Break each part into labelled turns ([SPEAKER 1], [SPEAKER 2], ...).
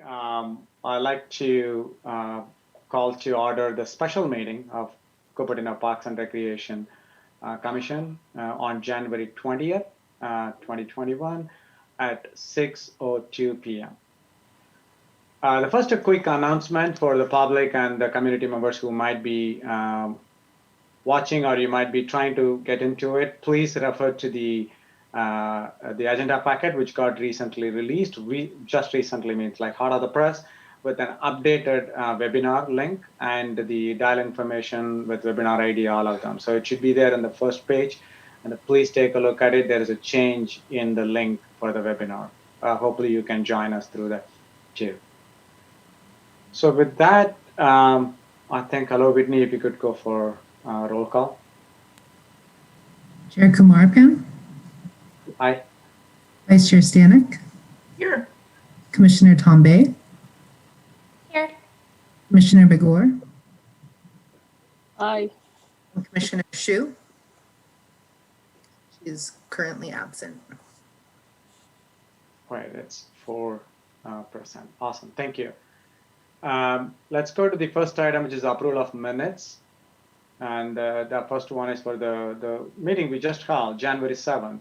[SPEAKER 1] I'd like to call to order the special meeting of Cupertino Parks and Recreation Commission on January 20th, 2021 at 6:02 p.m. The first, a quick announcement for the public and the community members who might be watching or you might be trying to get into it. Please refer to the agenda packet, which got recently released. Just recently means like hot off the press, with an updated webinar link and the dial information with webinar ID, all of them. So it should be there on the first page. And please take a look at it. There is a change in the link for the webinar. Hopefully you can join us through that too. So with that, I think, hello, Whitney, if you could go for roll call.
[SPEAKER 2] Chair Kumarapam.
[SPEAKER 1] Aye.
[SPEAKER 2] Vice Chair Stanek.
[SPEAKER 3] Here.
[SPEAKER 2] Commissioner Tombe.
[SPEAKER 4] Here.
[SPEAKER 2] Commissioner Begor.
[SPEAKER 4] Aye.
[SPEAKER 2] And Commissioner Shu. She is currently absent.
[SPEAKER 1] Right, it's 4%. Awesome, thank you. Let's go to the first item, which is approval of minutes. And the first one is for the meeting we just held, January 7th,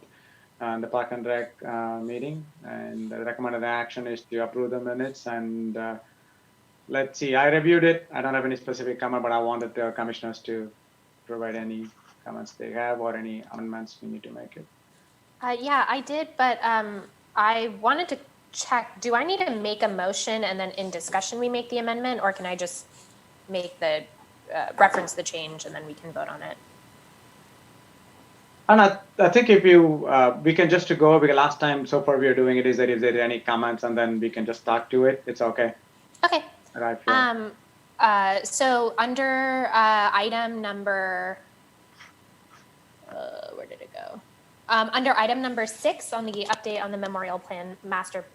[SPEAKER 1] and the Park and Rec meeting. And the recommended action is to approve the minutes. And let's see, I reviewed it. I don't have any specific comment, but I wanted the commissioners to provide any comments they have or any amendments we need to make it.
[SPEAKER 4] Yeah, I did, but I wanted to check, do I need to make a motion and then in discussion we make the amendment, or can I just make the reference the change and then we can vote on it?
[SPEAKER 1] And I think if you, we can just to go, because last time so far we are doing it is that if there are any comments and then we can just talk to it, it's okay.
[SPEAKER 4] Okay.
[SPEAKER 1] Right.
[SPEAKER 4] So under item number, where did it go? Under item number 6 on the update on the Memorial Plan Master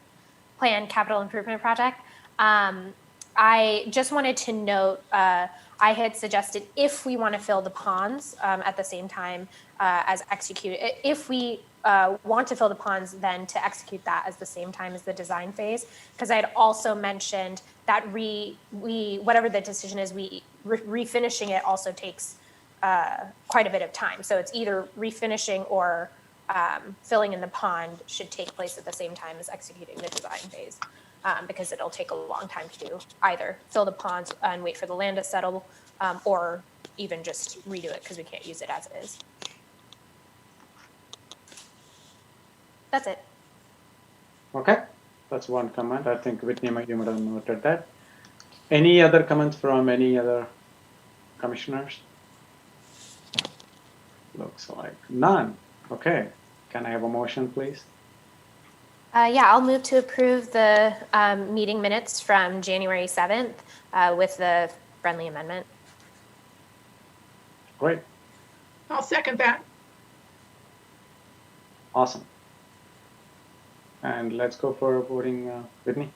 [SPEAKER 4] Plan Capital Improvement Project, I just wanted to note, I had suggested if we want to fill the ponds at the same time as execute, if we want to fill the ponds, then to execute that as the same time as the design phase, because I had also mentioned that whatever the decision is, refinishing it also takes quite a bit of time. So it's either refinishing or filling in the pond should take place at the same time as executing the design phase, because it'll take a long time to do either fill the ponds and wait for the land to settle, or even just redo it because we can't use it as it is. That's it.
[SPEAKER 1] Okay, that's one comment. I think Whitney, you might have noted that. Any other comments from any other commissioners? Looks like none. Okay, can I have a motion, please?
[SPEAKER 4] Yeah, I'll move to approve the meeting minutes from January 7th with the friendly amendment.
[SPEAKER 1] Great.
[SPEAKER 3] I'll second that.
[SPEAKER 1] Awesome. And let's go for voting, Whitney.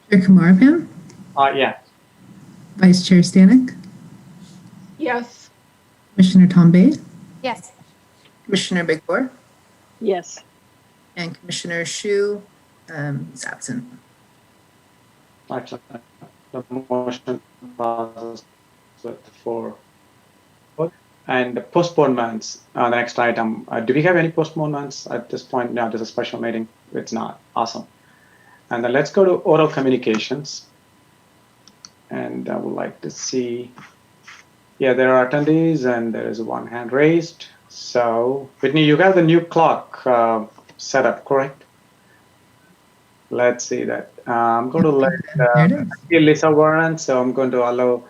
[SPEAKER 2] Chair Kumarapam.
[SPEAKER 1] Yeah.
[SPEAKER 2] Vice Chair Stanek.
[SPEAKER 3] Yes.
[SPEAKER 2] Commissioner Tombe.
[SPEAKER 4] Yes.
[SPEAKER 2] Commissioner Begor.
[SPEAKER 5] Yes.
[SPEAKER 2] And Commissioner Shu is absent.
[SPEAKER 1] Excellent. The motion passes with 4. And the postponements, the next item. Do we have any postponements at this point? No, there's a special meeting. It's not. Awesome. And then let's go to oral communications. And I would like to see, yeah, there are attendees and there is one hand raised. So, Whitney, you have the new clock set up, correct? Let's see that. I'm going to let Lisa Warren, so I'm going to allow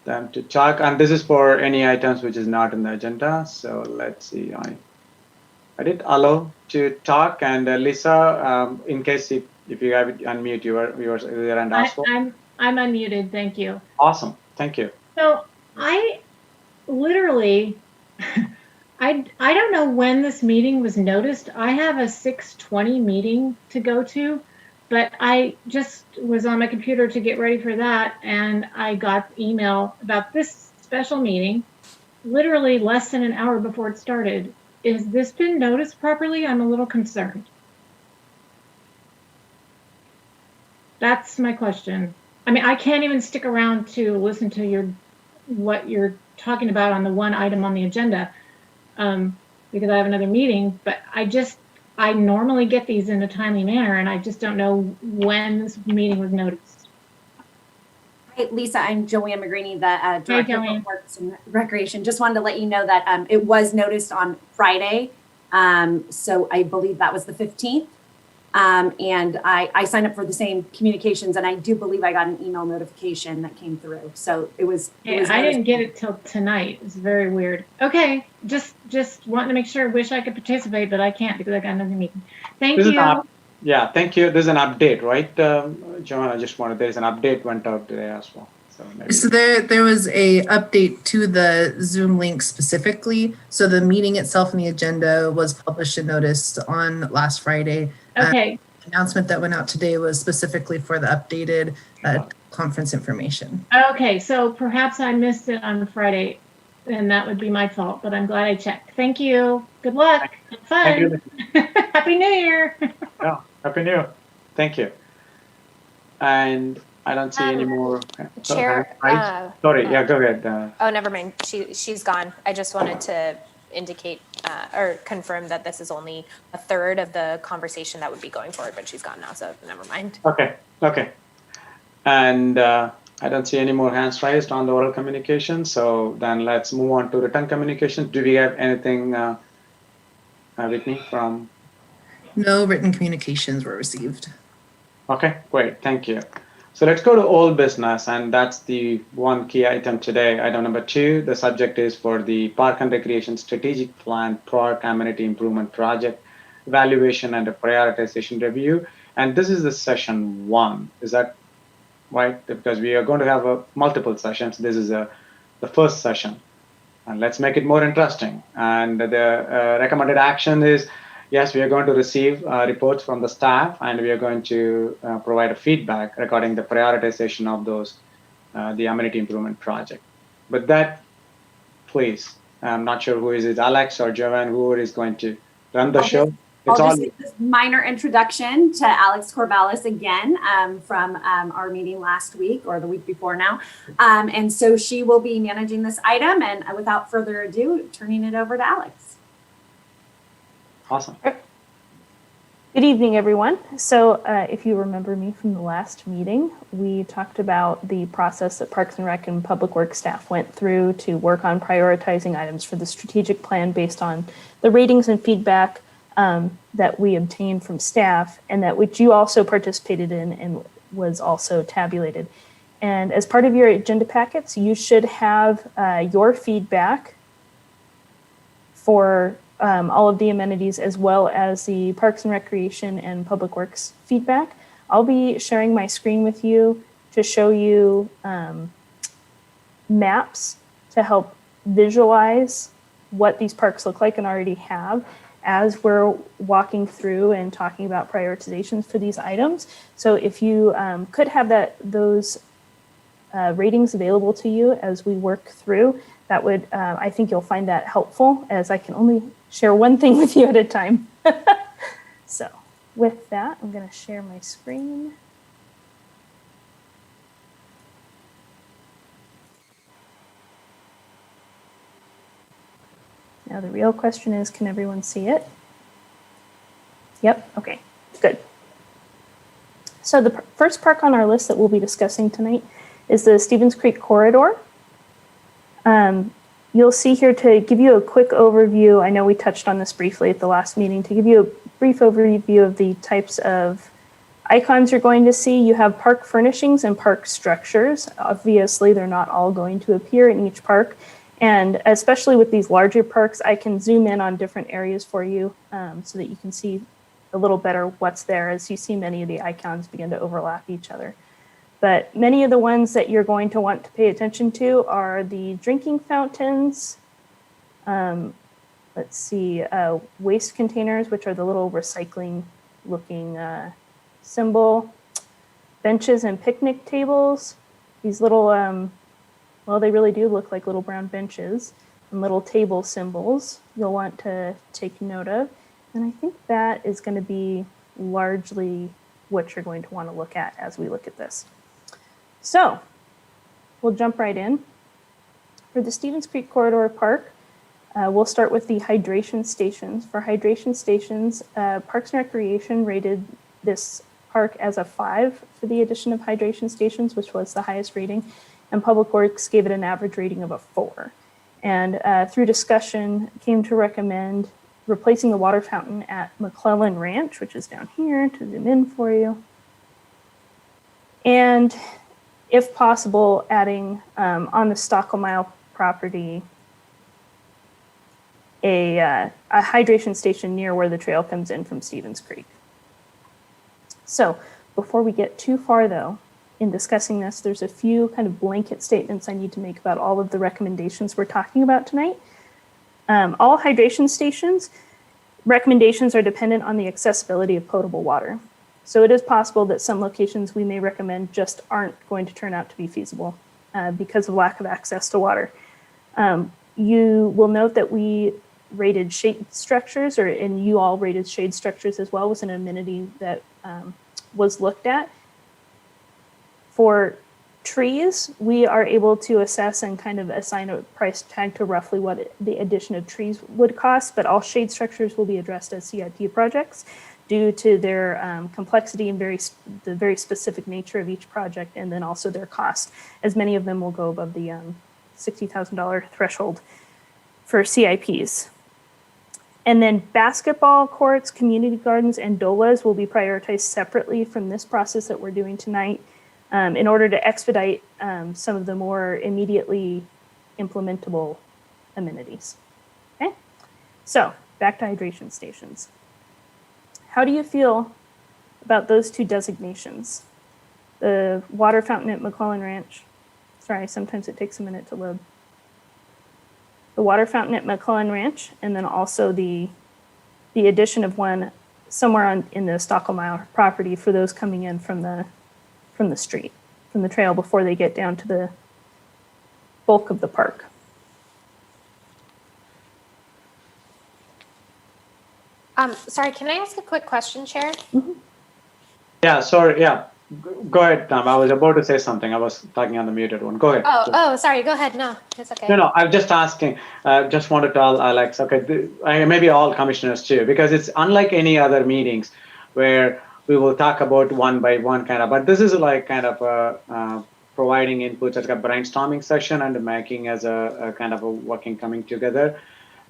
[SPEAKER 1] them to talk. And this is for any items which is not in the agenda. So let's see. I did allow to talk. And Lisa, in case if you have it, unmute yours there and ask for.
[SPEAKER 6] I'm unmuted. Thank you.
[SPEAKER 1] Awesome. Thank you.
[SPEAKER 6] So I literally, I don't know when this meeting was noticed. I have a 6:20 meeting to go to, but I just was on my computer to get ready for that, and I got email about this special meeting literally less than an hour before it started. Has this been noticed properly? I'm a little concerned. That's my question. I mean, I can't even stick around to listen to what you're talking about on the one item on the agenda, because I have another meeting, but I normally get these in a timely manner, and I just don't know when this meeting was noticed.
[SPEAKER 5] Hi, Lisa, I'm Joanne McGraney, the Director
[SPEAKER 6] Joanne.
[SPEAKER 5] of Parks and Recreation. Just wanted to let you know that it was noticed on Friday. So I believe that was the 15th. And I signed up for the same communications, and I do believe I got an email notification that came through. So it was.
[SPEAKER 6] I didn't get it till tonight. It's very weird. Okay, just wanting to make sure. Wish I could participate, but I can't because I got another meeting. Thank you.
[SPEAKER 1] Yeah, thank you. There's an update, right, Joanne? I just wanted, there's an update went out today as well. So, maybe.
[SPEAKER 2] So there was a update to the Zoom link specifically. So the meeting itself and the agenda was published and noticed on last Friday.
[SPEAKER 6] Okay.
[SPEAKER 2] The announcement that went out today was specifically for the updated conference information.
[SPEAKER 6] Okay, so perhaps I missed it on Friday, and that would be my fault, but I'm glad I checked. Thank you. Good luck. Have fun.
[SPEAKER 1] Thank you.
[SPEAKER 6] Happy New Year.
[SPEAKER 1] Yeah, Happy New Year. Thank you. And I don't see any more.
[SPEAKER 4] Chair,
[SPEAKER 1] Sorry, yeah, go ahead.
[SPEAKER 4] Oh, never mind. She's gone. I just wanted to indicate or confirm that this is only a third of the conversation that would be going forward, but she's gone now, so never mind.
[SPEAKER 1] Okay. And I don't see any more hands raised on the oral communication. So then let's move on to written communications. Do we have anything, Whitney, from?
[SPEAKER 2] No written communications were received.
[SPEAKER 1] Okay, great. Thank you. So let's go to old business, and that's the one key item today. Item number 2, the subject is for the Park and Recreation Strategic Plan Park Amenity Improvement Project Evaluation and a Prioritization Review. And this is the session 1. Is that right? Because we are going to have multiple sessions. This is the first session. And let's make it more interesting. And the recommended action is, yes, we are going to receive reports from the staff, and we are going to provide a feedback regarding the prioritization of those, the amenity improvement project. But that, please, I'm not sure who is it, Alex or Joanne, who is going to run the show.
[SPEAKER 5] I'll just give this minor introduction to Alex Corvallis again from our meeting last week or the week before now. And so she will be managing this item. And without further ado, turning it over to Alex.
[SPEAKER 1] Awesome.
[SPEAKER 7] Good evening, everyone. So if you remember me from the last meeting, we talked about the process that Parks and Rec and Public Works staff went through to work on prioritizing items for the strategic plan based on the ratings and feedback that we obtained from staff, and that which you also participated in and was also tabulated. And as part of your agenda packets, you should have your feedback for all of the amenities, as well as the Parks and Recreation and Public Works feedback. I'll be sharing my screen with you to show you maps to help visualize what these parks look like and already have as we're walking through and talking about prioritizations for these items. So if you could have those ratings available to you as we work through, that would, I think you'll find that helpful, as I can only share one thing with you at a time. So with that, I'm going to share my screen. Now the real question is, can everyone see it? Yep, okay, good. So the first park on our list that we'll be discussing tonight is the Stevens Creek Corridor. You'll see here, to give you a quick overview, I know we touched on this briefly at the last meeting, to give you a brief overview of the types of icons you're going to see. You have park furnishings and park structures. Obviously, they're not all going to appear in each park. And especially with these larger parks, I can zoom in on different areas for you so that you can see a little better what's there, as you see many of the icons begin to overlap each other. But many of the ones that you're going to want to pay attention to are the drinking fountains. Let's see, waste containers, which are the little recycling looking symbol. Benches and picnic tables. These little, well, they really do look like little brown benches, and little table symbols you'll want to take note of. And I think that is going to be largely what you're going to want to look at as we look at this. So we'll jump right in. For the Stevens Creek Corridor Park, we'll start with the hydration stations. For hydration stations, Parks and Recreation rated this park as a 5 for the addition of hydration stations, which was the highest rating, and Public Works gave it an average rating of a 4. And through discussion, came to recommend replacing the water fountain at Mcclellan Ranch, which is down here, to zoom in for you. And if possible, adding on the Stockelmile property a hydration station near where the trail comes in from Stevens Creek. So before we get too far, though, in discussing this, there's a few kind of blanket statements I need to make about all of the recommendations we're talking about tonight. All hydration stations recommendations are dependent on the accessibility of potable water. So it is possible that some locations we may recommend just aren't going to turn out to be feasible because of lack of access to water. You will note that we rated shade structures, and you all rated shade structures as well, was an amenity that was looked at. For trees, we are able to assess and kind of assign a price tag to roughly what the addition of trees would cost, but all shade structures will be addressed as CIP projects due to their complexity and the very specific nature of each project, and then also their cost, as many of them will go above the $60,000 threshold for CIPs. And then basketball courts, community gardens, and DOLAs will be prioritized separately from this process that we're doing tonight in order to expedite some of the more immediately implementable amenities. Okay, so back to hydration stations. How do you feel about those two designations? The water fountain at Mcclellan Ranch. Sorry, sometimes it takes a minute to load. The water fountain at Mcclellan Ranch, and then also the addition of one somewhere in the Stockelmile property for those coming in from the street, from the trail before they get down to the bulk of the park.
[SPEAKER 4] Sorry, can I ask a quick question, Sharon?
[SPEAKER 7] Mm-hmm.
[SPEAKER 1] Yeah, sorry. Yeah, go ahead, Tom. I was about to say something. I was talking on the muted one. Go ahead.
[SPEAKER 4] Oh, sorry. Go ahead. No, it's okay.
[SPEAKER 1] No, I'm just asking. Just want to tell Alex, okay, maybe all commissioners too, because it's unlike any other meetings where we will talk about one by one kind of, but this is like kind of providing inputs as a brainstorming session and making as a kind of a working coming together.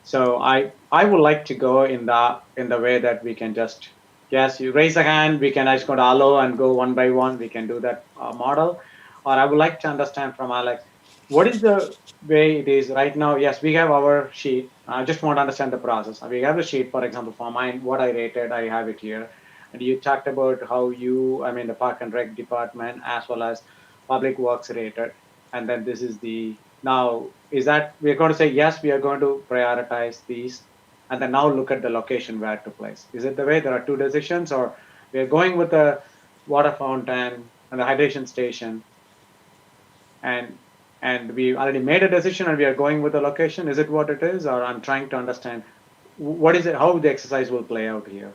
[SPEAKER 1] So I would like to go in the way that we can just, yes, you raise a hand, we can just go to allow and go one by one. We can do that model. Or I would like to understand from Alex, what is the way it is right now? Yes, we have our sheet. I just want to understand the process. We have a sheet, for example, for mine, what I rated, I have it here. And you talked about how the Park and Rec department as well as Public Works rated. And then this is now, is that we're going to say, yes, we are going to prioritize these and then now look at the location where to place. Is it the way there are two decisions, or we're going with the water fountain and the hydration station and we already made a decision and we are going with the location? Is it what it is? Or I'm trying to understand what is it, how the exercise will play out here.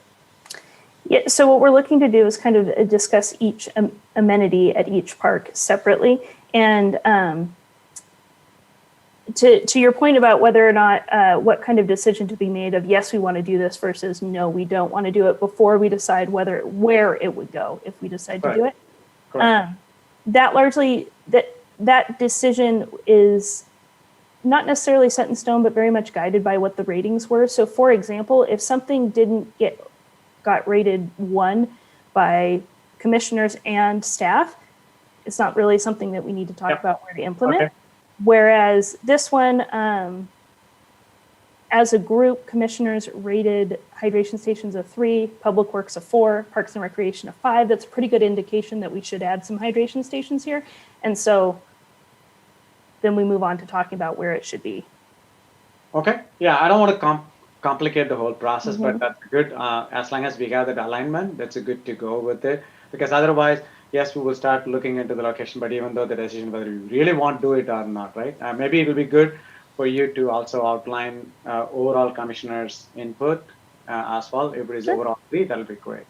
[SPEAKER 7] Yeah, so what we're looking to do is kind of discuss each amenity at each park separately. And to your point about whether or not what kind of decision to be made of, yes, we want to do this versus no, we don't want to do it, before we decide where it would go if we decide to do it. That largely, that decision is not necessarily set in stone, but very much guided by what the ratings were. So for example, if something got rated 1 by commissioners and staff, it's not really something that we need to talk about where to implement. Okay. Whereas this one, as a group, commissioners rated hydration stations a 3, Public Works a 4, Parks and Recreation a 5. That's a pretty good indication that we should add some hydration stations here. And so then we move on to talking about where it should be. Okay.
[SPEAKER 1] Yeah, I don't want to complicate the whole process, but that's good. As long as we have that alignment, that's a good to go with it. Because otherwise, yes, we will start looking into the location, but even though the decision whether we really want to do it or not, right? Maybe it will be good for you to also outline overall commissioners' input as well. If it is overall 3, that'll be great.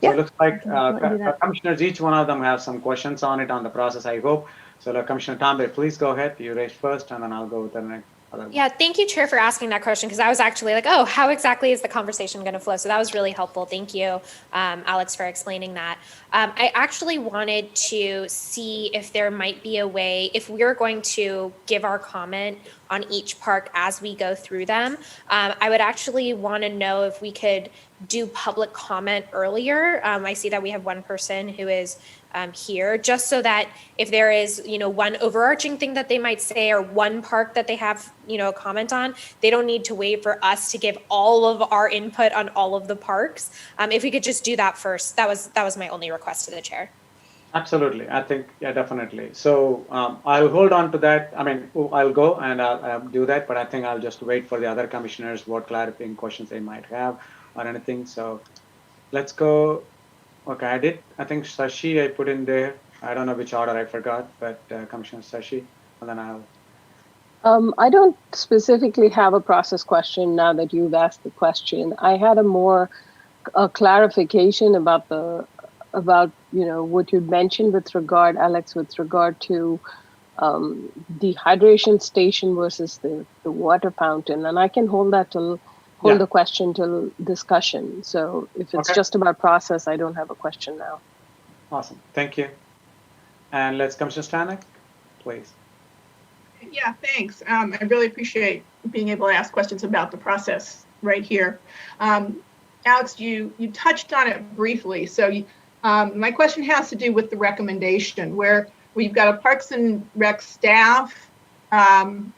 [SPEAKER 7] Yeah,
[SPEAKER 1] it looks like
[SPEAKER 7] I can do that.
[SPEAKER 1] commissioners, each one of them have some questions on it on the process, I hope. So Commissioner Tombe, please go ahead. You raise first, and then I'll go with the next.
[SPEAKER 4] Yeah, thank you, Chair, for asking that question, because I was actually like, oh, how exactly is the conversation going to flow? So that was really helpful. Thank you, Alex, for explaining that. I actually wanted to see if there might be a way, if we're going to give our comment on each park as we go through them, I would actually want to know if we could do public comment earlier. I see that we have one person who is here, just so that if there is, one overarching thing that they might say or one park that they have, a comment on, they don't need to wait for us to give all of our input on all of the parks. If we could just do that first, that was my only request to the chair.
[SPEAKER 1] Absolutely. I think, yeah, definitely. So I'll hold on to that. I mean, I'll go and I'll do that, but I think I'll just wait for the other commissioners, what clarifying questions they might have or anything. So let's go. Okay, I think Sashi I put in there. I don't know which order, I forgot, but Commissioner Sashi, and then I'll.
[SPEAKER 8] I don't specifically have a process question now that you've asked the question. I had a clarification about what you mentioned with regard, Alex, with regard to the hydration station versus the water fountain, and I can hold the question till discussion. So if it's just about process, I don't have a question now.
[SPEAKER 1] Awesome, thank you. And let's Commissioner Stanek, please.
[SPEAKER 3] Yeah, thanks. I really appreciate being able to ask questions about the process right here. Alex, you touched on it briefly. So my question has to do with the recommendation, where we've got a Parks and Rec staff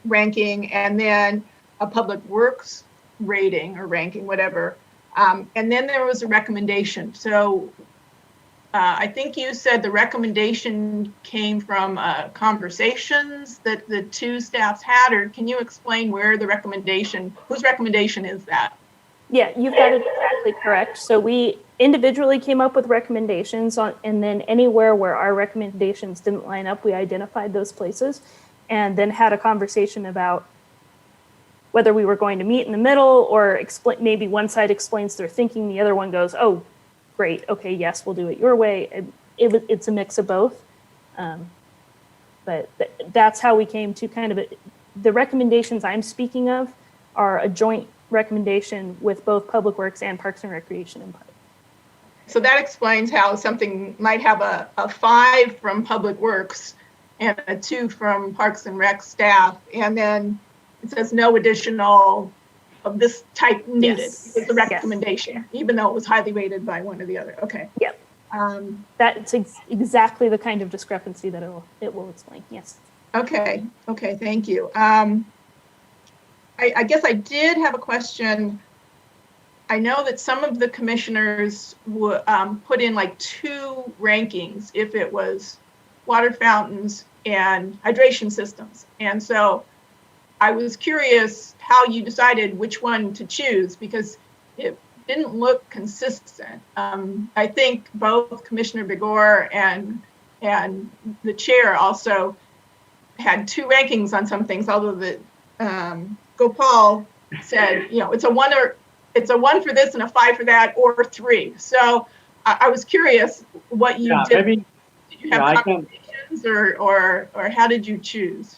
[SPEAKER 3] ranking, and then a Public Works rating or ranking, whatever. And then there was a recommendation. So I think you said the recommendation came from conversations that the two staffs had, or can you explain where the recommendation, whose recommendation is that?
[SPEAKER 7] Yeah, you've got it exactly correct. So we individually came up with recommendations and then anywhere where our recommendations didn't line up, we identified those places and then had a conversation about whether we were going to meet in the middle or maybe one side explains their thinking, the other one goes, oh, great, okay, yes, we'll do it your way. It's a mix of both. But that's how we came to kind of the recommendations I'm speaking of are a joint recommendation with both Public Works and Parks and Recreation in part.
[SPEAKER 3] So that explains how something might have a 5 from Public Works and a 2 from Parks and Rec staff, and then it says no additional of this type needed.
[SPEAKER 7] Yes.
[SPEAKER 3] It's the recommendation, even though it was highly rated by one or the other. Okay.
[SPEAKER 7] Yep. That's exactly the kind of discrepancy that it will explain. Yes.
[SPEAKER 3] Okay. Okay. Thank you. I guess I did have a question. I know that some of the commissioners would put in like 2 rankings if it was water fountains and hydration systems. And so I was curious how you decided which one to choose, because it didn't look consistent. I think both Commissioner Begor and the chair also had 2 rankings on some things, although the Gopal said, it's a 1 for this and a 5 for that, or 3. So I was curious what you did.
[SPEAKER 1] Maybe,
[SPEAKER 3] did you have conversations or how did you choose?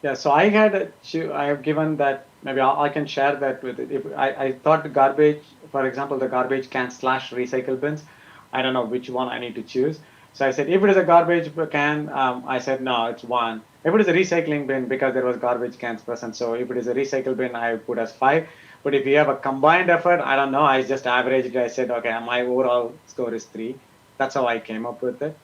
[SPEAKER 1] Yeah, so I have given that, maybe I can share that with it. If I thought the garbage, for example, the garbage can / recycle bins, I don't know which one I need to choose. So I said, if it is a garbage can, I said, no, it's 1. If it is a recycling bin, because there was garbage cans present, so if it is a recycle bin, I put as 5. But if you have a combined effort, I don't know, I just averaged it. I said, okay, my overall score is 3. That's how I came up with it.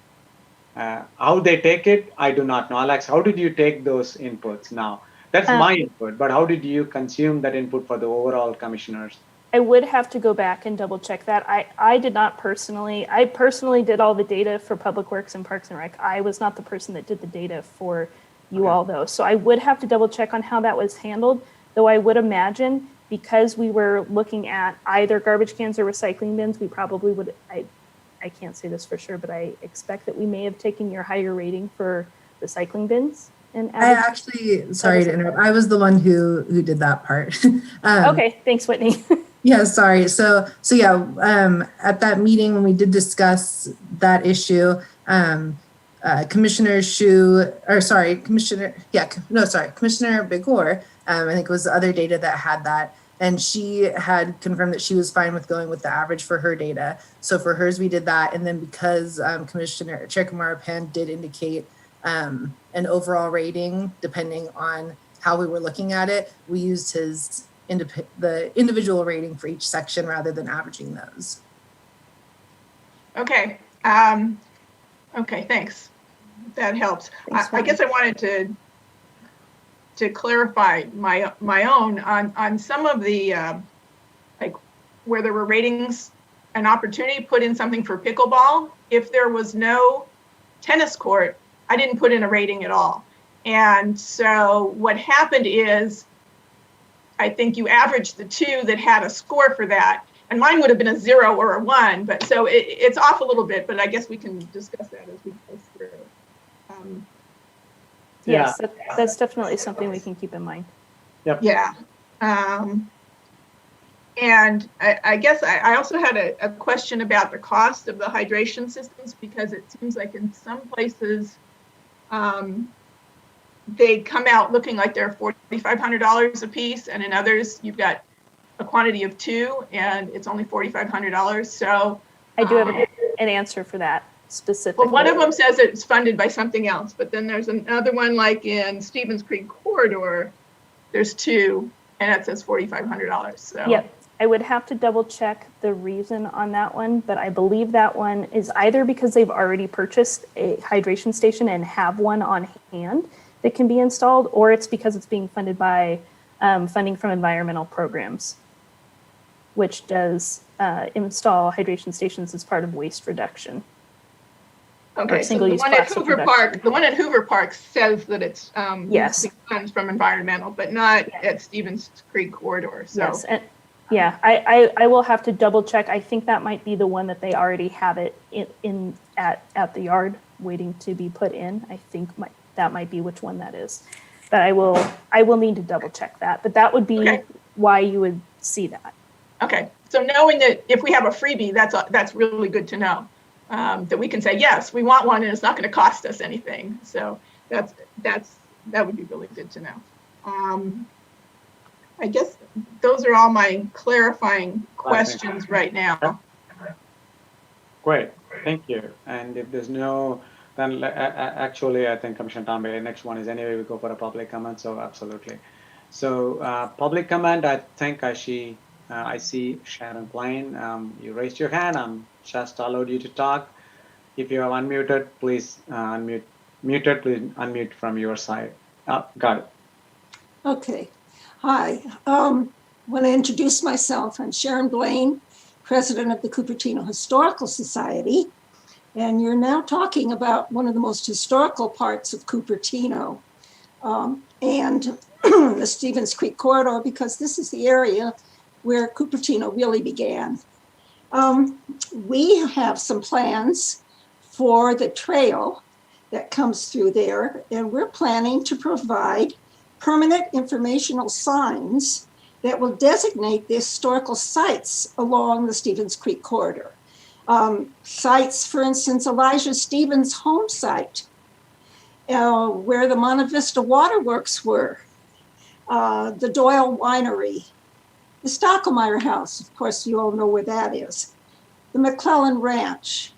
[SPEAKER 1] How they take it, I do not know. Alex, how did you take those inputs now? That's my input, but how did you consume that input for the overall commissioners?
[SPEAKER 7] I would have to go back and double check that. I did not personally, I personally did all the data for Public Works and Parks and Rec. I was not the person that did the data for you all though. So I would have to double check on how that was handled, though I would imagine because we were looking at either garbage cans or recycling bins, we probably would, I can't say this for sure, but I expect that we may have taken your higher rating for recycling bins. And
[SPEAKER 2] I actually, sorry to interrupt, I was the one who did that part.
[SPEAKER 7] Okay, thanks, Whitney.
[SPEAKER 2] Yeah, sorry. So yeah, at that meeting when we did discuss that issue, Commissioner Commissioner Bigor, I think was the other data that had that. And she had confirmed that she was fine with going with the average for her data. So for hers, we did that. And then because Chair Kumarapan did indicate an overall rating, depending on how we were looking at it, we used the individual rating for each section rather than averaging those.
[SPEAKER 3] Okay. Okay, thanks. That helps.
[SPEAKER 7] Thanks,
[SPEAKER 3] I guess I wanted to clarify my own on some of the like where there were ratings, an opportunity to put in something for pickleball. If there was no tennis court, I didn't put in a rating at all. And so what happened is, I think you averaged the two that had a score for that. And mine would have been a 0 or a 1, but so it's off a little bit, but I guess we can discuss that as we go through.
[SPEAKER 7] Yes, that's definitely something we can keep in mind.
[SPEAKER 1] Yep.
[SPEAKER 3] Yeah. And I guess I also had a question about the cost of the hydration systems, because it seems like in some places, they come out looking like they're $4,500 a piece, and in others you've got a quantity of 2 and it's only $4,500. So
[SPEAKER 7] I do have an answer for that specifically.
[SPEAKER 3] Well, one of them says it's funded by something else, but then there's another one like in Stevens Creek Corridor, there's 2 and it says $4,500. So
[SPEAKER 7] Yep. I would have to double check the reason on that one, but I believe that one is either because they've already purchased a hydration station and have one on hand that can be installed, or it's because it's being funded by funding from environmental programs, which does install hydration stations as part of waste reduction.
[SPEAKER 3] Okay, so the one at Hoover Park says that it's
[SPEAKER 7] yes,
[SPEAKER 3] funds from environmental, but not at Stevens Creek Corridor. So
[SPEAKER 7] yes, and yeah, I will have to double check. I think that might be the one that they already have it in at the yard waiting to be put in. I think that might be which one that is, but I will need to double check that. But that would be why you would see that. Okay,
[SPEAKER 3] so knowing that if we have a freebie, that's really good to know, that we can say yes, we want one, and it's not going to cost us anything. So that would be really good to know. I guess those are all my clarifying questions right now.
[SPEAKER 1] Great, thank you. And if there's no, then actually I think Commissioner Tom Bailey, next one is anyway, we go for a public comment, so absolutely. So public comment, I think I see Sharon, Blaine, you raised your hand, I'm just allowed you to talk. If you are unmuted, please unmute, please unmute from your side. Got it.
[SPEAKER 9] Okay. Hi, when I introduce myself, I'm Sharon Blaine, president of the Cupertino Historical Society. And you're now talking about one of the most historical parts of Cupertino and the Stevens Creek Corridor, because this is the area where Cupertino really began. We have some plans for the trail that comes through there, and we're planning to provide permanent informational signs that will designate the historical sites along the Stevens Creek Corridor. Sites, for instance, Elijah Stevens' home site, where the Monte Vista Waterworks were, the Doyle Winery, the Stockelmeyer House, of course, you all know where that is, the Mcclellan Ranch.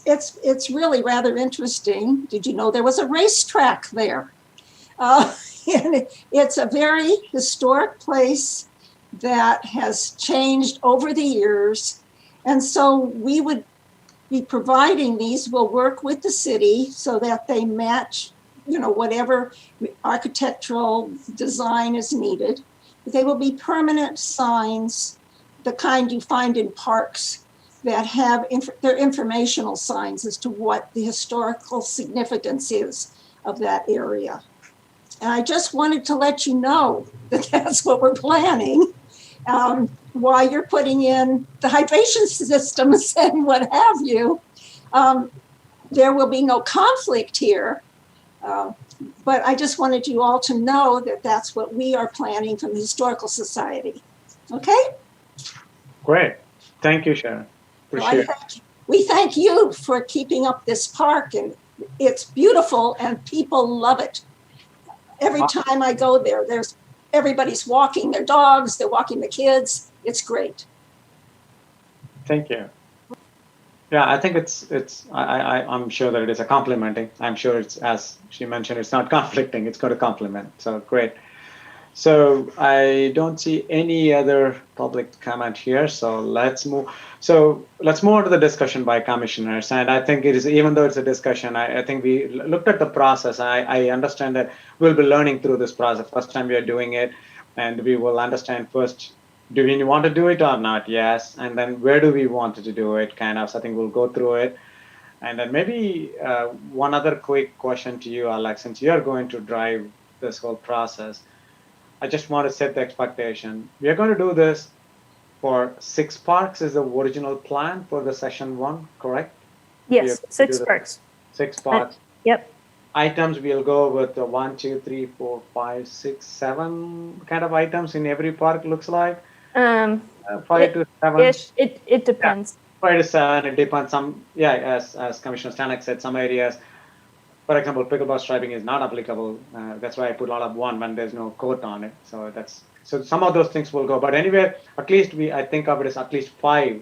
[SPEAKER 9] It's really rather interesting. Did you know there was a racetrack there? And it's a very historic place that has changed over the years. And so we would be providing these. We'll work with the city so that they match, whatever architectural design is needed. They will be permanent signs, the kind you find in parks that have they're informational signs as to what the historical significance is of that area. And I just wanted to let you know that that's what we're planning. While you're putting in the hydration systems and what have you, there will be no conflict here. But I just wanted you all to know that that's what we are planning from the Historical Society. Okay?
[SPEAKER 1] Great. Thank you, Sharon.
[SPEAKER 9] Well,
[SPEAKER 1] Appreciate it.
[SPEAKER 9] we thank you for keeping up this park, and it's beautiful and people love it. Every time I go there, everybody's walking their dogs, they're walking the kids. It's great.
[SPEAKER 1] Thank you. Yeah, I think I'm sure that it is a complimenting. I'm sure it's, as she mentioned, it's not conflicting. It's going to complement. So great. So I don't see any other public comment here. So let's move. So let's move on to the discussion by commissioners. And I think it is, even though it's a discussion, I think we looked at the process. I understand that we'll be learning through this process. First time we are doing it, and we will understand first, do we want to do it or not? Yes. And then where do we want to do it? Kind of. So I think we'll go through it. And then maybe one other quick question to you, Alex, since you're going to drive this whole process. I just want to set the expectation. We are going to do this for 6 parks is the original plan for the session 1, correct?
[SPEAKER 7] Yes, 6 parks.
[SPEAKER 1] 6 parks.
[SPEAKER 7] Yep.
[SPEAKER 1] Items, we'll go with the 1, 2, 3, 4, 5, 6, 7 kind of items in every park, looks like. 5 to 7.
[SPEAKER 7] It depends.
[SPEAKER 1] Yeah, 5 to 7, it depends. As Commissioner Stanek said, some areas, for example, pickleball striping is not applicable. That's why I put all of 1 when there's no coat on it. So some of those things will go. But anyway, at least I think of it as at least 5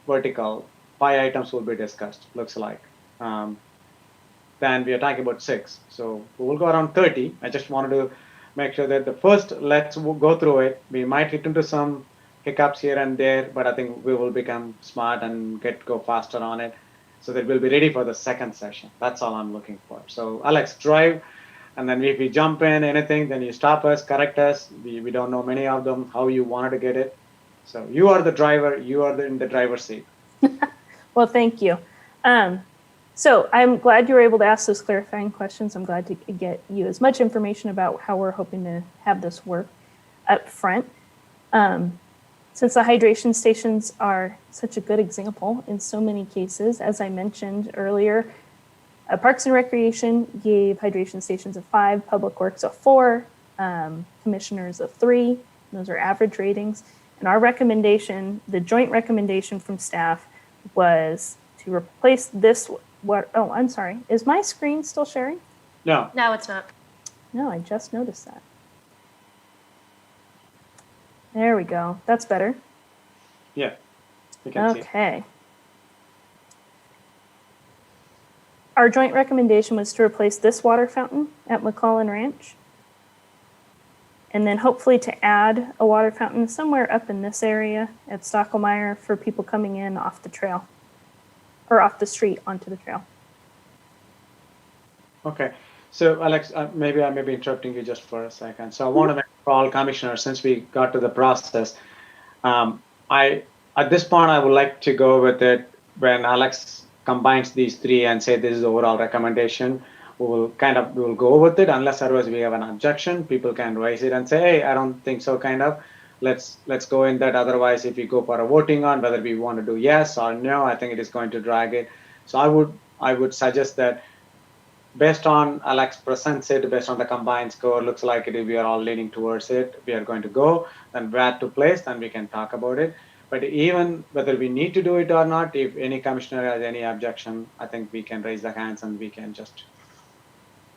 [SPEAKER 1] vertical, 5 items will be discussed, looks like. Then we are talking about 6. So we will go around 30. I just wanted to make sure that the first, let's go through it. We might hit into some hiccups here and there, but I think we will become smart and go faster on it, so that we'll be ready for the second session. That's all I'm looking for. So Alex, drive, and then if we jump in anything, then you stop us, correct us. We don't know many of them, how you wanted to get it. So you are the driver, you are in the driver's seat.
[SPEAKER 7] Well, thank you. So I'm glad you were able to ask those clarifying questions. I'm glad to get you as much information about how we're hoping to have this work up front. Since the hydration stations are such a good example in so many cases, as I mentioned earlier, Parks and Recreation gave hydration stations a 5, Public Works a 4, Commissioners a 3. Those are average ratings. And our recommendation, the joint recommendation from staff, was to replace this. Oh, I'm sorry. Is my screen still sharing?
[SPEAKER 1] No.
[SPEAKER 4] No, it's not.
[SPEAKER 7] No, I just noticed that. There we go. That's better.
[SPEAKER 1] Yeah. You can see.
[SPEAKER 7] Okay. Our joint recommendation was to replace this water fountain at Mcclellan Ranch. And then hopefully to add a water fountain somewhere up in this area at Stocklemeyer for people coming in off the trail or off the street onto the trail.
[SPEAKER 1] Okay. So Alex, maybe I may be interrupting you just for a second. So I want to make for all commissioners, since we got to the process, at this point, I would like to go with it when Alex combines these 3 and say this is the overall recommendation. We'll go with it unless otherwise we have an objection. People can raise it and say, hey, I don't think so, kind of. Let's go in that. Otherwise, if we go for a voting on whether we want to do yes or no, I think it is going to drag it. So I would suggest that based on Alex presents it, based on the combined score, looks like we are all leaning towards it. We are going to go, then where to place, then we can talk about it. But even whether we need to do it or not, if any commissioner has any objection, I think we can raise the hands and we can just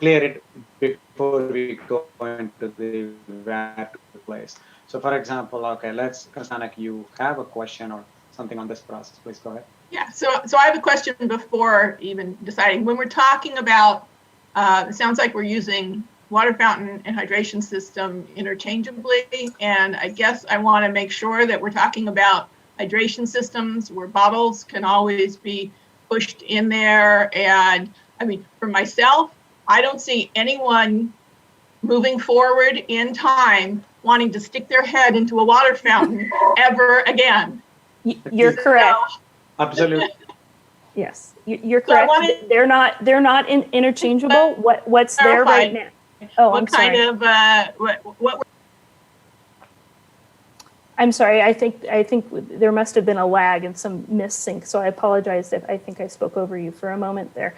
[SPEAKER 1] clear it before we go into the where to place. So for example, okay, Kasanak, you have a question or something on this process, please go ahead.
[SPEAKER 3] Yeah, so I have a question before even deciding. When we're talking about, it sounds like we're using water fountain and hydration system interchangeably, and I guess I want to make sure that we're talking about hydration systems where bottles can always be pushed in there. And I mean, for myself, I don't see anyone moving forward in time wanting to stick their head into a water fountain ever again.
[SPEAKER 7] You're correct.
[SPEAKER 1] Absolutely.
[SPEAKER 7] Yes, you're correct. So they're not interchangeable. What's there right now? Oh, I'm sorry. I'm sorry. I think there must have been a lag and some missync. So I apologize if I think I spoke over you for a moment there.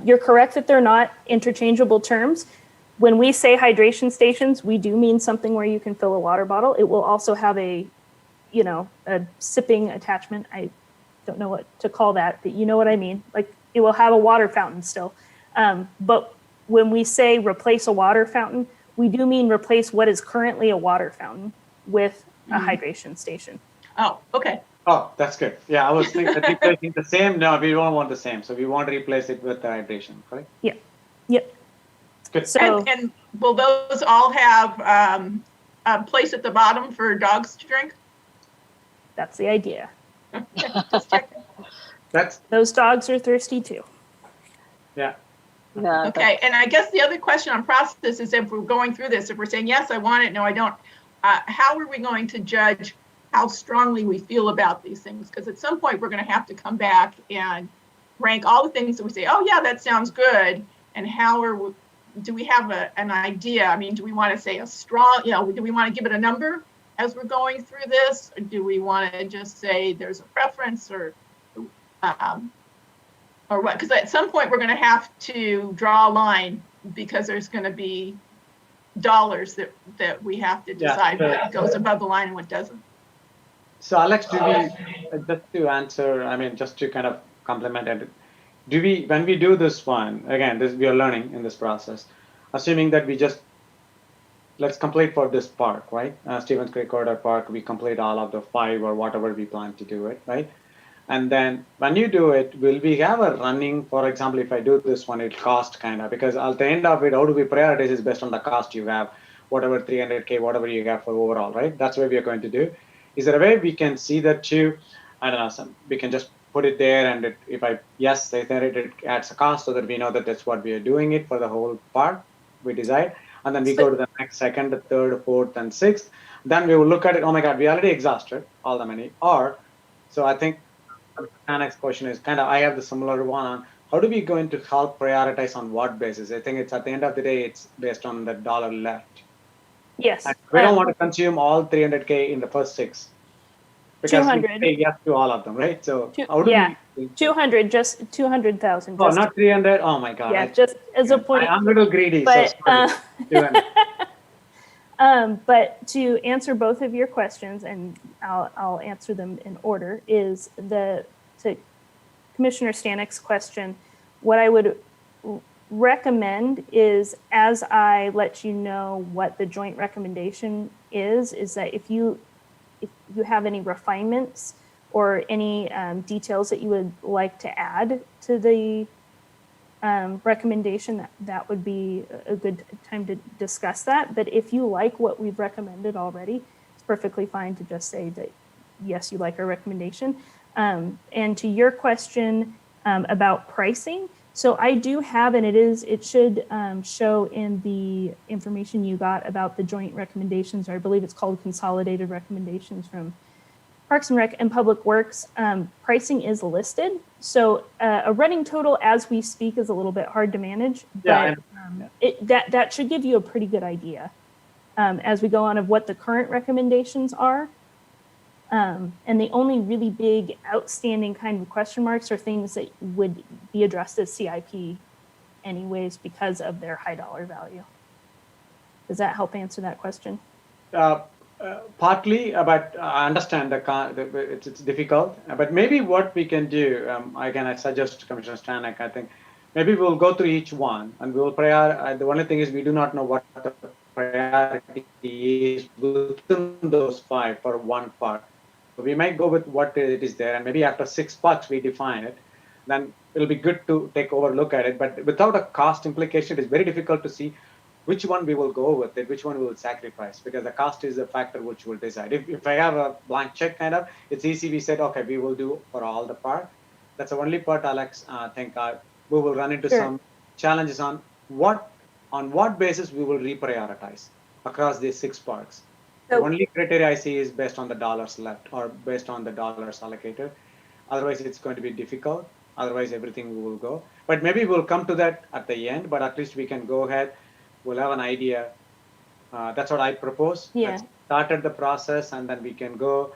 [SPEAKER 7] You're correct that they're not interchangeable terms. when we say hydration stations, we do mean something where you can fill a water bottle. It will also have a sipping attachment. I don't know what to call that, but you know what I mean. Like, it will have a water fountain still. But when we say replace a water fountain, we do mean replace what is currently a water fountain with a hydration station.
[SPEAKER 3] Oh, okay.
[SPEAKER 1] Oh, that's good. Yeah, I was thinking replacing the same. No, we don't want the same. So we want to replace it with the hydration, correct?
[SPEAKER 7] Yeah. Yep.
[SPEAKER 1] Good.
[SPEAKER 7] So
[SPEAKER 3] And will those all have a place at the bottom for dogs to drink?
[SPEAKER 7] that's the idea.
[SPEAKER 3] Just checking.
[SPEAKER 7] Those dogs are thirsty too.
[SPEAKER 1] Yeah.
[SPEAKER 8] Yeah.
[SPEAKER 3] Okay, and I guess the other question on process is, if we're going through this, if we're saying, yes, I want it, no, I don't, how are we going to judge how strongly we feel about these things? Because at some point, we're going to have to come back and rank all the things that we say, oh, yeah, that sounds good. And do we have an idea? I mean, do we want to say a strong, do we want to give it a number as we're going through this? Or do we want to just say there's a preference, or what? Because at some point we're going to have to draw a line, because there's going to be dollars that we have to decide what goes above the line and what doesn't.
[SPEAKER 1] So Alex, do we, just to answer, I mean, just to kind of complement it, when we do this one, again, we are learning in this process, assuming that let's complete for this park, right? Stevens Creek Corridor Park, we complete all of the 5 or whatever we plan to do it, right? And then when you do it, will we have a running, for example, if I do this one, it cost kind of, because at the end of it, how do we prioritize is based on the cost you have, whatever 300K, whatever you have for overall, right? That's what we are going to do. Is there a way we can see that too? I don't know, we can just put it there, and it adds a cost, so that we know that that's what we are doing it for the whole part, we decide. And then we go to the next, second, the third, fourth, and sixth. Then we will look at it, oh my God, we already exhausted all the money. So I think the next question is I have the similar one on how do we going to help prioritize on what basis? I think it's at the end of the day, it's based on the dollar left.
[SPEAKER 7] Yes.
[SPEAKER 1] And we don't want to consume all 300K in the first 6. Because
[SPEAKER 7] 200.
[SPEAKER 1] we say yes to all of them, right? So how do we?
[SPEAKER 7] 200, just 200,000.
[SPEAKER 1] Oh, not 300. Oh my God.
[SPEAKER 7] Yeah, just as a point.
[SPEAKER 1] I'm a little greedy.
[SPEAKER 7] But,
[SPEAKER 1] so sorry.
[SPEAKER 7] but to answer both of your questions, and I'll answer them in order, is to Commissioner Stanek's question, what I would recommend is, as I let you know what the joint recommendation is that if you have any refinements or any details that you would like to add to the recommendation, that would be a good time to discuss that. But if you like what we've recommended already, it's perfectly fine to just say that, yes, you like our recommendation. And to your question about pricing, so I do have, and it should show in the information you got about the joint recommendations, or I believe it's called consolidated recommendations from Parks and Rec and Public Works. Pricing is listed. So a running total as we speak is a little bit hard to manage, but that should give you a pretty good idea as we go on of what the current recommendations are. And the only really big outstanding kind of question marks are things that would be addressed as CIP anyways because of their high dollar value. Does that help answer that question?
[SPEAKER 1] Partly, but I understand it's difficult. But maybe what we can do, again, I suggest to Commissioner Stanek, I think maybe we'll go through each one and we will prioritize. The only thing is we do not know what the priority is within those 5 for one part. So we might go with what it is there, and maybe after 6 parts we define it. Then it'll be good to take over look at it. But without a cost implication, it's very difficult to see which one we will go with it, which one we will sacrifice, because the cost is a factor which will decide. If I have a blank check it's easy. We said, okay, we will do for all the part. That's the only part, Alex. I think we will run into some challenges on what basis we will reprioritize across these 6 parks. The only criteria I see is based on the dollars left or based on the dollars allocated. Otherwise, it's going to be difficult. Otherwise, everything we will go. But maybe we'll come to that at the end, but at least we can go ahead. We'll have an idea. That's what I propose.
[SPEAKER 7] Yeah.
[SPEAKER 1] Let's started the process, and then we can go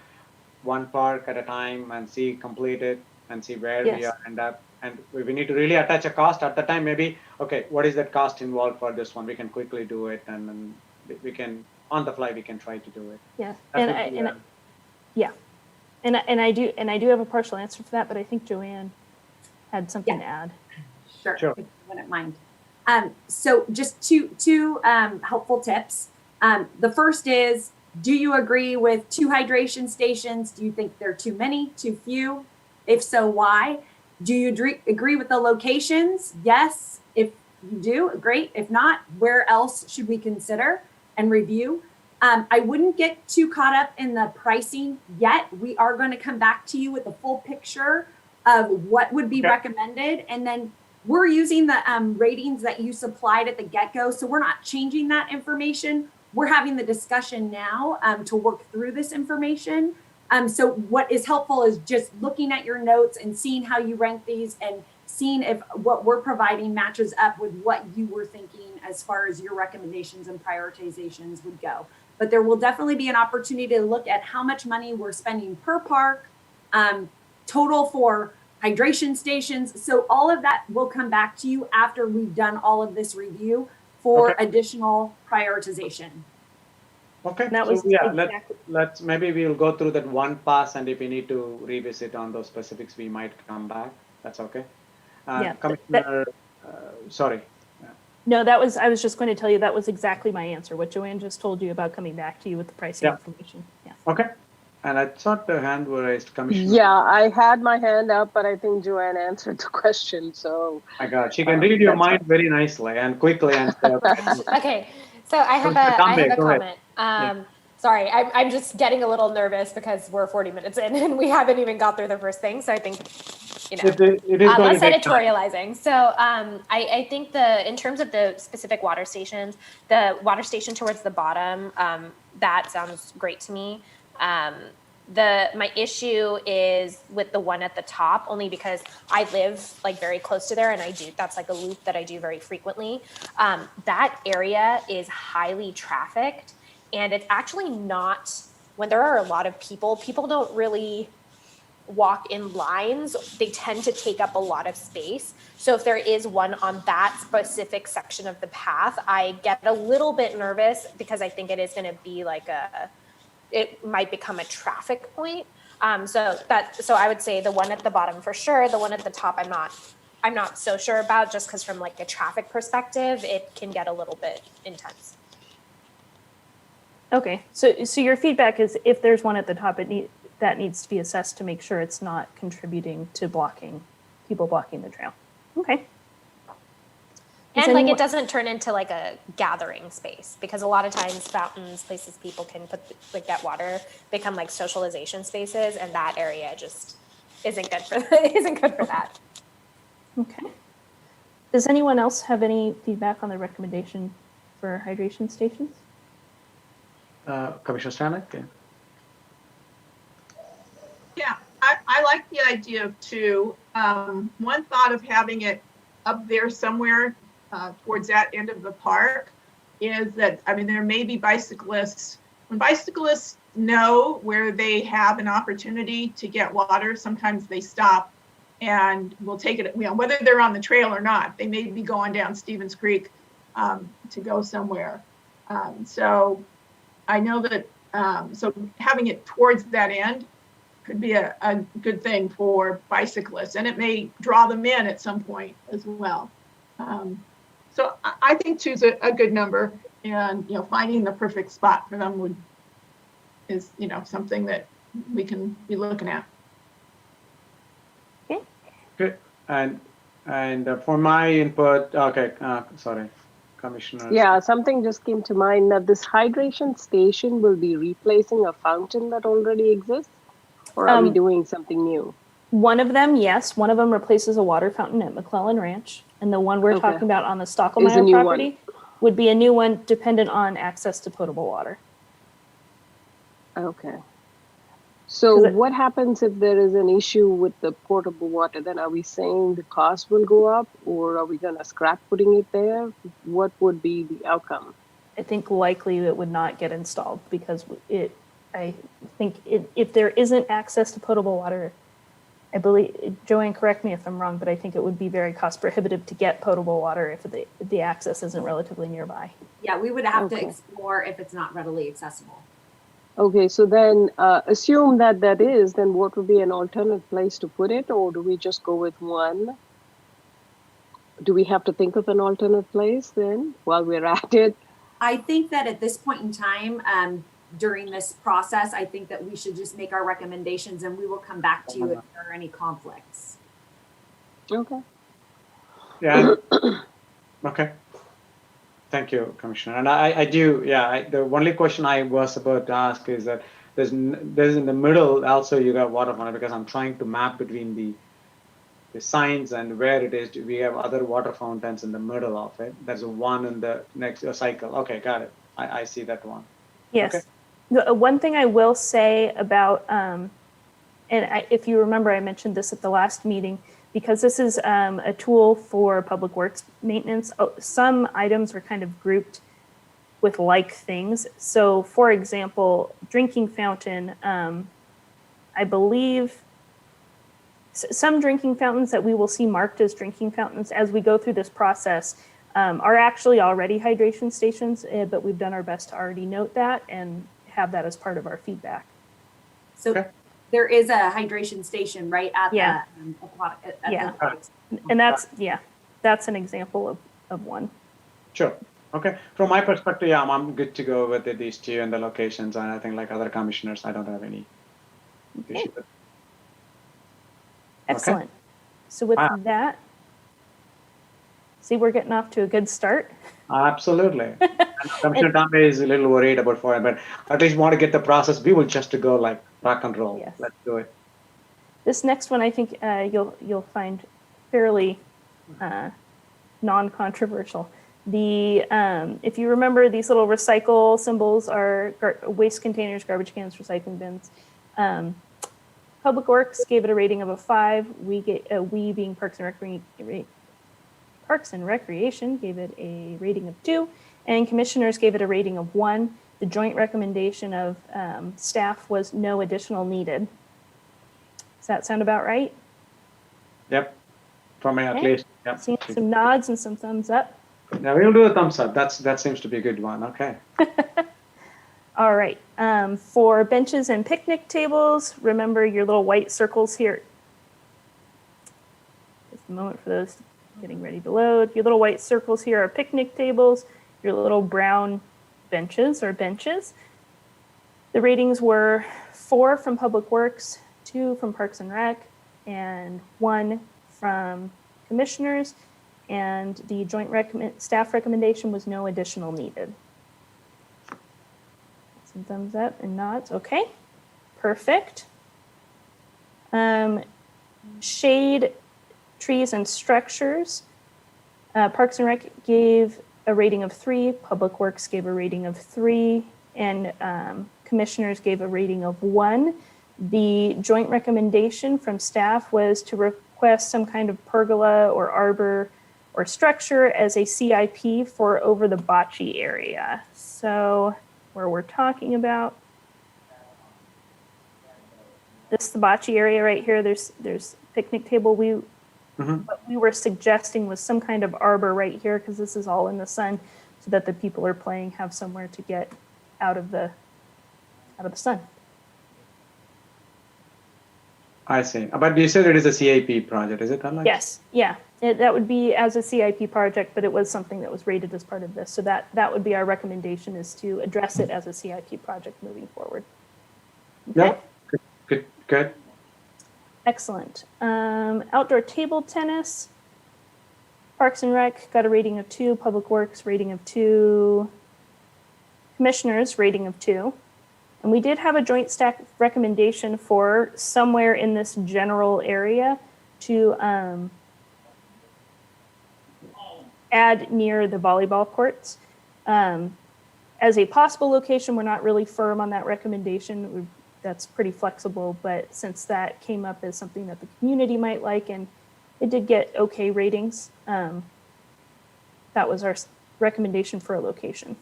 [SPEAKER 1] one park at a time and complete it and see where we end up. and we need to really attach a cost at the time. Maybe, okay, what is that cost involved for this one? We can quickly do it, and then we can, on the fly, we can try to do it.
[SPEAKER 7] Yeah,
[SPEAKER 1] That would be,
[SPEAKER 7] and I do have a partial answer for that, but I think Joanne had something to add.
[SPEAKER 5] Sure,
[SPEAKER 1] Sure.
[SPEAKER 5] if you wouldn't mind. So just two helpful tips. The first is, do you agree with 2 hydration stations? Do you think they're too many, too few? If so, why? Do you agree with the locations? Yes. If you do, great. If not, where else should we consider and review? I wouldn't get too caught up in the pricing yet. We are going to come back to you with a full picture of what would be recommended. And then we're using the ratings that you supplied at the get-go. So we're not changing that information. We're having the discussion now to work through this information. So what is helpful is just looking at your notes and seeing how you rank these and seeing if what we're providing matches up with what you were thinking as far as your recommendations and prioritizations would go. But there will definitely be an opportunity to look at how much money we're spending per park, total for hydration stations. So all of that will come back to you after we've done all of this review for additional prioritization.
[SPEAKER 1] Okay.
[SPEAKER 7] And that was
[SPEAKER 1] Let's maybe we'll go through that one pass, and if we need to revisit on those specifics, we might come back. That's okay. Commissioner, sorry.
[SPEAKER 7] No, I was just going to tell you that was exactly my answer, what Joanne just told you about coming back to you with the pricing information. Yeah.
[SPEAKER 1] Okay. And I thought the hand was raised, Commissioner.
[SPEAKER 8] Yeah, I had my hand up, but I think Joanne answered the question. So
[SPEAKER 1] My God, she can read your mind very nicely and quickly. And
[SPEAKER 4] Okay, so I have a comment. Sorry, I'm just getting a little nervous because we're 40 minutes in and we haven't even got through the first thing. So I think,
[SPEAKER 1] it is
[SPEAKER 4] less editorializing. So I think in terms of the specific water stations, the water station towards the bottom, that sounds great to me. My issue is with the one at the top, only because I live like very close to there, and that's like a loop that I do very frequently. That area is highly trafficked, and it's actually not, when there are a lot of people don't really walk in lines. They tend to take up a lot of space. So if there is one on that specific section of the path, I get a little bit nervous because I think it is going to be like it might become a traffic point. So I would say the one at the bottom for sure. The one at the top, I'm not so sure about, just because from like a traffic perspective, it can get a little bit intense.
[SPEAKER 7] Okay, so your feedback is if there's one at the top, that needs to be assessed to make sure it's not contributing to people blocking the trail. Okay.
[SPEAKER 4] And like it doesn't turn into like a gathering space, because a lot of times fountains, places people can put like that water, become like socialization spaces, and that area just isn't good for that.
[SPEAKER 7] Okay. Does anyone else have any feedback on the recommendation for hydration stations?
[SPEAKER 1] Commissioner Stanek?
[SPEAKER 3] Yeah, I like the idea of 2. One thought of having it up there somewhere towards that end of the park is that, there may be bicyclists. When bicyclists know where they have an opportunity to get water, sometimes they stop and will take it, whether they're on the trail or not. They may be going down Stevens Creek to go somewhere. So I know that, so having it towards that end could be a good thing for bicyclists, and it may draw them in at some point as well. So I think 2's a good number, and finding the perfect spot for them is something that we can be looking at.
[SPEAKER 7] Okay.
[SPEAKER 1] Good. And for my input, okay, sorry, Commissioner.
[SPEAKER 8] yeah, something just came to mind that this hydration station will be replacing a fountain that already exists, or are we doing something new?
[SPEAKER 7] One of them, yes. One of them replaces a water fountain at McClellan Ranch. And the one we're talking about on the Stockelmeyer property would be a new one dependent on access to potable water.
[SPEAKER 8] Okay. So what happens if there is an issue with the potable water? Then are we saying the cost will go up, or are we going to scrap putting it there? What would be the outcome?
[SPEAKER 7] I think likely it would not get installed because I think if there isn't access to potable water, I believe, Joanne, correct me if I'm wrong, but I think it would be very cost prohibitive to get potable water if the access isn't relatively nearby.
[SPEAKER 5] Yeah, we would have to
[SPEAKER 8] Okay.
[SPEAKER 5] explore if it's not readily accessible.
[SPEAKER 8] Okay, so then assume that that is, then what would be an alternate place to put it, or do we just go with one? Do we have to think of an alternate place then while we're at it?
[SPEAKER 5] I think that at this point in time, during this process, I think that we should just make our recommendations and we will come back to you if there are any conflicts.
[SPEAKER 8] Okay.
[SPEAKER 1] Yeah. Okay. Thank you, Commissioner. And I do, yeah, the only question I was about to ask is that there's in the middle also you got water fountain, because I'm trying to map between the signs and where it is. We have other water fountains in the middle of it. There's one in the next cycle. Okay, got it. I see that one.
[SPEAKER 7] Yes.
[SPEAKER 1] Okay.
[SPEAKER 7] The one thing I will say about, if you remember, I mentioned this at the last meeting, because this is a tool for public works maintenance. Some items are kind of grouped with like things. So for example, drinking fountain, I believe some drinking fountains that we will see marked as drinking fountains as we go through this process are actually already hydration stations, but we've done our best to already note that and have that as part of our feedback.
[SPEAKER 5] So
[SPEAKER 1] Okay.
[SPEAKER 5] there is a hydration station right at
[SPEAKER 7] Yeah.
[SPEAKER 5] the aquatic. At
[SPEAKER 7] Yeah.
[SPEAKER 5] the,
[SPEAKER 7] And that's an example of one.
[SPEAKER 1] Sure. Okay. From my perspective, yeah, I'm good to go with these two and the locations. And I think like other commissioners, I don't have any issue with.
[SPEAKER 7] Excellent. So with that, see, we're getting off to a good start.
[SPEAKER 1] Absolutely. Commissioner Tomei is a little worried about foreign, but at least want to get the process. We will just to go like rock and roll.
[SPEAKER 7] Yes.
[SPEAKER 1] Let's do it.
[SPEAKER 7] This next one, I think you'll find fairly non-controversial. If you remember, these little recycle symbols are waste containers, garbage cans, recycling bins. Public Works gave it a rating of a 5. We being Parks and Recreation gave it a rating of 2, and Commissioners gave it a rating of 1. The joint recommendation of staff was no additional needed. Does that sound about right?
[SPEAKER 1] Yep. For me, at
[SPEAKER 7] Okay.
[SPEAKER 1] least. Yep.
[SPEAKER 7] Seeing some nods and some thumbs up.
[SPEAKER 1] Yeah, we'll do a thumbs up. That seems to be a good one. Okay.
[SPEAKER 7] All right. For benches and picnic tables, remember your little white circles here. Just a moment for those getting ready to load. Your little white circles here are picnic tables. Your little brown benches are benches. The ratings were 4 from Public Works, 2 from Parks and Rec, and 1 from Commissioners. And the joint staff recommendation was no additional needed. Some thumbs up and nods. Okay, perfect. Shade, trees, and structures. Parks and Rec gave a rating of 3. Public Works gave a rating of 3. And Commissioners gave a rating of 1. The joint recommendation from staff was to request some kind of pergola or arbor or structure as a CIP for over the bocce area. So where we're talking about, this is the bocce area right here. There's picnic table. What we were suggesting was some kind of arbor right here, because this is all in the sun, so that the people are playing have somewhere to get out of the sun.
[SPEAKER 1] I see. But you said it is a CIP project, is it, Alex?
[SPEAKER 7] Yes, yeah. That would be as a CIP project, but it was something that was rated as part of this. So that would be our recommendation, is to address it as a CIP project moving forward. Okay?
[SPEAKER 1] Yeah, good.
[SPEAKER 7] Excellent. Outdoor table tennis. Parks and Rec got a rating of 2. Public Works rating of 2. Commissioners rating of 2. And we did have a joint staff recommendation for somewhere in this general area to add near the volleyball courts. As a possible location, we're not really firm on that recommendation. That's pretty flexible, but since that came up as something that the community might like, and it did get okay ratings, that was our recommendation for a location.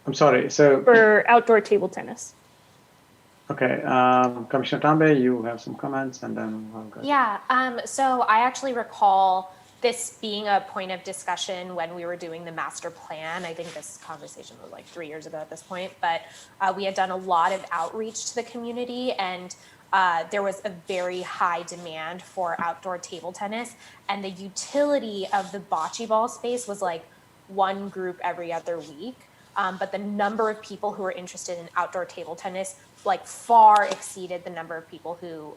[SPEAKER 1] I'm sorry, so...
[SPEAKER 7] For outdoor table tennis.
[SPEAKER 1] Okay, Commissioner Tambe, you have some comments, and then I'll go.
[SPEAKER 4] Yeah, so I actually recall this being a point of discussion when we were doing the master plan. I think this conversation was like 3 years ago at this point, but we had done a lot of outreach to the community, and there was a very high demand for outdoor table tennis, and the utility of the bocce ball space was like one group every other week. But the number of people who were interested in outdoor table tennis like far exceeded the number of people who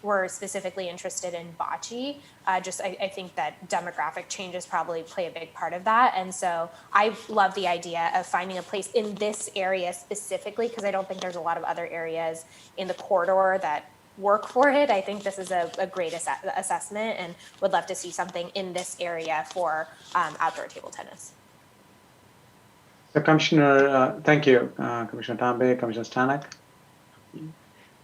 [SPEAKER 4] were specifically interested in bocce. I think that demographic changes probably play a big part of that. And so I love the idea of finding a place in this area specifically, because I don't think there's a lot of other areas in the corridor that work for it. I think this is a great assessment, and would love to see something in this area for outdoor table tennis.
[SPEAKER 1] So Commissioner, thank you, Commissioner Tambe, Commissioner Stanek.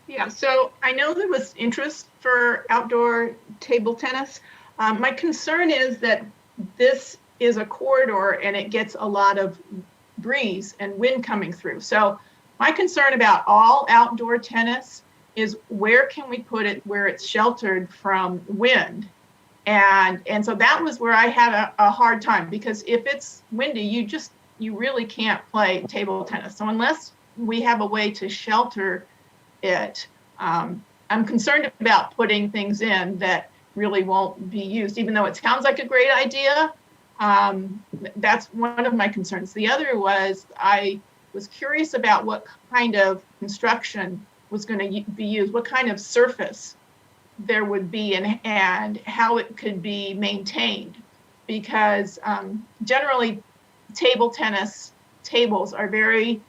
[SPEAKER 3] Yeah, so I know there was interest for outdoor table tennis. My concern is that this is a corridor and it gets a lot of breeze and wind coming through. So my concern about all outdoor tennis is where can we put it where it's sheltered from wind? And so that was where I had a hard time, because if it's windy, you really can't play table tennis. So unless we have a way to shelter it, I'm concerned about putting things in that really won't be used, even though it sounds like a great idea. That's one of my concerns. The other was, I was curious about what kind of construction was going to be used, what kind of surface there would be, and how it could be maintained. Because generally, table tennis tables are very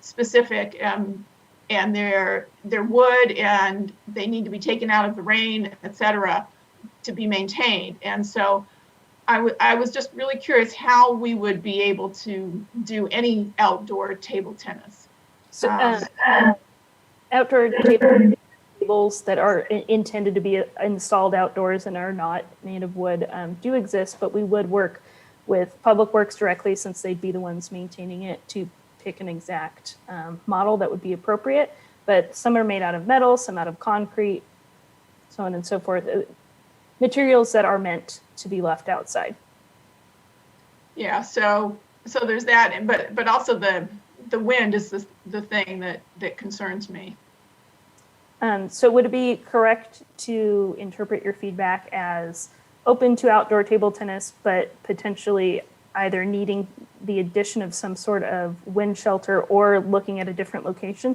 [SPEAKER 3] specific, and they're wood, and they need to be taken out of the rain, etc., to be maintained. And so I was just really curious how we would be able to do any outdoor table tennis.
[SPEAKER 7] So outdoor tables that are intended to be installed outdoors and are not made of wood do exist, but we would work with Public Works directly, since they'd be the ones maintaining it, to pick an exact model that would be appropriate. But some are made out of metal, some out of concrete, so on and so forth. Materials that are meant to be left outside.
[SPEAKER 3] Yeah, so there's that, but also the wind is the thing that concerns me.
[SPEAKER 7] So would it be correct to interpret your feedback as open to outdoor table tennis, but potentially either needing the addition of some sort of wind shelter or looking at a different location?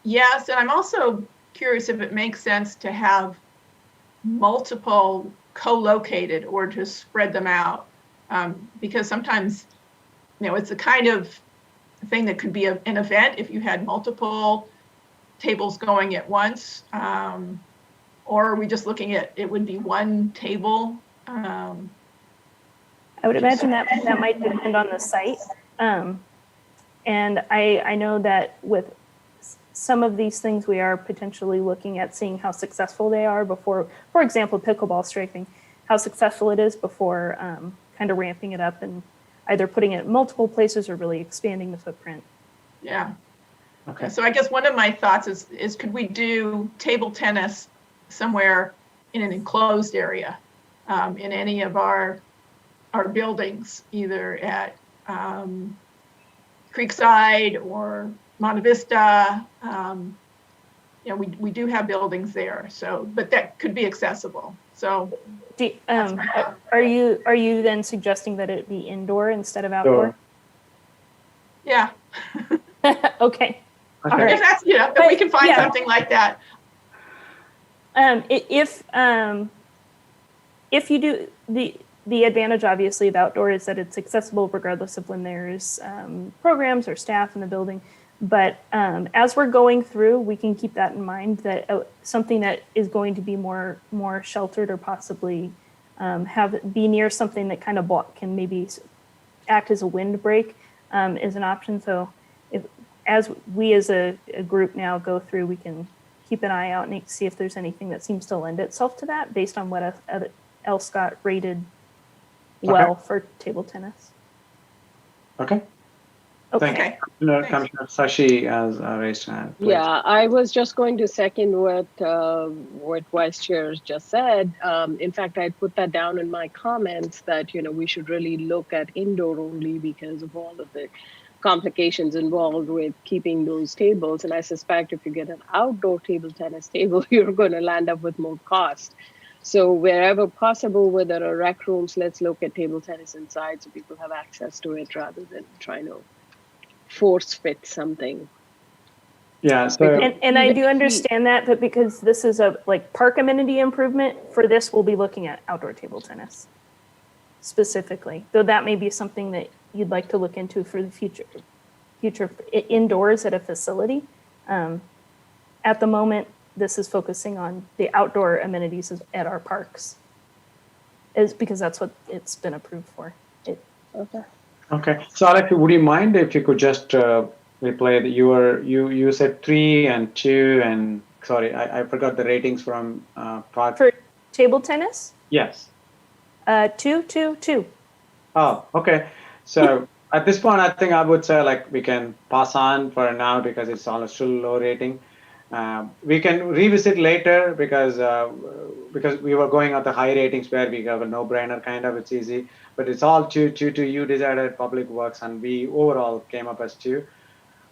[SPEAKER 3] Yes, and I'm also curious if it makes sense to have multiple co-located or to spread them out, because sometimes, it's the kind of thing that could be an event if you had multiple tables going at once, or are we just looking at it would be one table?
[SPEAKER 7] I would imagine that might depend on the site. And I know that with some of these things, we are potentially looking at seeing how successful they are before, for example, pickleball striping, how successful it is before kind of ramping it up and either putting it in multiple places or really expanding the footprint.
[SPEAKER 3] Yeah.
[SPEAKER 1] Okay.
[SPEAKER 3] So I guess one of my thoughts is could we do table tennis somewhere in an enclosed area, in any of our buildings, either at Creekside or Monte Vista. We do have buildings there, but that could be accessible. So
[SPEAKER 7] are you then suggesting that it be indoor instead of outdoor?
[SPEAKER 3] Yeah.
[SPEAKER 7] Okay.
[SPEAKER 3] All right. If we can find something like that.
[SPEAKER 7] If you do, the advantage obviously of outdoor is that it's accessible regardless of when there's programs or staff in the building. But as we're going through, we can keep that in mind, that something that is going to be more sheltered or possibly be near something that kind of can maybe act as a windbreak is an option. So as we as a group now go through, we can keep an eye out and see if there's anything that seems to lend itself to that based on what else got rated well for table tennis.
[SPEAKER 1] Okay.
[SPEAKER 7] Okay.
[SPEAKER 3] Okay.
[SPEAKER 1] Commissioner Sashi has raised her hand. Please.
[SPEAKER 8] Yeah, I was just going to second what Vice Chair just said. In fact, I put that down in my comments that we should really look at indoor only because of all of the complications involved with keeping those tables. And I suspect if you get an outdoor table tennis table, you're going to land up with more cost. So wherever possible, where there are rec rooms, let's look at table tennis inside so people have access to it rather than trying to force fit something.
[SPEAKER 1] Yeah, so
[SPEAKER 7] And I do understand that, but because this is a park amenity improvement, for this we'll be looking at outdoor table tennis specifically, though that may be something that you'd like to look into for the future indoors at a facility. At the moment, this is focusing on the outdoor amenities at our parks, because that's what it's been approved for.
[SPEAKER 1] Okay. So Alex, would you mind if you could just replay that you said 3 and 2 and sorry, I forgot the ratings from park.
[SPEAKER 7] For table tennis?
[SPEAKER 1] Yes.
[SPEAKER 7] 2, 2, 2.
[SPEAKER 1] Oh, okay. So at this point, I think I would say we can pass on for now because it's all still low rating. We can revisit later because we were going at the high ratings where we have a no-brainer kind of, it's easy, but it's all 2, 2, 2. You decided public works and we overall came up as 2.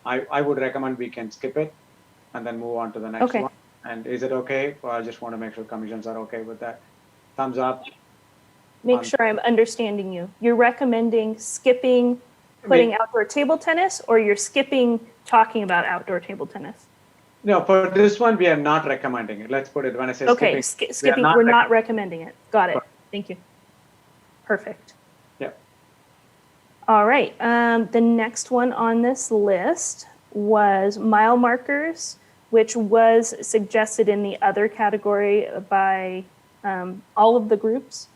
[SPEAKER 1] I would recommend we can skip it and then move on to the next one. And is it okay? Well, I just want to make sure commissions are okay with that. Thumbs up.
[SPEAKER 7] Make sure I'm understanding you. You're recommending skipping putting outdoor table tennis, or you're skipping talking about outdoor table tennis?
[SPEAKER 1] No, for this one, we are not recommending it. Let's put it when I say
[SPEAKER 7] okay,
[SPEAKER 1] skipping.
[SPEAKER 7] We're not recommending it. Got it. Correct. Thank you. Perfect.
[SPEAKER 1] Yeah.
[SPEAKER 7] All right. The next one on this list was mile markers, which was suggested in the other category by all of the groups.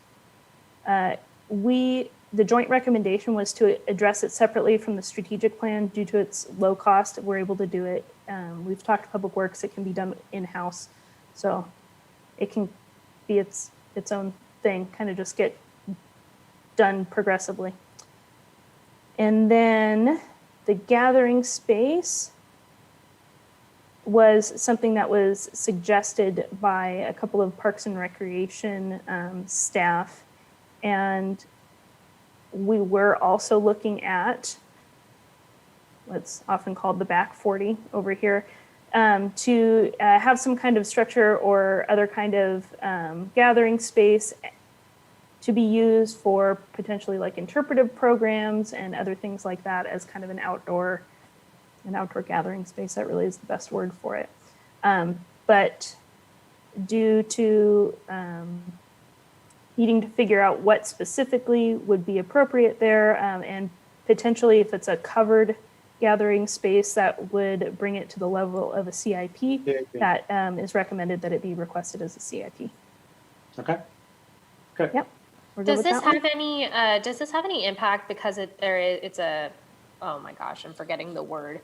[SPEAKER 7] The joint recommendation was to address it separately from the strategic plan due to its low cost. We're able to do it. We've talked to Public Works. It can be done in-house. So it can be its own thing, kind of just get done progressively. And then the gathering space was something that was suggested by a couple of Parks and Recreation staff. And we were also looking at what's often called the back 40 over here, to have some kind of structure or other kind of gathering space to be used for potentially like interpretive programs and other things like that as kind of an outdoor gathering space. That really is the best word for it. But due to needing to figure out what specifically would be appropriate there, and potentially if it's a covered gathering space that would bring it to the level of a CIP, that is recommended that it be requested as a CIP.
[SPEAKER 1] Okay. Good.
[SPEAKER 7] Yep.
[SPEAKER 4] Does this have any impact because it's a, oh my gosh, I'm forgetting the word.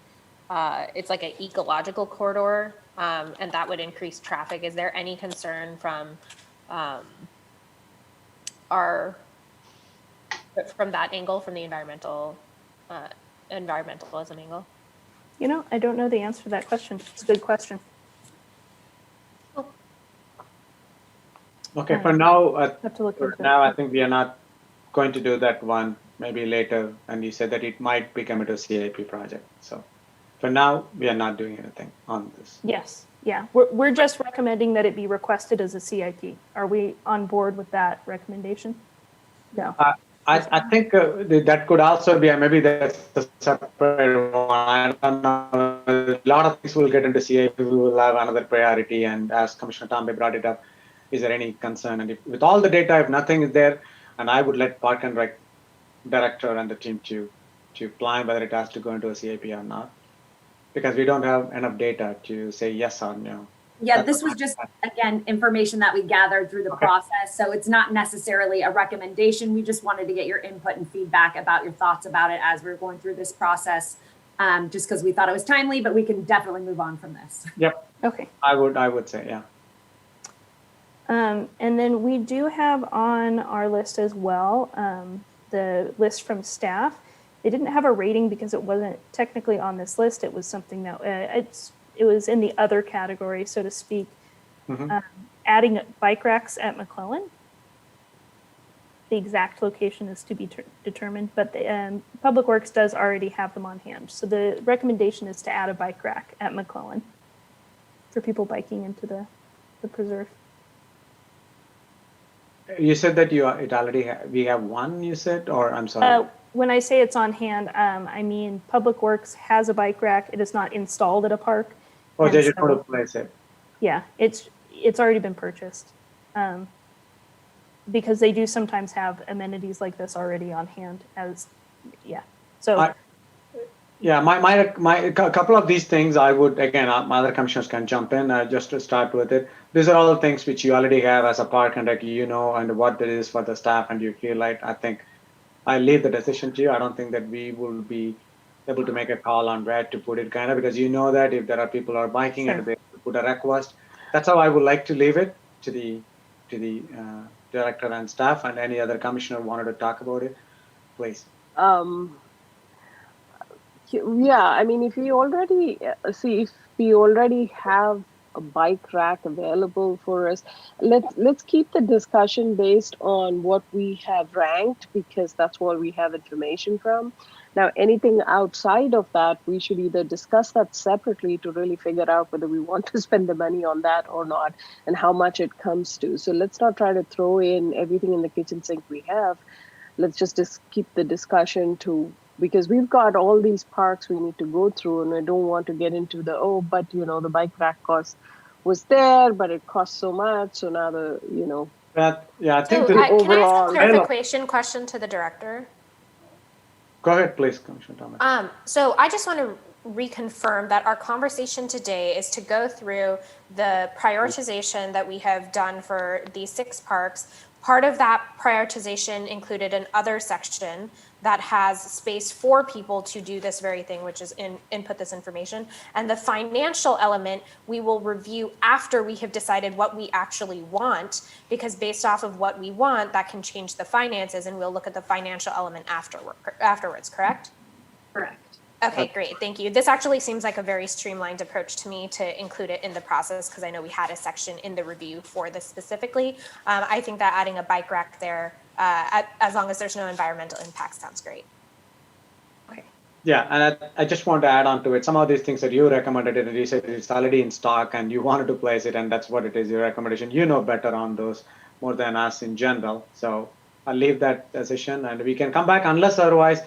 [SPEAKER 4] It's like an ecological corridor, and that would increase traffic. Is there any concern from from that angle, from the environmentalism angle?
[SPEAKER 7] You know, I don't know the answer to that question. It's a good question.
[SPEAKER 1] Okay, for now,
[SPEAKER 7] Have to look into it.
[SPEAKER 1] I think we are not going to do that one, maybe later. And you said that it might become a CIP project. So for now, we are not doing anything on this.
[SPEAKER 7] Yes, yeah. We're just recommending that it be requested as a CIP. Are we on board with that recommendation? No.
[SPEAKER 1] I think that could also be, maybe that's a separate one. I don't know. A lot of things will get into CIP. We will have another priority. And as Commissioner Tambe brought it up, is there any concern? And with all the data, if nothing is there, and I would let Park and Rec director and the team to plan whether it has to go into a CIP or not, because we don't have enough data to say yes or no.
[SPEAKER 5] Yeah, this was just, again, information that we gathered through the process. So it's not necessarily a recommendation. We just wanted to get your input and feedback about your thoughts about it as we're going through this process, just because we thought it was timely, but we can definitely move on from this.
[SPEAKER 1] Yep.
[SPEAKER 7] Okay.
[SPEAKER 1] I would say, yeah.
[SPEAKER 7] And then we do have on our list as well, the list from staff. They didn't have a rating because it wasn't technically on this list. It was something that it was in the other category, so to speak. Adding bike racks at Mcclellan. The exact location is to be determined, but the Public Works does already have them on hand. So the recommendation is to add a bike rack at Mcclellan for people biking into the preserve.
[SPEAKER 1] You said that we have one, you said, or I'm sorry.
[SPEAKER 7] When I say it's on hand, I mean Public Works has a bike rack. It is not installed at a park.
[SPEAKER 1] Oh, they just want to place it.
[SPEAKER 7] Yeah, it's already been purchased. Because they do sometimes have amenities like this already on hand So
[SPEAKER 1] my couple of these things I would, again, my other commissioners can jump in just to start with it. These are all things which you already have as a park and and what it is for the staff, and you feel like, I think I leave the decision to you. I don't think that we will be able to make a call on where to put it, kind of, because that if there are people who are biking and they put a request, that's how I would like to leave it to the director and staff, and any other commissioner wanted to talk about it, please.
[SPEAKER 8] Yeah, I mean, if we already have a bike rack available for us, let's keep the discussion based on what we have ranked, because that's what we have information from. Now, anything outside of that, we should either discuss that separately to really figure out whether we want to spend the money on that or not, and how much it comes to. So let's not try to throw in everything in the kitchen sink we have. Let's just keep the discussion because we've got all these parks we need to go through, and I don't want to get into the the bike rack cost was there, but it costs so much. So now
[SPEAKER 1] I think
[SPEAKER 4] can I
[SPEAKER 8] overall
[SPEAKER 4] ask a clarification question to the director?
[SPEAKER 1] Go ahead, please, Commissioner Thomas.
[SPEAKER 4] So I just want to reconfirm that our conversation today is to go through the prioritization that we have done for these 6 parks. Part of that prioritization included an other section that has space for people to do this very thing, which is input this information. And the financial element, we will review after we have decided what we actually want, because based off of what we want, that can change the finances, and we'll look at the financial element afterwards, correct?
[SPEAKER 5] Correct.
[SPEAKER 4] Okay, great, thank you. This actually seems like a very streamlined approach to me to include it in the process, because I know we had a section in the review for this specifically. I think that adding a bike rack there, as long as there's no environmental impact, sounds great. Okay.
[SPEAKER 1] Yeah, and I just want to add on to it. Some of these things that you recommended, and you said it's already in stock and you wanted to place it, and that's what it is, your recommendation. You know better on those more than us in general. So I'll leave that decision, and we can come back unless otherwise,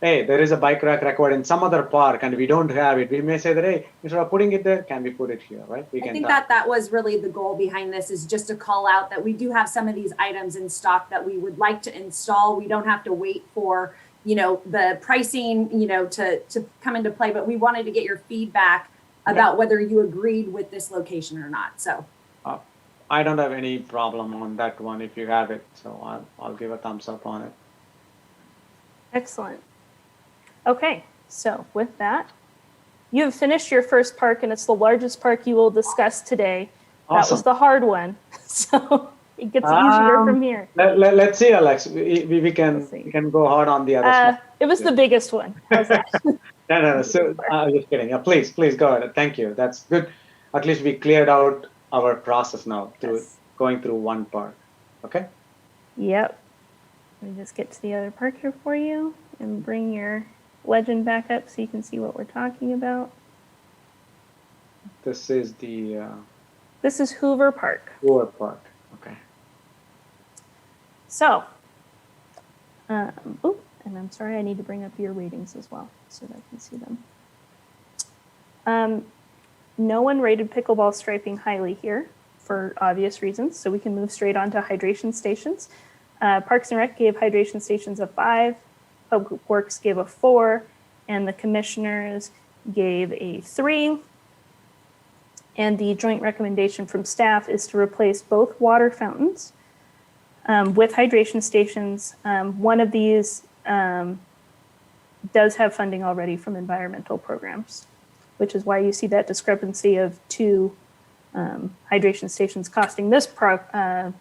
[SPEAKER 1] hey, there is a bike rack required in some other park and we don't have it. We may say that, hey, instead of putting it there, can we put it here, right?
[SPEAKER 5] I think that was really the goal behind this, is just to call out that we do have some of these items in stock that we would like to install. We don't have to wait for, the pricing, to come into play, but we wanted to get your feedback about whether you agreed with this location or not. So
[SPEAKER 1] I don't have any problem on that one if you have it. So I'll give a thumbs up on it.
[SPEAKER 7] Excellent. Okay, so with that, you have finished your first park, and it's the largest park you will discuss today.
[SPEAKER 1] Awesome.
[SPEAKER 7] That was the hard one, so it gets easier from here.
[SPEAKER 1] Let's see, Alex. We can go hard on the other.
[SPEAKER 7] It was the biggest one. How's that?
[SPEAKER 1] No. So I'm just kidding. Please go ahead. Thank you. That's good. At least we cleared out our process now through going through one park. Okay.
[SPEAKER 7] Yep. Let me just get to the other park here for you and bring your legend back up so you can see what we're talking about.
[SPEAKER 1] This is the.
[SPEAKER 7] This is Hoover Park.
[SPEAKER 1] Hoover Park. Okay.
[SPEAKER 7] So, and I'm sorry, I need to bring up your ratings as well so that I can see them. No one rated pickleball striping highly here for obvious reasons, so we can move straight on to hydration stations. Parks and Rec gave hydration stations a 5, Public Works gave a 4, and the commissioners gave a 3. And the joint recommendation from staff is to replace both water fountains with hydration stations. One of these does have funding already from environmental programs, which is why you see that discrepancy of 2 hydration stations costing this project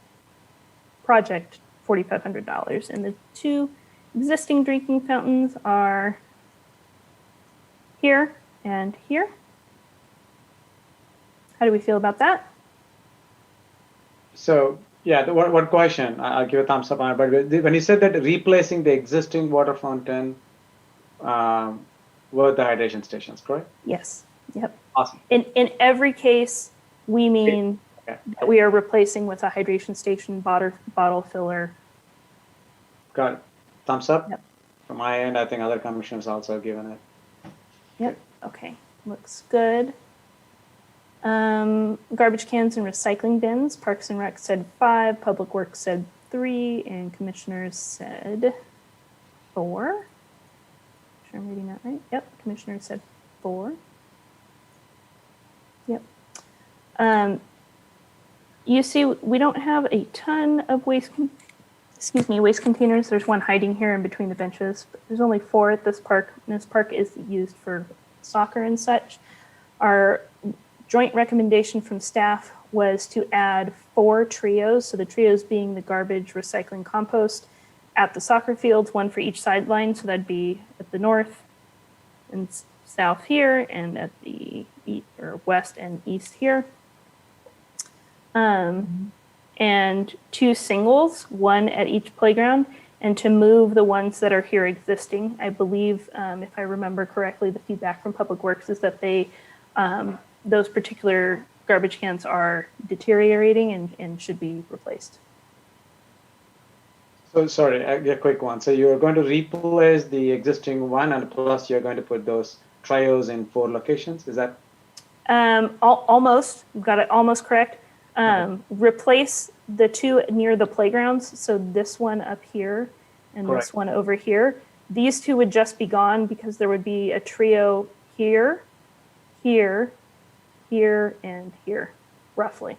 [SPEAKER 7] $4,500, and the 2 Existing drinking fountains are here and here. How do we feel about that?
[SPEAKER 1] So yeah, one question, I'll give a thumbs up on it, but when you said that replacing the existing water fountain were the hydration stations, correct?
[SPEAKER 7] Yes. Yep.
[SPEAKER 1] Awesome.
[SPEAKER 7] In every case, we mean
[SPEAKER 1] Okay.
[SPEAKER 7] that we are replacing with a hydration station, bottle filler.
[SPEAKER 1] Got it. Thumbs up.
[SPEAKER 7] Yep.
[SPEAKER 1] From my end, I think other commissioners also have given it.
[SPEAKER 7] Yep. Okay. Looks good. Garbage cans and recycling bins. Parks and Rec said 5. Public Works said 3, and commissioners said 4. Sure, I'm reading that right. Yep. Commissioners said 4. Yep. You see, we don't have a ton of waste containers. There's one hiding here in between the benches. But there's only 4 at this park. And this park is used for soccer and such. Our joint recommendation from staff was to add 4 trios. So the trios being the garbage, recycling, compost at the soccer fields, 1 for each sideline. So that'd be at the north and south here, and at the west and east here. And 2 singles, 1 at each playground, and to move the ones that are here existing. I believe, if I remember correctly, the feedback from Public Works is that they, those particular garbage cans are deteriorating and should be replaced.
[SPEAKER 1] So sorry, a quick one. So you're going to replace the existing one, and plus you're going to put those trios in 4 locations. Is that?
[SPEAKER 7] Almost, we've got it almost correct. Replace the 2 near the playgrounds. So this one up here and
[SPEAKER 1] Correct.
[SPEAKER 7] This one over here. These 2 would just be gone because there would be a trio here, here, here, and here, roughly.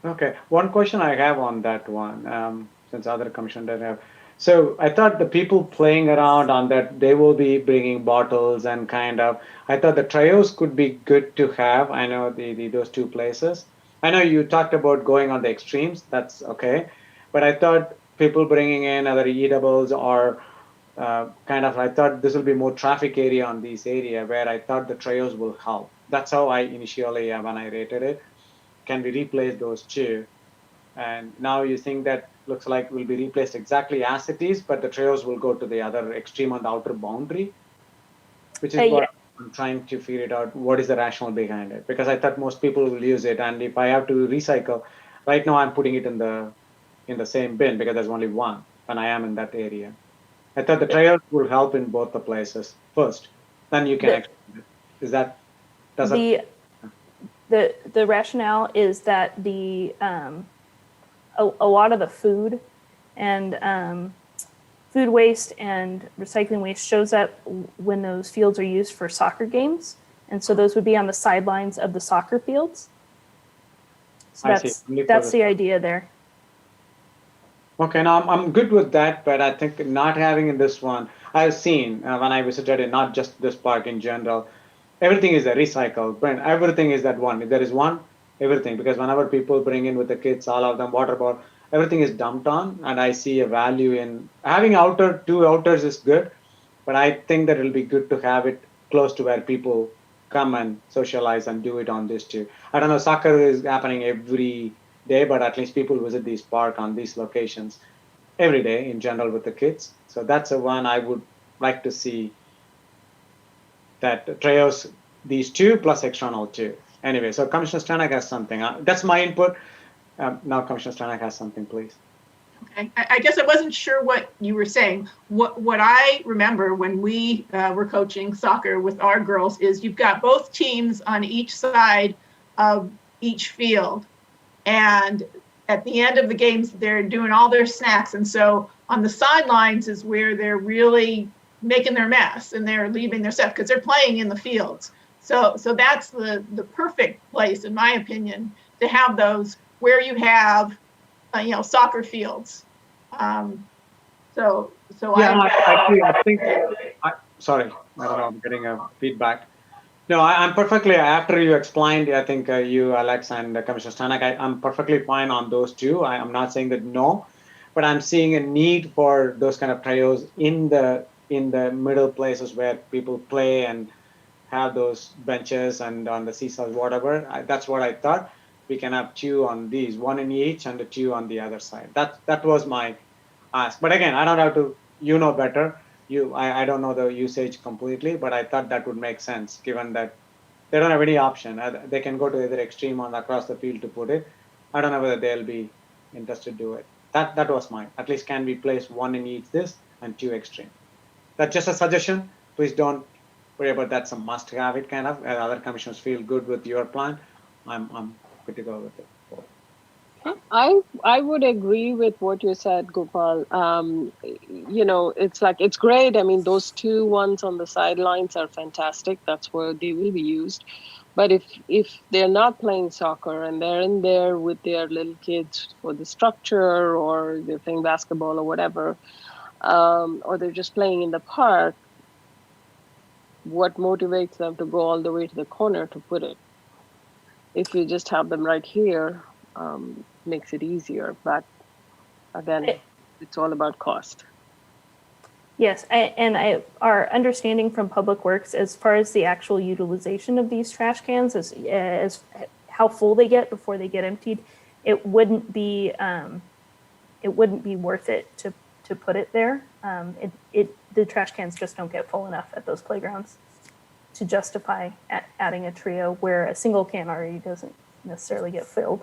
[SPEAKER 1] Okay. One question I have on that one, since other commission didn't have. So I thought the people playing around on that, they will be bringing bottles and kind of, I thought the trios could be good to have. I know those 2 places. I know you talked about going on the extremes. That's okay. But I thought people bringing in other eatables or I thought this will be more traffic area on this area where I thought the trios will help. That's how I initially, when I rated it, can we replace those 2? And now you think that looks like will be replaced exactly as it is, but the trios will go to the other extreme on the outer boundary, which is what I'm trying to figure it out. What is the rationale behind it? Because I thought most people will use it, and if I have to recycle, right now I'm putting it in the same bin because there's only 1 when I am in that area. I thought the trios will help in both the places first, then you can extend it. Is that
[SPEAKER 7] the rationale is that the a lot of the food and food waste and recycling waste shows up when those fields are used for soccer games. And so those would be on the sidelines of the soccer fields. So that's the idea there.
[SPEAKER 1] Okay, now I'm good with that, but I think not having in this one, I've seen when I visited it, not just this park in general, everything is a recycle, but everything is that one. If there is one, everything, because whenever people bring in with the kids, all of them, water bottle, everything is dumped on, and I see a value in having 2 outers is good, but I think that it'll be good to have it close to where people come and socialize and do it on this too. I don't know, soccer is happening every day, but at least people visit these park on these locations every day in general with the kids. So that's the one I would like to see, that trios, these 2 plus external 2. Anyway, so Commissioner Stanek has something. That's my input. Now Commissioner Stanek has something, please.
[SPEAKER 3] Okay, I guess I wasn't sure what you were saying. What I remember when we were coaching soccer with our girls is you've got both teams on each side of each field. And at the end of the games, they're doing all their snacks. And so on the sidelines is where they're really making their mess and they're leaving their stuff because they're playing in the fields. So that's the perfect place, in my opinion, to have those where you have, soccer fields.
[SPEAKER 1] I think, sorry, I don't know, I'm getting a feedback. No, I'm perfectly, after you explained, I think you, Alex, and Commissioner Stanek, I'm perfectly fine on those 2. I'm not saying that no, but I'm seeing a need for those kind of trios in the middle places where people play and have those benches and on the seesaws, whatever. That's what I thought. We can have two on these, one in each and the two on the other side. That was my ask. But again, I don't have to, you know better. I don't know the usage completely, but I thought that would make sense given that they don't have any option. They can go to either extreme or across the field to put it. I don't know whether they'll be interested to do it. That was mine. At least can we place one in each this and two extreme? That's just a suggestion. Please don't worry about that's a must have it kind of. Other commissioners feel good with your plan. I'm good to go with it.
[SPEAKER 8] I would agree with what you said, Gopal. You know, it's great. I mean, those two ones on the sidelines are fantastic. That's where they will be used. But if they're not playing soccer and they're in there with their little kids for the structure, or they're playing basketball or whatever, or they're just playing in the park, what motivates them to go all the way to the corner to put it? If you just have them right here, makes it easier. But again, it's all about cost.
[SPEAKER 7] Yes, our understanding from Public Works as far as the actual utilization of these trash cans as how full they get before they get emptied, it wouldn't be worth it to put it there. The trash cans just don't get full enough at those playgrounds to justify adding a trio where a single can already doesn't necessarily get filled.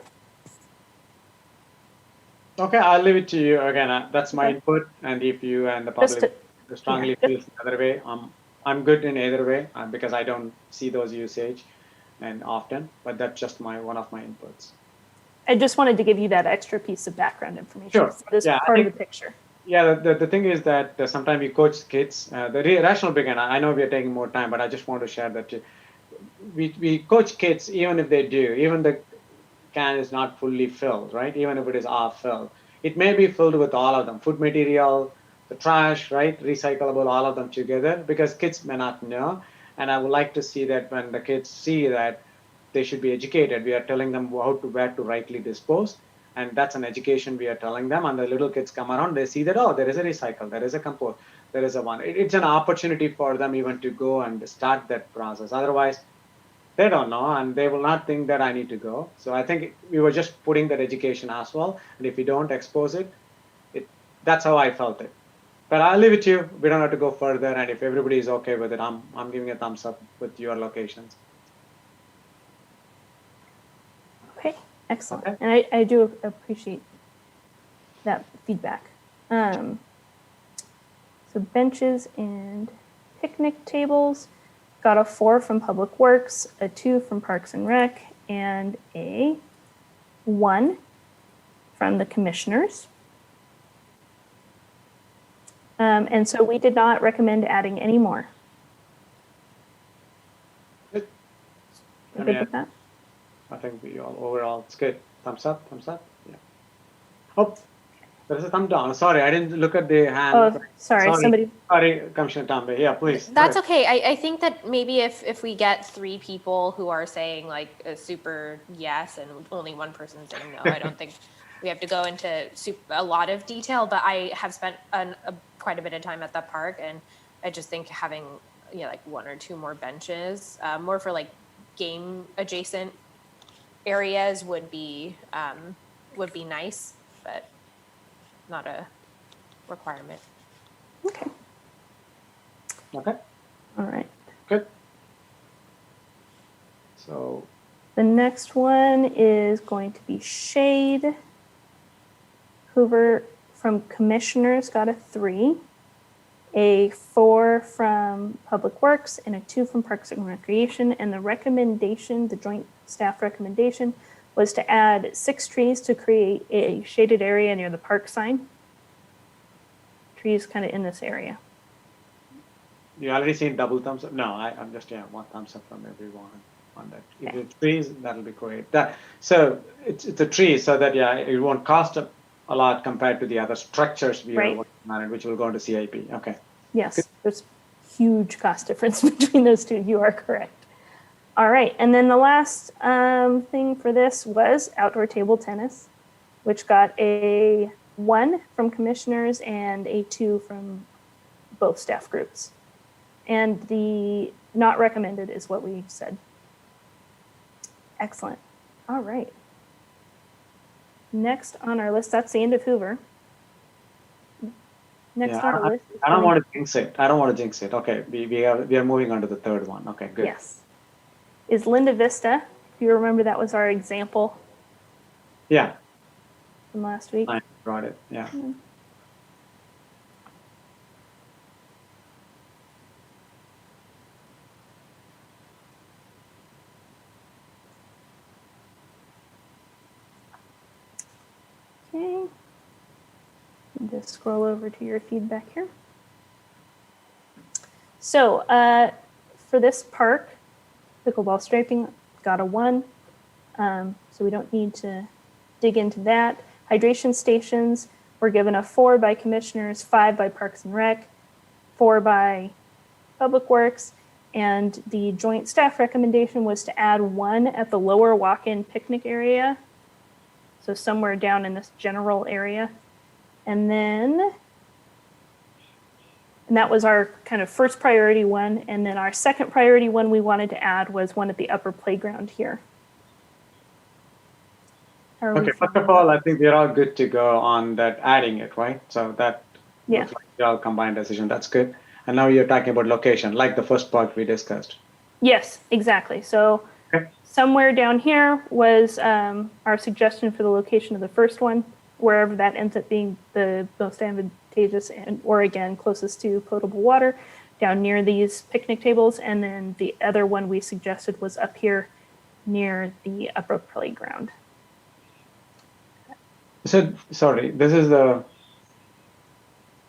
[SPEAKER 1] Okay, I'll leave it to you again. That's my input, and if you and the public strongly feel the other way, I'm good in either way because I don't see those usage and often. But that's just one of my inputs.
[SPEAKER 7] I just wanted to give you that extra piece of background information.
[SPEAKER 1] Sure.
[SPEAKER 7] For this part of the picture.
[SPEAKER 1] Yeah, the thing is that sometimes we coach kids. The rational beginner, I know we are taking more time, but I just want to share that we coach kids even if they do, even the can is not fully filled, right? Even if it is half filled. It may be filled with all of them, food material, the trash, right? Recyclable, all of them together, because kids may not know. And I would like to see that when the kids see that they should be educated, we are telling them where to rightly dispose. And that's an education we are telling them. And the little kids come around, they see that, oh, there is a recycle, there is a compost, there is a one. It's an opportunity for them even to go and start that process. Otherwise, they don't know, and they will not think that I need to go. So I think we were just putting that education as well. And if we don't expose it, that's how I felt it. But I'll leave it to you. We don't have to go further. And if everybody is okay with it, I'm giving a thumbs up with your locations.
[SPEAKER 7] Okay, excellent.
[SPEAKER 1] Okay.
[SPEAKER 7] And I do appreciate that feedback. So benches and picnic tables. Got a 4 from Public Works, a 2 from Parks and Rec, and a 1 from the commissioners. And so we did not recommend adding any more.
[SPEAKER 1] Good.
[SPEAKER 7] Good with that?
[SPEAKER 1] I think we all overall it's good. Thumbs up, thumbs up. Yeah. Oh, there's a thumb down. Sorry, I didn't look at the hand.
[SPEAKER 7] Oh, sorry. Somebody.
[SPEAKER 1] Sorry, Commissioner Tambe. Yeah, please.
[SPEAKER 4] That's okay. I think that maybe if we get 3 people who are saying like a super yes and only one person saying no, I don't think we have to go into a lot of detail. But I have spent quite a bit of time at the park, and I just think having like 1 or 2 more benches, more for like game adjacent areas would be nice, but not a requirement.
[SPEAKER 7] Okay.
[SPEAKER 1] Okay.
[SPEAKER 7] All right.
[SPEAKER 1] Good. So
[SPEAKER 7] the next one is going to be shade. Hoover from commissioners got a 3, a 4 from Public Works, and a 2 from Parks and Recreation. And the recommendation, the joint staff recommendation, was to add 6 trees to create a shaded area near the park sign. Trees kind of in this area.
[SPEAKER 1] you already seen double thumbs up? No, I'm just, 1 thumbs up from everyone on that. If it's trees, that'll be great. So it's a tree, so that, it won't cost a lot compared to the other structures we are working on, which will go into CIP. Okay.
[SPEAKER 7] Yes, there's huge cost difference between those two. You are correct. All right, and then the last thing for this was outdoor table tennis, which got a 1 from commissioners and a 2 from both staff groups. And the not recommended is what we said. Excellent. All right. Next on our list, that's the end of Hoover. Next on our list.
[SPEAKER 1] I don't want to jinx it. I don't want to jinx it. Okay, we are moving on to the third one. Okay, good.
[SPEAKER 7] Yes. Is Linda Vista. If you remember, that was our example.
[SPEAKER 1] Yeah.
[SPEAKER 7] From last week.
[SPEAKER 1] I brought it. Yeah.
[SPEAKER 7] Mm-hmm. Okay. Just scroll over to your feedback here. So for this park, pickleball striping got a 1. So we don't need to dig into that. Hydration stations were given a 4 by commissioners, 5 by Parks and Rec, 4 by Public Works, and the joint staff recommendation was to add 1 at the lower walk-in picnic area. So somewhere down in this general area. And that was our kind of first priority one. And then our second priority one we wanted to add was 1 at the upper playground here.
[SPEAKER 1] Okay, first of all, I think we're all good to go on that adding it, right? So that looks like we all combined decision. That's good. And now you're talking about location, like the first part we discussed.
[SPEAKER 7] Yes, exactly. So somewhere down here was our suggestion for the location of the first one, wherever that ends up being the most advantageous or again, closest to potable water, down near these picnic tables. And then the other one we suggested was up here near the upper playground.
[SPEAKER 1] So, sorry, this is the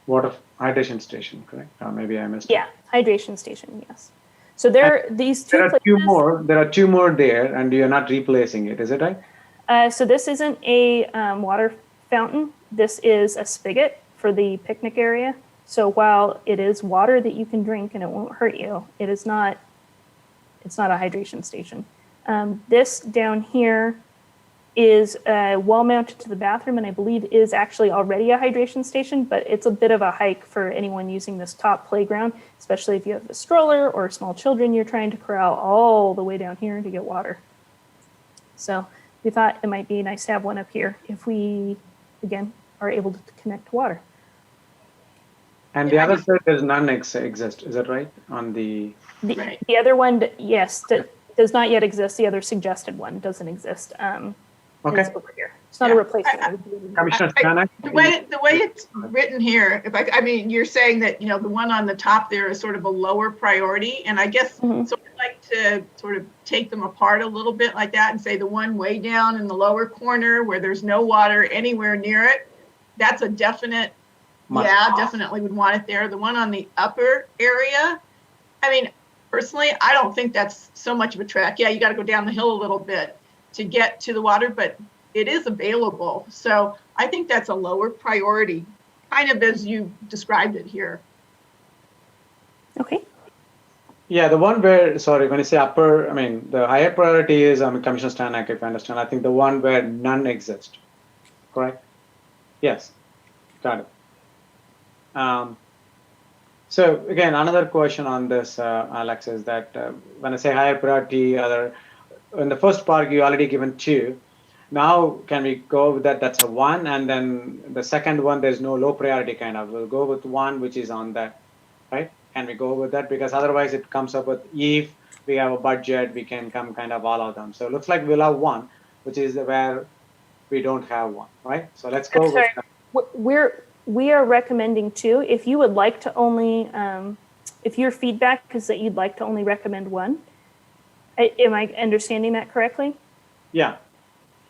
[SPEAKER 1] water hydration station, correct? Maybe I missed it.
[SPEAKER 7] Yeah, hydration station, yes. So these two
[SPEAKER 1] there are
[SPEAKER 7] places,
[SPEAKER 1] 2 more. There are 2 more there, and you're not replacing it. Is it right?
[SPEAKER 7] So this isn't a water fountain. This is a spigot for the picnic area. So while it is water that you can drink and it won't hurt you, it's not a hydration station. This down here is wall mounted to the bathroom, and I believe is actually already a hydration station, but it's a bit of a hike for anyone using this top playground, especially if you have a stroller or small children you're trying to corral all the way down here to get water. So we thought it might be nice to have one up here if we, again, are able to connect to water.
[SPEAKER 1] And the other side does none exist. Is that right? On the
[SPEAKER 7] other one, yes, does not yet exist. The other suggested one doesn't exist.
[SPEAKER 1] Okay.
[SPEAKER 7] It's over here. It's not a replacement.
[SPEAKER 1] Commissioner Stanek?
[SPEAKER 3] The way it's written here, I mean, you're saying that, the one on the top there is sort of a lower priority. And I guess so I'd like to sort of take them apart a little bit like that and say the one way down in the lower corner where there's no water anywhere near it, that's a definite, definitely would want it there. The one on the upper area, I mean, personally, I don't think that's so much of a trek. Yeah, you got to go down the hill a little bit to get to the water, but it is available. So I think that's a lower priority, kind of as you described it here.
[SPEAKER 7] Okay.
[SPEAKER 1] Yeah, the one where, sorry, when you say upper, I mean, the higher priority is, Commissioner Stanek, if I understand, I think the one where none exist, correct? Yes, got it. So again, another question on this, Alex, is that when I say higher priority, in the first park, you already given 2. Now, can we go with that? That's a 1. And then the second one, there's no low priority kind of. We'll go with 1, which is on that, right? Can we go with that? Because otherwise it comes up with if we have a budget, we can come kind of all of them. So it looks like we'll have 1, which is where we don't have 1, right? So let's go with that.
[SPEAKER 7] We are recommending 2. If you would like to only, if your feedback is that you'd like to only recommend 1, am I understanding that correctly?
[SPEAKER 1] Yeah,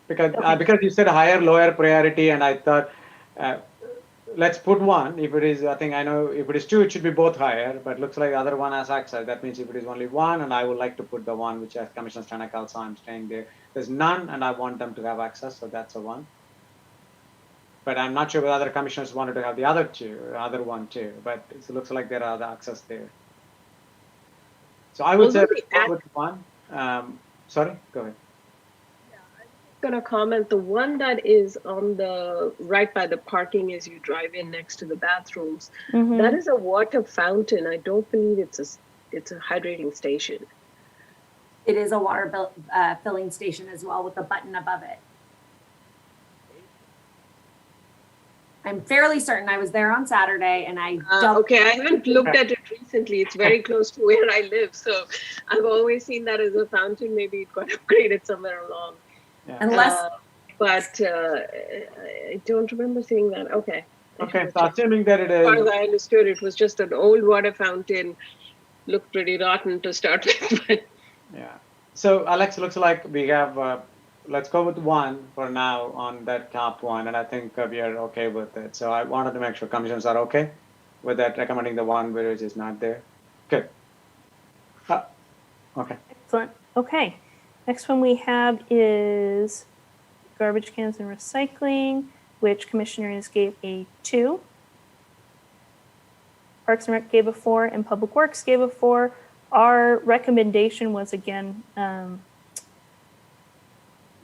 [SPEAKER 1] because you said higher, lower priority, and I thought let's put 1. If it is, I think I know if it is 2, it should be both higher. But looks like the other one has access. That means if it is only 1, and I would like to put the 1 which has Commissioner Stanek also. I'm staying there. There's none, and I want them to have access, so that's a 1. But I'm not sure whether other commissioners wanted to have the other 2, other 1 too. But it looks like there are the access there. So I would say go with 1. Sorry, go ahead.
[SPEAKER 10] Yeah, I think
[SPEAKER 8] gonna comment, the one that is on the right by the parking as you drive in next to the bathrooms, that is a water fountain. I don't believe it's a hydrating station.
[SPEAKER 5] It is a water filling station as well with a button above it. I'm fairly certain I was there on Saturday and I
[SPEAKER 8] okay, I haven't looked at it recently. It's very close to where I live. So I've always seen that as a fountain. Maybe it got upgraded somewhere along.
[SPEAKER 1] Yeah.
[SPEAKER 5] Unless
[SPEAKER 8] But I don't remember seeing that. Okay.
[SPEAKER 1] Okay, so assuming that it
[SPEAKER 8] As far as
[SPEAKER 1] is,
[SPEAKER 8] I understood, it was just an old water fountain. Looked pretty rotten to start with. But
[SPEAKER 1] yeah. So Alex, looks like we have, let's go with one for now on that top one, and I think we are okay with it. So I wanted to make sure commissioners are okay with that, recommending the one which is not there. Good. Okay.
[SPEAKER 7] Excellent. Okay. Next one we have is garbage cans and recycling, which commissioners gave a 2. Parks and Rec gave a 4, and Public Works gave a 4. Our recommendation was, again,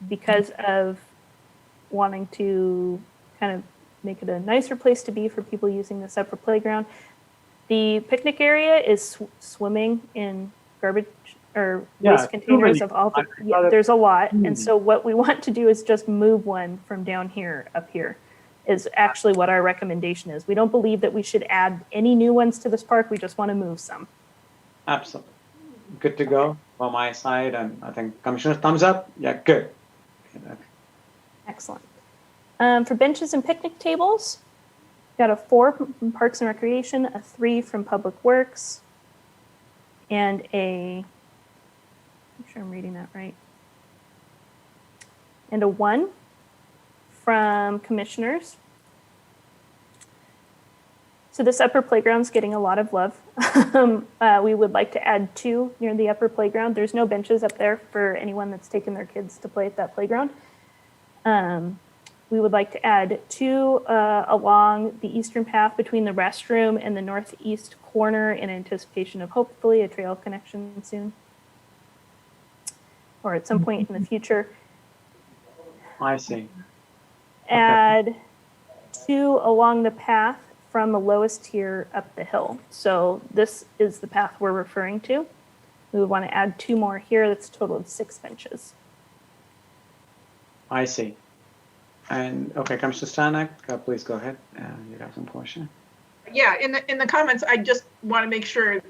[SPEAKER 7] because of wanting to kind of make it a nicer place to be for people using the separate playground. The picnic area is swimming in garbage or waste containers of all the, there's a lot. And so what we want to do is just move one from down here up here is actually what our recommendation is. We don't believe that we should add any new ones to this park. We just want to move some.
[SPEAKER 1] Absolutely. Good to go from my side, and I think Commissioner, thumbs up. Yeah, good.
[SPEAKER 7] Excellent. For benches and picnic tables, got a 4 from Parks and Recreation, a 3 from Public Works, and make sure I'm reading that right, and a 1 from Commissioners. So this upper playground's getting a lot of love. We would like to add 2 near the upper playground. There's no benches up there for anyone that's taken their kids to play at that playground. We would like to add 2 along the eastern path between the restroom and the northeast corner in anticipation of hopefully a trail connection soon, or at some point in the future.
[SPEAKER 1] I see.
[SPEAKER 7] Add 2 along the path from the lowest tier up the hill. So this is the path we're referring to. We would want to add 2 more here. That's a total of 6 benches.
[SPEAKER 1] I see. And okay, Commissioner Stanek, please go ahead. You have some question.
[SPEAKER 3] Yeah, in the comments, I just want to make sure,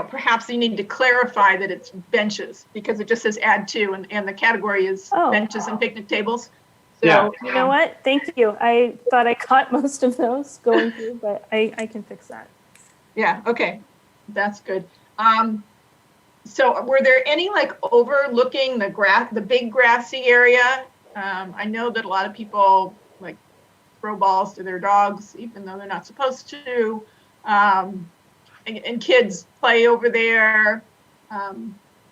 [SPEAKER 3] perhaps you need to clarify that it's benches because it just says add 2 and the category is benches and picnic tables. So,
[SPEAKER 1] yeah.
[SPEAKER 7] You know what? Thank you. I thought I caught most of those going through, but I can fix that.
[SPEAKER 3] Yeah, okay. That's good. So were there any overlooking the big grassy area? I know that a lot of people throw balls to their dogs, even though they're not supposed to. And kids play over there.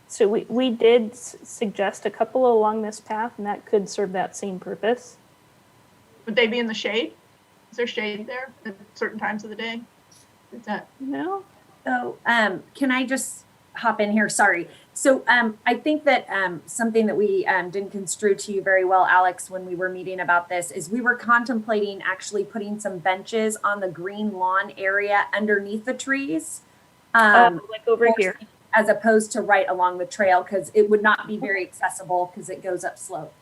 [SPEAKER 7] So we did suggest a couple along this path, and that could serve that same purpose.
[SPEAKER 3] Would they be in the shade? Is there shade there at certain times of the day? Is that
[SPEAKER 7] no?
[SPEAKER 5] So can I just hop in here? Sorry. So I think that something that we didn't construe to you very well, Alex, when we were meeting about this is we were contemplating actually putting some benches on the green lawn area underneath the trees.
[SPEAKER 7] Like over here.
[SPEAKER 5] As opposed to right along the trail, because it would not be very accessible because it goes up slope.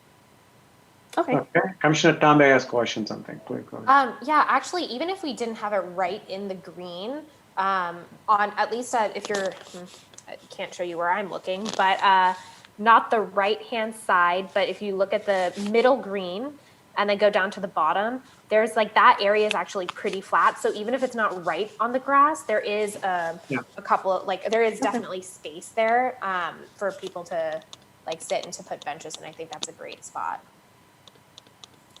[SPEAKER 1] Okay. Commissioner Tambe has questioned something. Please go ahead.
[SPEAKER 4] Yeah, actually, even if we didn't have it right in the green, on at least if you're, I can't show you where I'm looking, but not the right-hand side, but if you look at the middle green and then go down to the bottom, there's that area is actually pretty flat. So even if it's not right on the grass, there is a couple of there is definitely space there for people to sit and to put benches. And I think that's a great spot.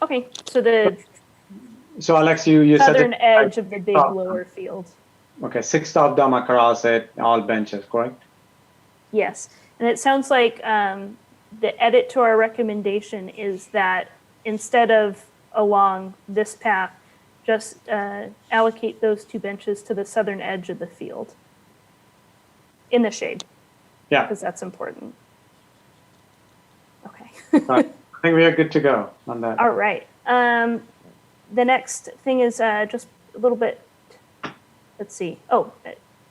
[SPEAKER 7] Okay. So
[SPEAKER 1] so Alex, you said
[SPEAKER 7] southern edge of the big lower field.
[SPEAKER 1] Okay. 6 of them across it, all benches, correct?
[SPEAKER 7] Yes. And it sounds like the edit to our recommendation is that instead of along this path, just allocate those 2 benches to the southern edge of the field in the shade.
[SPEAKER 1] Yeah.
[SPEAKER 7] Because that's important. Okay.
[SPEAKER 1] Right. think we are good to go on that.
[SPEAKER 7] All right. The next thing is just a little bit, let's see. Oh,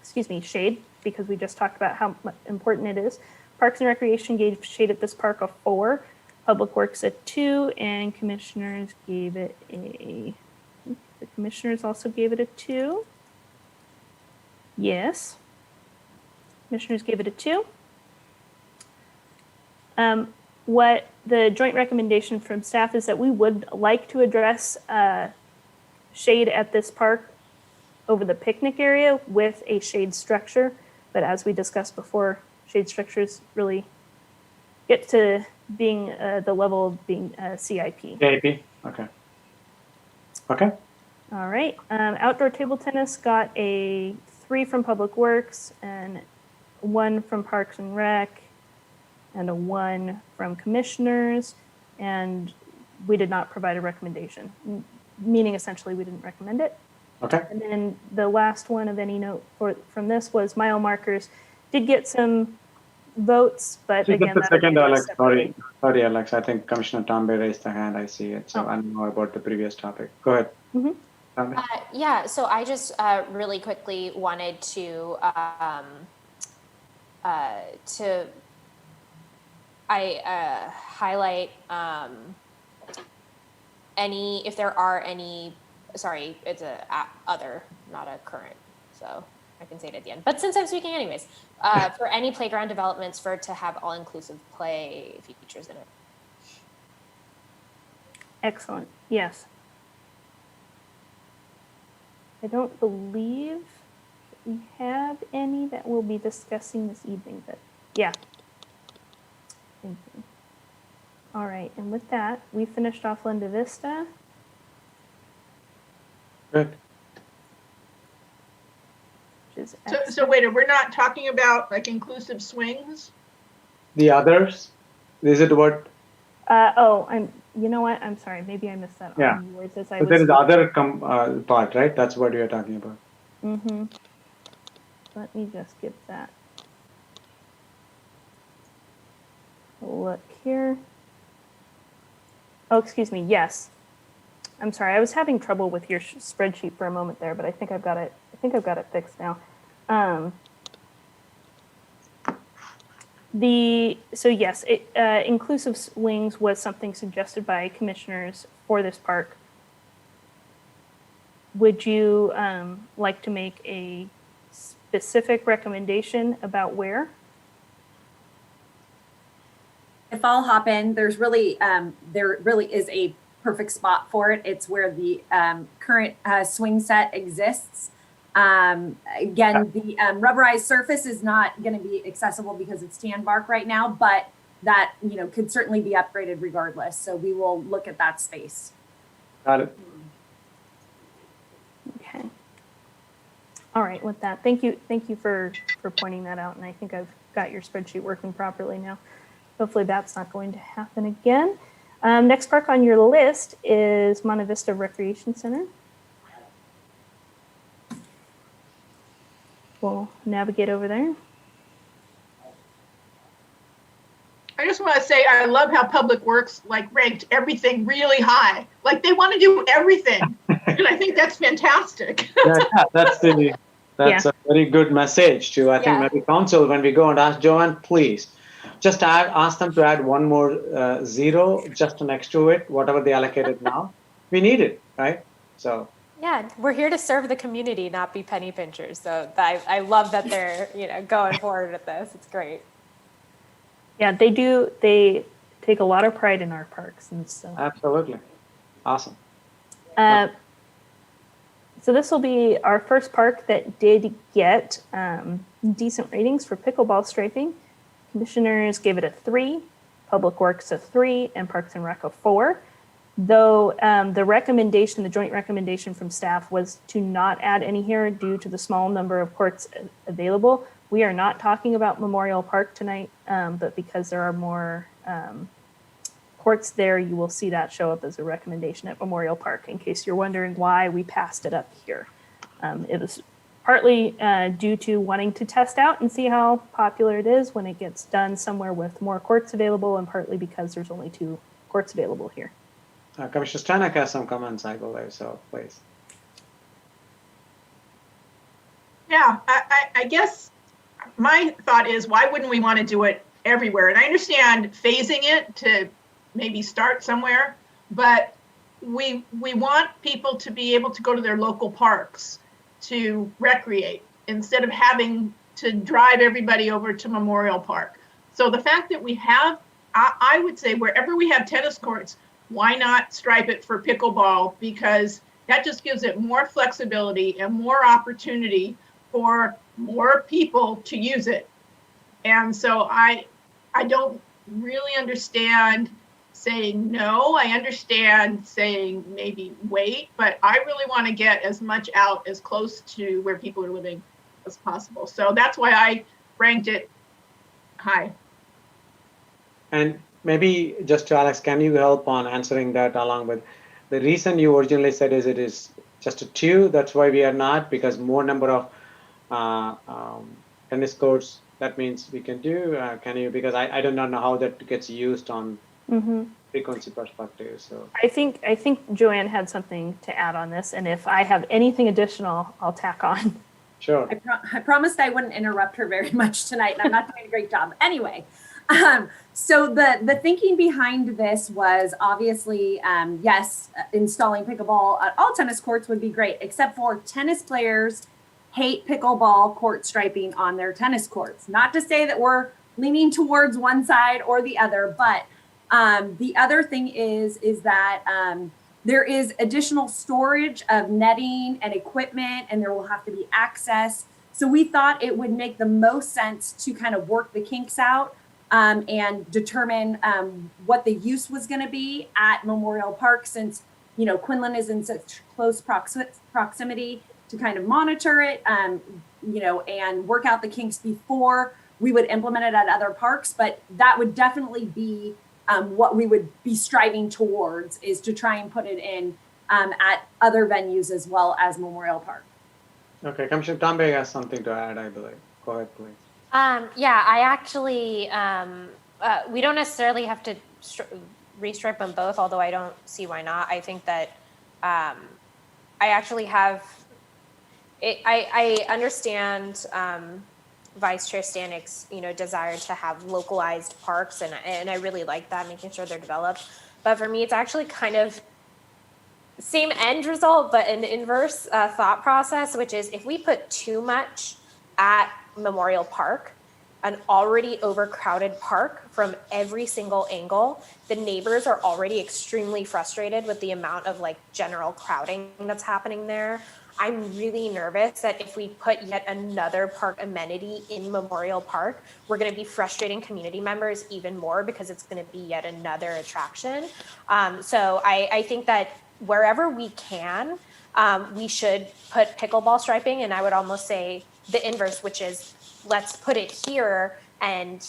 [SPEAKER 7] excuse me, shade, because we just talked about how important it is. Parks and Recreation gave shade at this park a 4, Public Works a 2, and Commissioners gave it a, the Commissioners also gave it a 2. Yes. Commissioners gave it a 2. What the joint recommendation from staff is that we would like to address shade at this park over the picnic area with a shade structure. But as we discussed before, shade structures really get to being the level of being CIP.
[SPEAKER 1] CIP, okay. Okay.
[SPEAKER 7] All right. Outdoor table tennis got a 3 from Public Works and 1 from Parks and Rec, and a 1 from Commissioners, and we did not provide a recommendation, meaning essentially we didn't recommend it.
[SPEAKER 1] Okay.
[SPEAKER 7] And then the last one of any note from this was mile markers. Did get some votes, but again,
[SPEAKER 1] just a second, Alex.
[SPEAKER 7] separately.
[SPEAKER 1] Sorry, Alex. I think Commissioner Tambe raised the hand. I see it. So I don't know about the previous topic. Go ahead.
[SPEAKER 7] Mm-hmm.
[SPEAKER 1] Tambe.
[SPEAKER 4] Yeah, so I just really quickly wanted to highlight if there are any, sorry, it's a other, not a current, so I can say it at the end. But since I'm speaking anyways, for any playground developments to have all-inclusive play features in it.
[SPEAKER 7] Excellent. Yes. I don't believe we have any that we'll be discussing this evening, but yeah. Thank you. All right, and with that, we finished off Linda Vista.
[SPEAKER 1] Good.
[SPEAKER 7] Which is
[SPEAKER 3] So wait, we're not talking about like inclusive swings?
[SPEAKER 1] The others? Is it what?
[SPEAKER 7] You know what? I'm sorry. Maybe I missed that.
[SPEAKER 1] Yeah.
[SPEAKER 7] On yours as I
[SPEAKER 1] But
[SPEAKER 7] was
[SPEAKER 1] there is the other part, right? That's what you're talking about.
[SPEAKER 7] Mm-hmm. Let me just get that. Look here. Oh, excuse me. Yes. I'm sorry. I was having trouble with your spreadsheet for a moment there, but I think I've got it. I think I've got it fixed now. So yes, inclusive swings was something suggested by commissioners for this park. Would you like to make a specific recommendation about where?
[SPEAKER 5] If I'll hop in, there really is a perfect spot for it. It's where the current swing set exists. Again, the rubberized surface is not going to be accessible because it's tan bark right now, but that could certainly be upgraded regardless. So we will look at that space.
[SPEAKER 1] Got it.
[SPEAKER 7] Okay. All right. With that, thank you for pointing that out, and I think I've got your spreadsheet working properly now. Hopefully that's not going to happen again. Next park on your list is Monte Vista Recreation Center. We'll navigate over there.
[SPEAKER 3] I just want to say I love how Public Works ranked everything really high. Like they want to do everything, and I think that's fantastic.
[SPEAKER 1] That's a very good message to I think maybe council when we go and ask Joanne, please just ask them to add one more 0 just next to it, whatever they allocated now. We need it, right? So.
[SPEAKER 4] Yeah, we're here to serve the community, not be penny pinchers. So I love that they're going forward with this. It's great.
[SPEAKER 7] Yeah, they do. They take a lot of pride in our parks, and so
[SPEAKER 1] Absolutely, awesome.
[SPEAKER 7] So this will be our first park that did get decent ratings for pickleball striping. Commissioners gave it a 3, Public Works a 3, and Parks and Rec a 4. Though the joint recommendation from staff was to not add any here due to the small number of courts available. We are not talking about Memorial Park tonight, but because there are more courts there, you will see that show up as a recommendation at Memorial Park, in case you're wondering why we passed it up here. It was partly due to wanting to test out and see how popular it is when it gets done somewhere with more courts available, and partly because there's only 2 courts available here.
[SPEAKER 1] Commissioner Stanek has some comments, I believe, so please.
[SPEAKER 3] Yeah, I guess my thought is, why wouldn't we want to do it everywhere? And I understand phasing it to maybe start somewhere, but we want people to be able to go to their local parks to recreate instead of having to drive everybody over to Memorial Park. So the fact that we have, I would say wherever we have tennis courts, why not stripe it for pickleball? Because that just gives it more flexibility and more opportunity for more people to use it. And so I don't really understand saying no. I understand saying maybe wait, but I really want to get as much out as close to where people are living as possible. So that's why I ranked it high.
[SPEAKER 1] And maybe just to Alex, can you help on answering that along with the reason you originally said is it is just a 2, that's why we are not, because more number of tennis courts, that means we can do, can you, because I do not know how that gets used on frequency perspective. So
[SPEAKER 7] I think Joanne had something to add on this, and if I have anything additional, I'll tack on.
[SPEAKER 1] sure.
[SPEAKER 5] I promised I wouldn't interrupt her very much tonight, and I'm not doing a great job. Anyway, so the thinking behind this was obviously, yes, installing pickleball at all tennis courts would be great, except for tennis players hate pickleball court striping on their tennis courts. Not to say that we're leaning towards one side or the other, but the other thing is that there is additional storage of netting and equipment, and there will have to be access. So we thought it would make the most sense to kind of work the kinks out and determine what the use was going to be at Memorial Park, since, you know, Quinlan is in such close proximity to kind of monitor it, you know, and work out the kinks before we would implement it at other parks. But that would definitely be what we would be striving towards, is to try and put it in at other venues as well as Memorial Park.
[SPEAKER 1] Okay, Commissioner Tombe has something to add, I believe. Go ahead, please.
[SPEAKER 4] Yeah, I actually, we don't necessarily have to restripe them both, although I don't see why not. I think that I actually have, I understand Vice Chair Stanek's, you know, desire to have localized parks, and I really like that, making sure they're developed. But for me, it's actually kind of same end result, but an inverse thought process, which is if we put too much at Memorial Park, an already overcrowded park from every single angle, the neighbors are already extremely frustrated with the amount of like general crowding that's happening there. I'm really nervous that if we put yet another park amenity in Memorial Park, we're going to be frustrating community members even more, because it's going to be yet another attraction. So I think that wherever we can, we should put pickleball striping, and I would almost say the inverse, which is let's put it here, and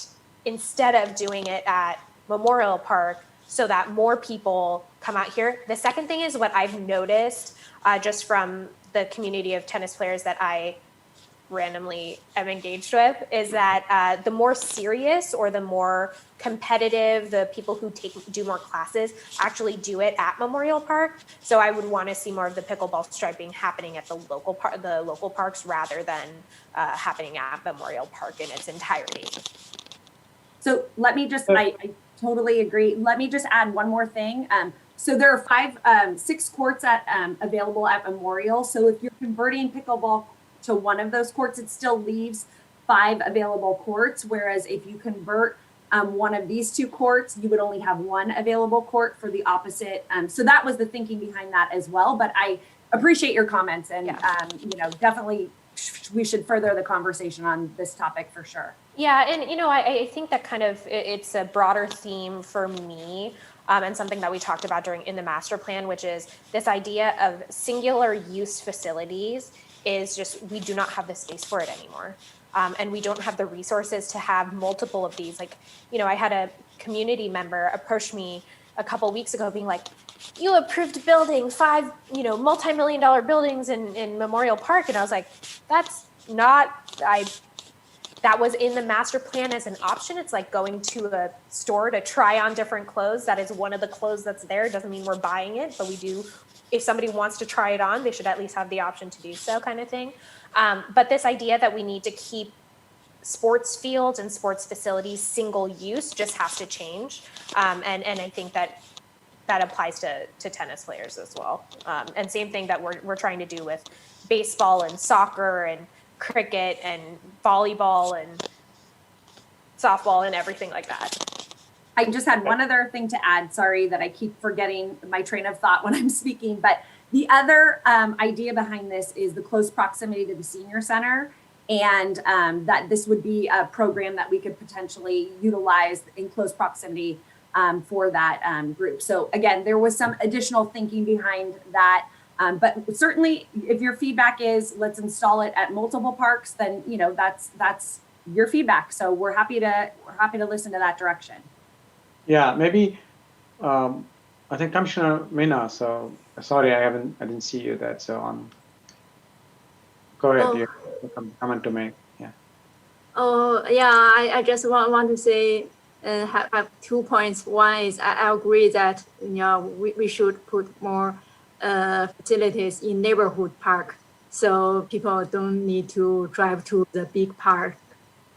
[SPEAKER 4] instead of doing it at Memorial Park, so that more people come out here. The second thing is what I've noticed just from the community of tennis players that I randomly am engaged with, is that the more serious or the more competitive, the people who do more classes actually do it at Memorial Park. So I would want to see more of the pickleball striping happening at the local parks rather than happening at Memorial Park in its entirety.
[SPEAKER 5] So let me just, I totally agree. Let me just add one more thing. So there are 6 courts available at Memorial. So if you're converting pickleball to one of those courts, it still leaves 5 available courts. Whereas if you convert one of these 2 courts, you would only have 1 available court for the opposite. So that was the thinking behind that as well. But I appreciate your comments, and you know, definitely we should further the conversation on this topic for sure.
[SPEAKER 4] Yeah, and you know, I think that kind of it's a broader theme for me, and something that we talked about in the master plan, which is this idea of singular use facilities. Is just, we do not have the space for it anymore. And we don't have the resources to have multiple of these. Like, you know, I had a community member approach me a couple weeks ago being like, you approved building 5, you know, multi-million-dollar buildings in Memorial Park. And I was like, that's not, that was in the master plan as an option. It's like going to a store to try on different clothes. That is one of the clothes that's there. It doesn't mean we're buying it, but we do, if somebody wants to try it on, they should at least have the option to do so, kind of thing. But this idea that we need to keep sports fields and sports facilities single use just has to change. And I think that applies to tennis players as well. And same thing that we're trying to do with baseball and soccer and cricket and volleyball and softball and everything like that.
[SPEAKER 5] I just had one other thing to add. Sorry that I keep forgetting my train of thought when I'm speaking, but the other idea behind this is the close proximity to the senior center, and that this would be a program that we could potentially utilize in close proximity for that group. So again, there was some additional thinking behind that. But certainly if your feedback is let's install it at multiple parks, then that's your feedback. So we're happy to listen to that direction.
[SPEAKER 1] Yeah, maybe I think Commissioner Mina, so sorry I didn't see you that, so go ahead, you have a comment to make. Yeah.
[SPEAKER 10] Oh yeah, I just want to say have 2 points. One is I agree that we should put more facilities in neighborhood park, so people don't need to drive to the big park,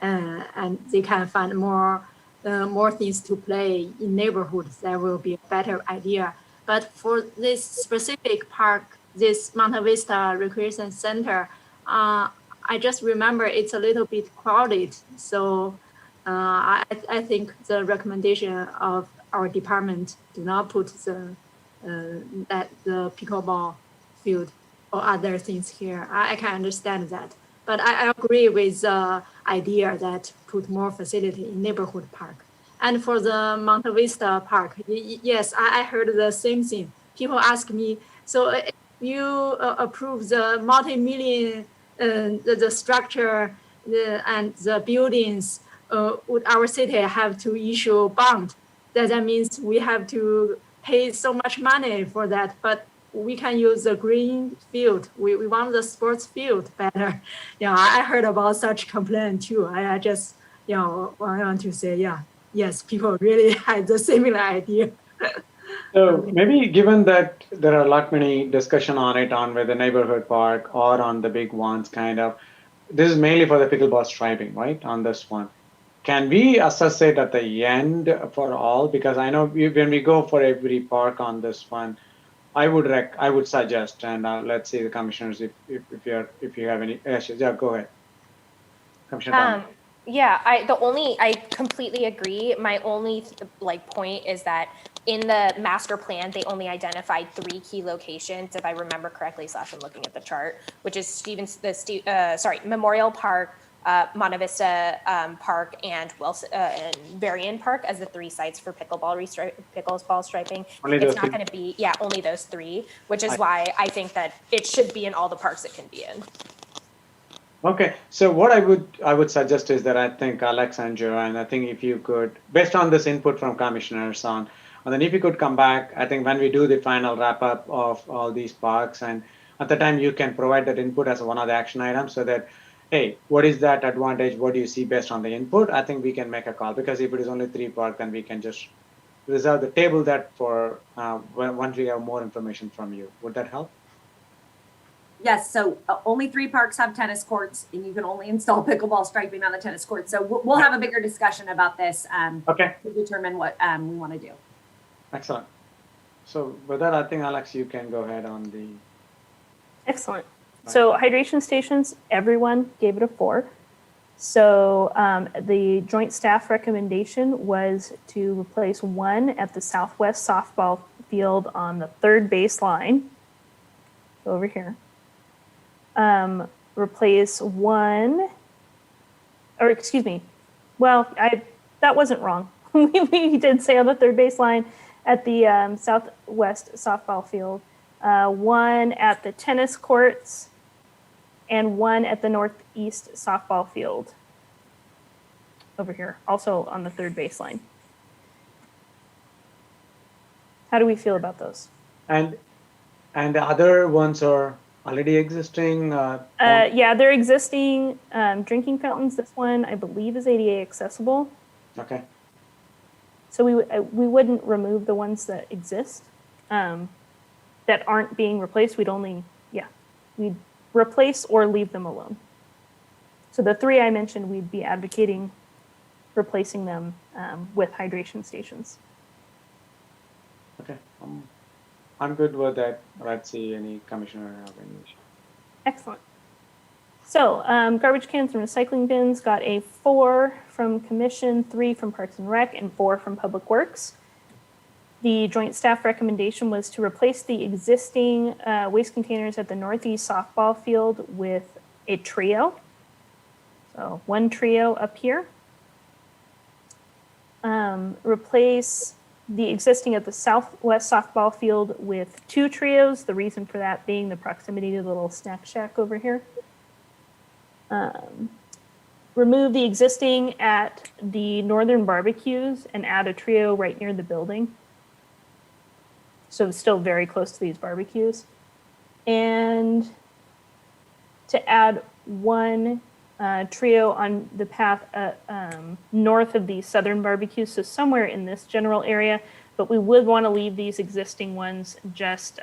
[SPEAKER 10] and they can find more things to play in neighborhoods. That will be a better idea. But for this specific park, this Monte Vista Recreation Center, I just remember it's a little bit crowded. So I think the recommendation of our department do not put the pickleball field or other things here. I can understand that, but I agree with the idea that put more facility in neighborhood park. And for the Monte Vista Park, yes, I heard the same thing. People ask me, so if you approve the multi-million, the structure and the buildings, would our city have to issue bond? That means we have to pay so much money for that, but we can use the green field. We want the sports field better. I heard about such complaint too. I just, want to say, yes, people really had the similar idea.
[SPEAKER 1] So maybe given that there are a lot many discussion on whether neighborhood park or on the big ones, this is mainly for the pickleball striping, right? On this one. Can we assess it at the end for all? Because I know when we go for every park on this one, I would suggest, and let's see the commissioners if you have any issues. Yeah, go ahead, Commissioner.
[SPEAKER 4] Yeah, I completely agree. My only point is that in the master plan, they only identified 3 key locations, if I remember correctly, / I'm looking at the chart, which is Memorial Park, Monte Vista Park, and Varian Park as the 3 sites for pickleball striping. It's not going to be, only those 3, which is why I think that it should be in all the parks it can be in.
[SPEAKER 1] Okay, so what I would suggest is that I think Alex and Joanne, I think if you could, based on this input from commissioners and then if you could come back, I think when we do the final wrap up of all these parks, and at the time you can provide that input as one of the action items, so that, hey, what is that advantage? What do you see based on the input? I think we can make a call, because if it is only 3 parks, then we can just reserve the table that for once we have more information from you. Would that help?
[SPEAKER 5] Yes, so only 3 parks have tennis courts, and you can only install pickleball striping on the tennis court. So we'll have a bigger discussion about this to determine what we want to do.
[SPEAKER 1] Excellent. So with that, I think, Alex, you can go ahead on the...
[SPEAKER 7] Excellent. So hydration stations, everyone gave it a 4. So the joint staff recommendation was to replace 1 at the southwest softball field on the 3rd baseline, over here. Replace 1, or excuse me, well, that wasn't wrong. we did say on the 3rd baseline at the southwest softball field, 1 at the tennis courts, and 1 at the northeast softball field, over here, also on the 3rd baseline. How do we feel about those?
[SPEAKER 1] And the other ones are already existing?
[SPEAKER 7] Yeah, they're existing drinking fountains. This one, I believe, is ADA accessible.
[SPEAKER 1] Okay.
[SPEAKER 7] So we wouldn't remove the ones that exist that aren't being replaced. We'd replace or leave them alone. So the three I mentioned, we'd be advocating replacing them with hydration stations.
[SPEAKER 1] Okay. I'm good with that. Let's see any commissioner have any issue.
[SPEAKER 7] Excellent. So garbage cans and recycling bins got a 4 from Commission, 3 from Parks and Rec, and 4 from Public Works. The joint staff recommendation was to replace the existing waste containers at the northeast softball field with a trio. So 1 trio up here. Replace the existing at the southwest softball field with 2 trios. The reason for that being the proximity to the little snack shack over here. Remove the existing at the northern barbecues and add a trio right near the building. So still very close to these barbecues. And to add 1 trio on the path north of the southern barbecues, so somewhere in this general area, but we would want to leave these existing ones just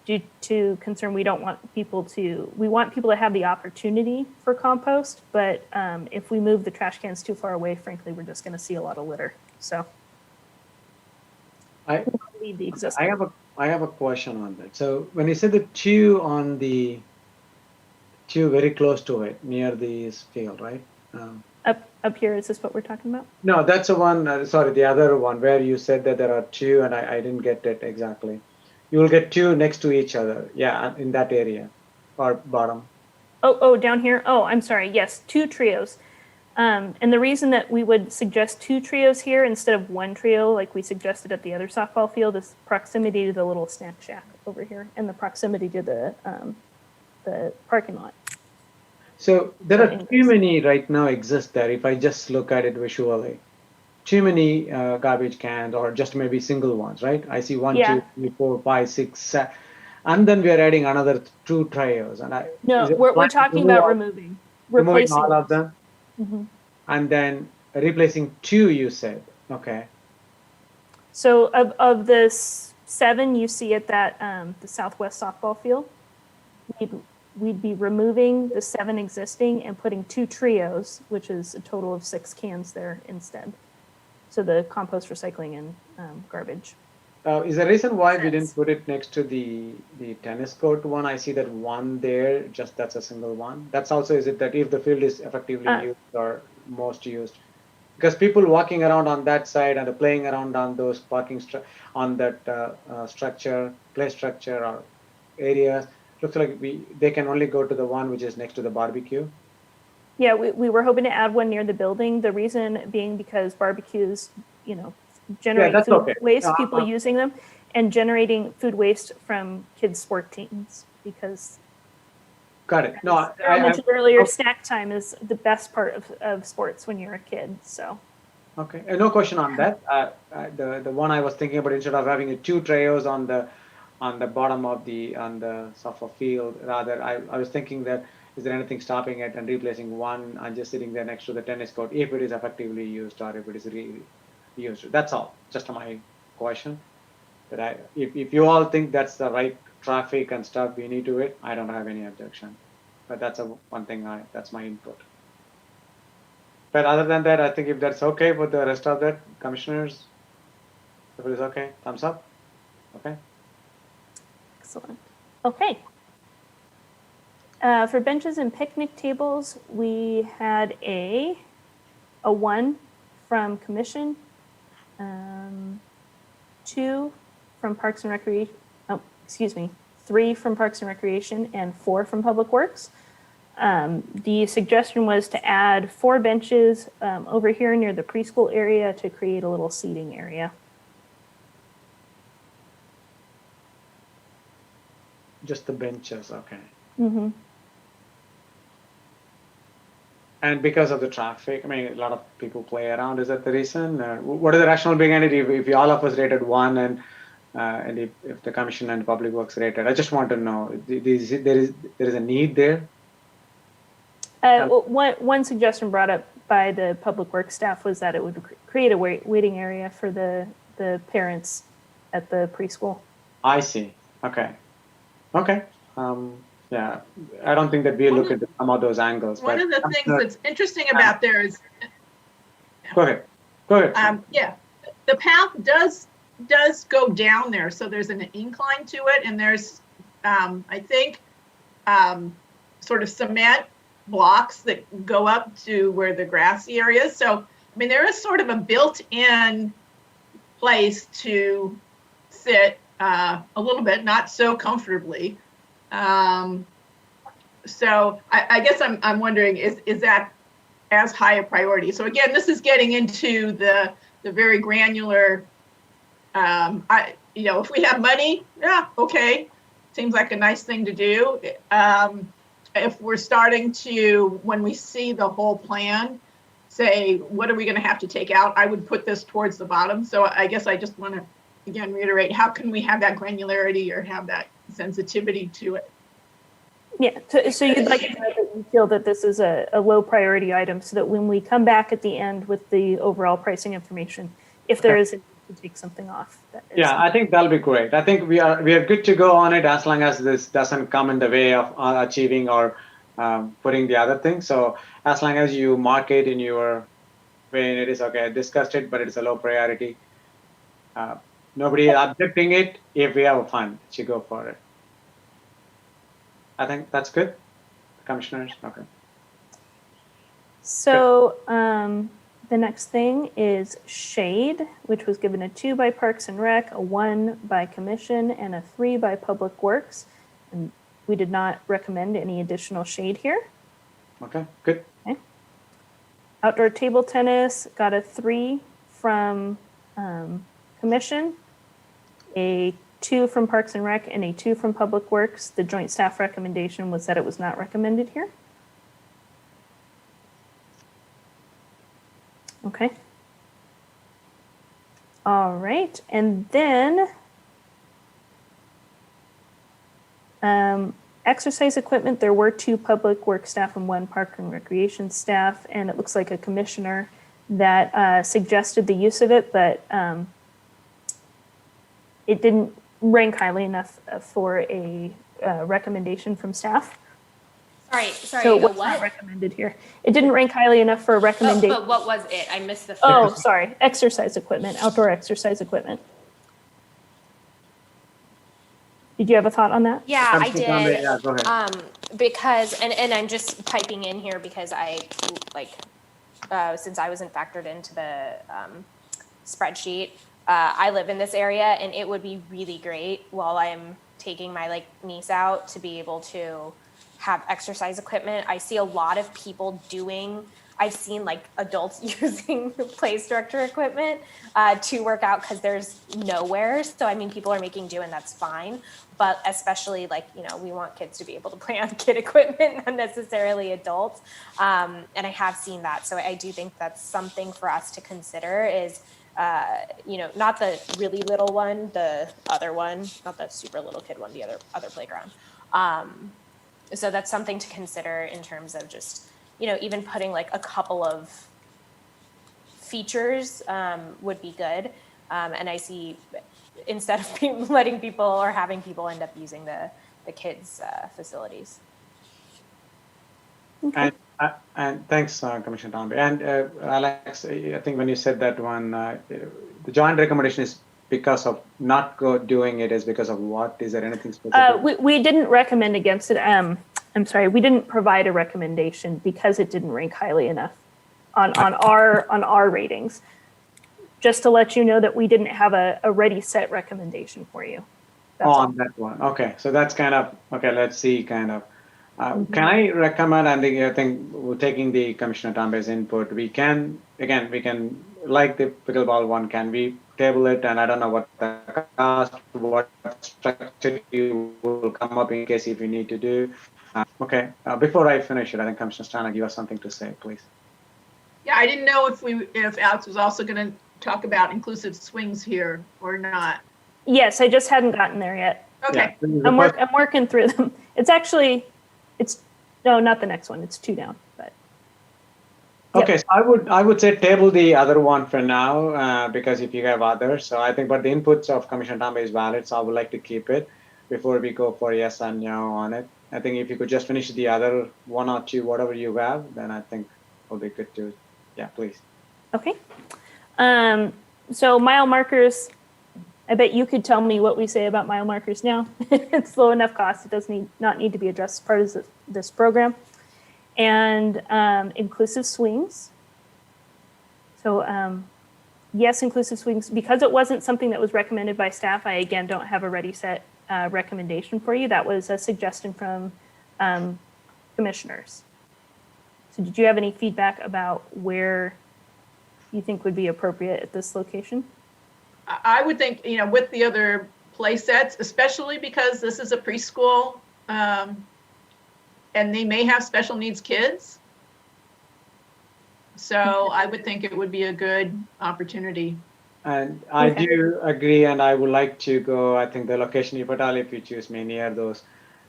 [SPEAKER 7] due to concern. We want people to have the opportunity for compost, but if we move the trash cans too far away, frankly, we're just going to see a lot of litter. So
[SPEAKER 1] I
[SPEAKER 7] leave the existing.
[SPEAKER 1] I have a question on that. So when you said the 2 on the 2 very close to it, near this field, right?
[SPEAKER 7] Up here, is this what we're talking about?
[SPEAKER 1] No, that's the one, sorry, the other one where you said that there are 2 and I didn't get it exactly. You will get 2 next to each other. Yeah, in that area or bottom.
[SPEAKER 7] Oh, down here. Oh, I'm sorry. Yes, 2 trios. And the reason that we would suggest 2 trios here instead of 1 trio, like we suggested at the other softball field, is proximity to the little snack shack over here and the proximity to the parking lot.
[SPEAKER 1] So there are too many right now exist there. If I just look at it visually, too many garbage cans or just maybe single ones, right? I see 1, 2, 3, 4, 5, 6, 7, and then we are adding another 2 trios. And
[SPEAKER 7] we're talking about removing
[SPEAKER 1] all of them,
[SPEAKER 7] and
[SPEAKER 1] then replacing 2. You said, okay.
[SPEAKER 7] So of the 7 you see at that the southwest softball field, we'd be removing the 7 existing and putting 2 trios, which is a total of 6 cans there instead. So the compost, recycling, and garbage.
[SPEAKER 1] Is there a reason why we didn't put it next to the tennis court one? I see that 1 there, just that's a single one. That's also, is it that if the field is effectively used or most used? Because people walking around on that side and playing around on those on that play structure or areas, looks like they can only go to the one which is next to the barbecue.
[SPEAKER 7] Yeah, we were hoping to add 1 near the building. The reason being because barbecues, generate food waste, people using them, and generating food waste from kids' sport teams. Because
[SPEAKER 1] got it. No,
[SPEAKER 7] I mentioned earlier, snack time is the best part of sports when you're a kid. So.
[SPEAKER 1] Okay, no question on that. The one I was thinking about, instead of having 2 trios on the bottom of the softball field, rather I was thinking that is there anything stopping it and replacing 1 and just sitting there next to the tennis court if it is effectively used or if it is reused. That's all. Just my question. That if you all think that's the right traffic and stuff we need to it, I don't have any objection. But that's one thing that's my input. But other than that, I think if that's okay with the rest of that, commissioners, if it is okay, thumbs up. Okay.
[SPEAKER 7] Excellent. Okay. For benches and picnic tables, we had a 1 from Commission, 2 from Parks and Recreation. Oh, excuse me, 3 from Parks and Recreation and 4 from Public Works. The suggestion was to add 4 benches over here near the preschool area to create a little seating area.
[SPEAKER 1] Just the benches, okay.
[SPEAKER 7] Mm-hmm.
[SPEAKER 1] And because of the traffic, I mean, a lot of people play around. Is that the reason? What is the rationale behind it? If all of us rated 1 and and if the commission and public works rated. I just want to know, there is a need there?
[SPEAKER 7] One suggestion brought up by the public works staff was that it would create a waiting area for the parents at the preschool.
[SPEAKER 1] I see. Okay. Okay. Yeah, I don't think that we look at some of those angles.
[SPEAKER 3] One of the things that's interesting
[SPEAKER 1] Uh,
[SPEAKER 3] about there is,
[SPEAKER 1] Go ahead. Go ahead.
[SPEAKER 3] yeah, the path does go down there. So there's an incline to it, and there's, I think, sort of cement blocks that go up to where the grassy area is. So, I mean, there is sort of a built-in place to sit a little bit, not so comfortably. So I guess I'm wondering, is that as high a priority? So again, this is getting into the very granular, if we have money, yeah, okay. Seems like a nice thing to do. If we're starting to, when we see the whole plan, say, what are we going to have to take out? I would put this towards the bottom. So I guess I just want to, again, reiterate, how can we have that granularity or have that sensitivity to it?
[SPEAKER 7] Yeah, so you'd like to know that you feel that this is a low priority item so that when we come back at the end with the overall pricing information, if there is a need to take something off.
[SPEAKER 1] Yeah, I think that'll be great. I think we are good to go on it as long as this doesn't come in the way of achieving or putting the other thing. So as long as you mark it in your way and it is okay, I discussed it, but it's a low priority. Nobody is objecting it. If we have a fund, you go for it. I think that's good, commissioners. Okay.
[SPEAKER 7] So the next thing is shade, which was given a 2 by Parks and Rec, a 1 by Commission, and a 3 by Public Works. And we did not recommend any additional shade here.
[SPEAKER 1] Okay, good.
[SPEAKER 7] Okay. Outdoor table tennis got a 3 from Commission, a 2 from Parks and Rec, and a 2 from Public Works. The joint staff recommendation was that it was not recommended here. Okay. All right, and then exercise equipment, there were 2 Public Works staff and 1 Park and Recreation staff, and it looks like a commissioner that suggested the use of it, but it didn't rank highly enough for a recommendation from staff.
[SPEAKER 4] Sorry,
[SPEAKER 7] So what's not recommended here? It didn't rank highly enough for a recommendation.
[SPEAKER 4] But what was it? I missed the first.
[SPEAKER 7] Oh, sorry. Exercise equipment, outdoor exercise equipment. Did you have a thought on that?
[SPEAKER 4] Yeah, I did.
[SPEAKER 1] Yeah, go ahead.
[SPEAKER 4] Because, and I'm just piping in here because I, since I wasn't factored into the spreadsheet, I live in this area and it would be really great while I'm taking my niece out to be able to have exercise equipment. I see a lot of people I've seen adults using play structure equipment to work out because there's nowhere. So, I mean, people are making do and that's fine. But especially we want kids to be able to play on kid equipment, not necessarily adults. And I have seen that. So I do think that's something for us to consider is, not the really little one, the other one, not the super little kid one, the other playground. So that's something to consider in terms of just, even putting a couple of features would be good. And I see instead of letting people or having people end up using the kids' facilities.
[SPEAKER 7] Okay.
[SPEAKER 1] And thanks, Commissioner Tomby. And Alex, I think when you said that one, the joint recommendation is because of not doing it is because of what? Is there anything specific?
[SPEAKER 7] We didn't recommend against it. I'm sorry, we didn't provide a recommendation because it didn't rank highly enough on our ratings. Just to let you know that we didn't have a ready set recommendation for you. That's all.
[SPEAKER 1] On that one. Okay, so that's kind of okay. Let's see, kind of. Can I recommend? I think we're taking the Commissioner Tomby's input. We can the pickleball one. Can we table it? And I don't know what the cost, what structure you will come up in case if you need to do. Okay. Before I finish it, I think Commissioner Stana, you have something to say, please.
[SPEAKER 3] Yeah, I didn't know if Alex was also going to talk about inclusive swings here or not.
[SPEAKER 7] Yes, I just hadn't gotten there yet.
[SPEAKER 3] Okay.
[SPEAKER 1] Yeah,
[SPEAKER 7] I'm working through them. It's actually, no, not the next one. It's 2 down, but. Yep.
[SPEAKER 1] Okay, so I would say table the other one for now, because if you have others, so I think, but the inputs of Commissioner Tambe is valid, so I would like to keep it before we go for yes and no on it. I think if you could just finish the other 1 or 2, whatever you have, then I think it'll be good to, yeah, please.
[SPEAKER 7] Okay. So mile markers, I bet you could tell me what we say about mile markers now. It's low enough cost. It does not need to be addressed as part of this program. And inclusive swings. So yes, inclusive swings, because it wasn't something that was recommended by staff, I again don't have a ready set recommendation for you. That was a suggestion from commissioners. So did you have any feedback about where you think would be appropriate at this location?
[SPEAKER 3] I would think, with the other play sets, especially because this is a preschool, and they may have special needs kids. So I would think it would be a good opportunity.
[SPEAKER 1] And I do agree, and I would like to go, I think the location, if you choose me near those,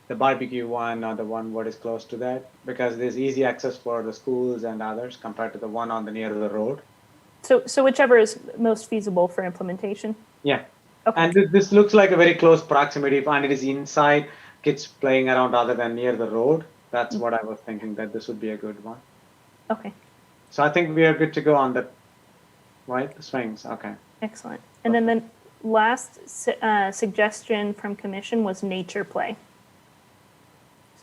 [SPEAKER 1] the barbecue one or the one what is close to that, because there's easy access for the schools and others compared to the one on the near the road.
[SPEAKER 7] So whichever is most feasible for implementation?
[SPEAKER 1] Yeah.
[SPEAKER 7] Okay.
[SPEAKER 1] And this looks like a very close proximity, and it is inside, kids playing around rather than near the road. That's what I was thinking, that this would be a good one.
[SPEAKER 7] Okay.
[SPEAKER 1] So I think we are good to go on the, right, the swings, okay.
[SPEAKER 7] Excellent. And then the last suggestion from commission was nature play.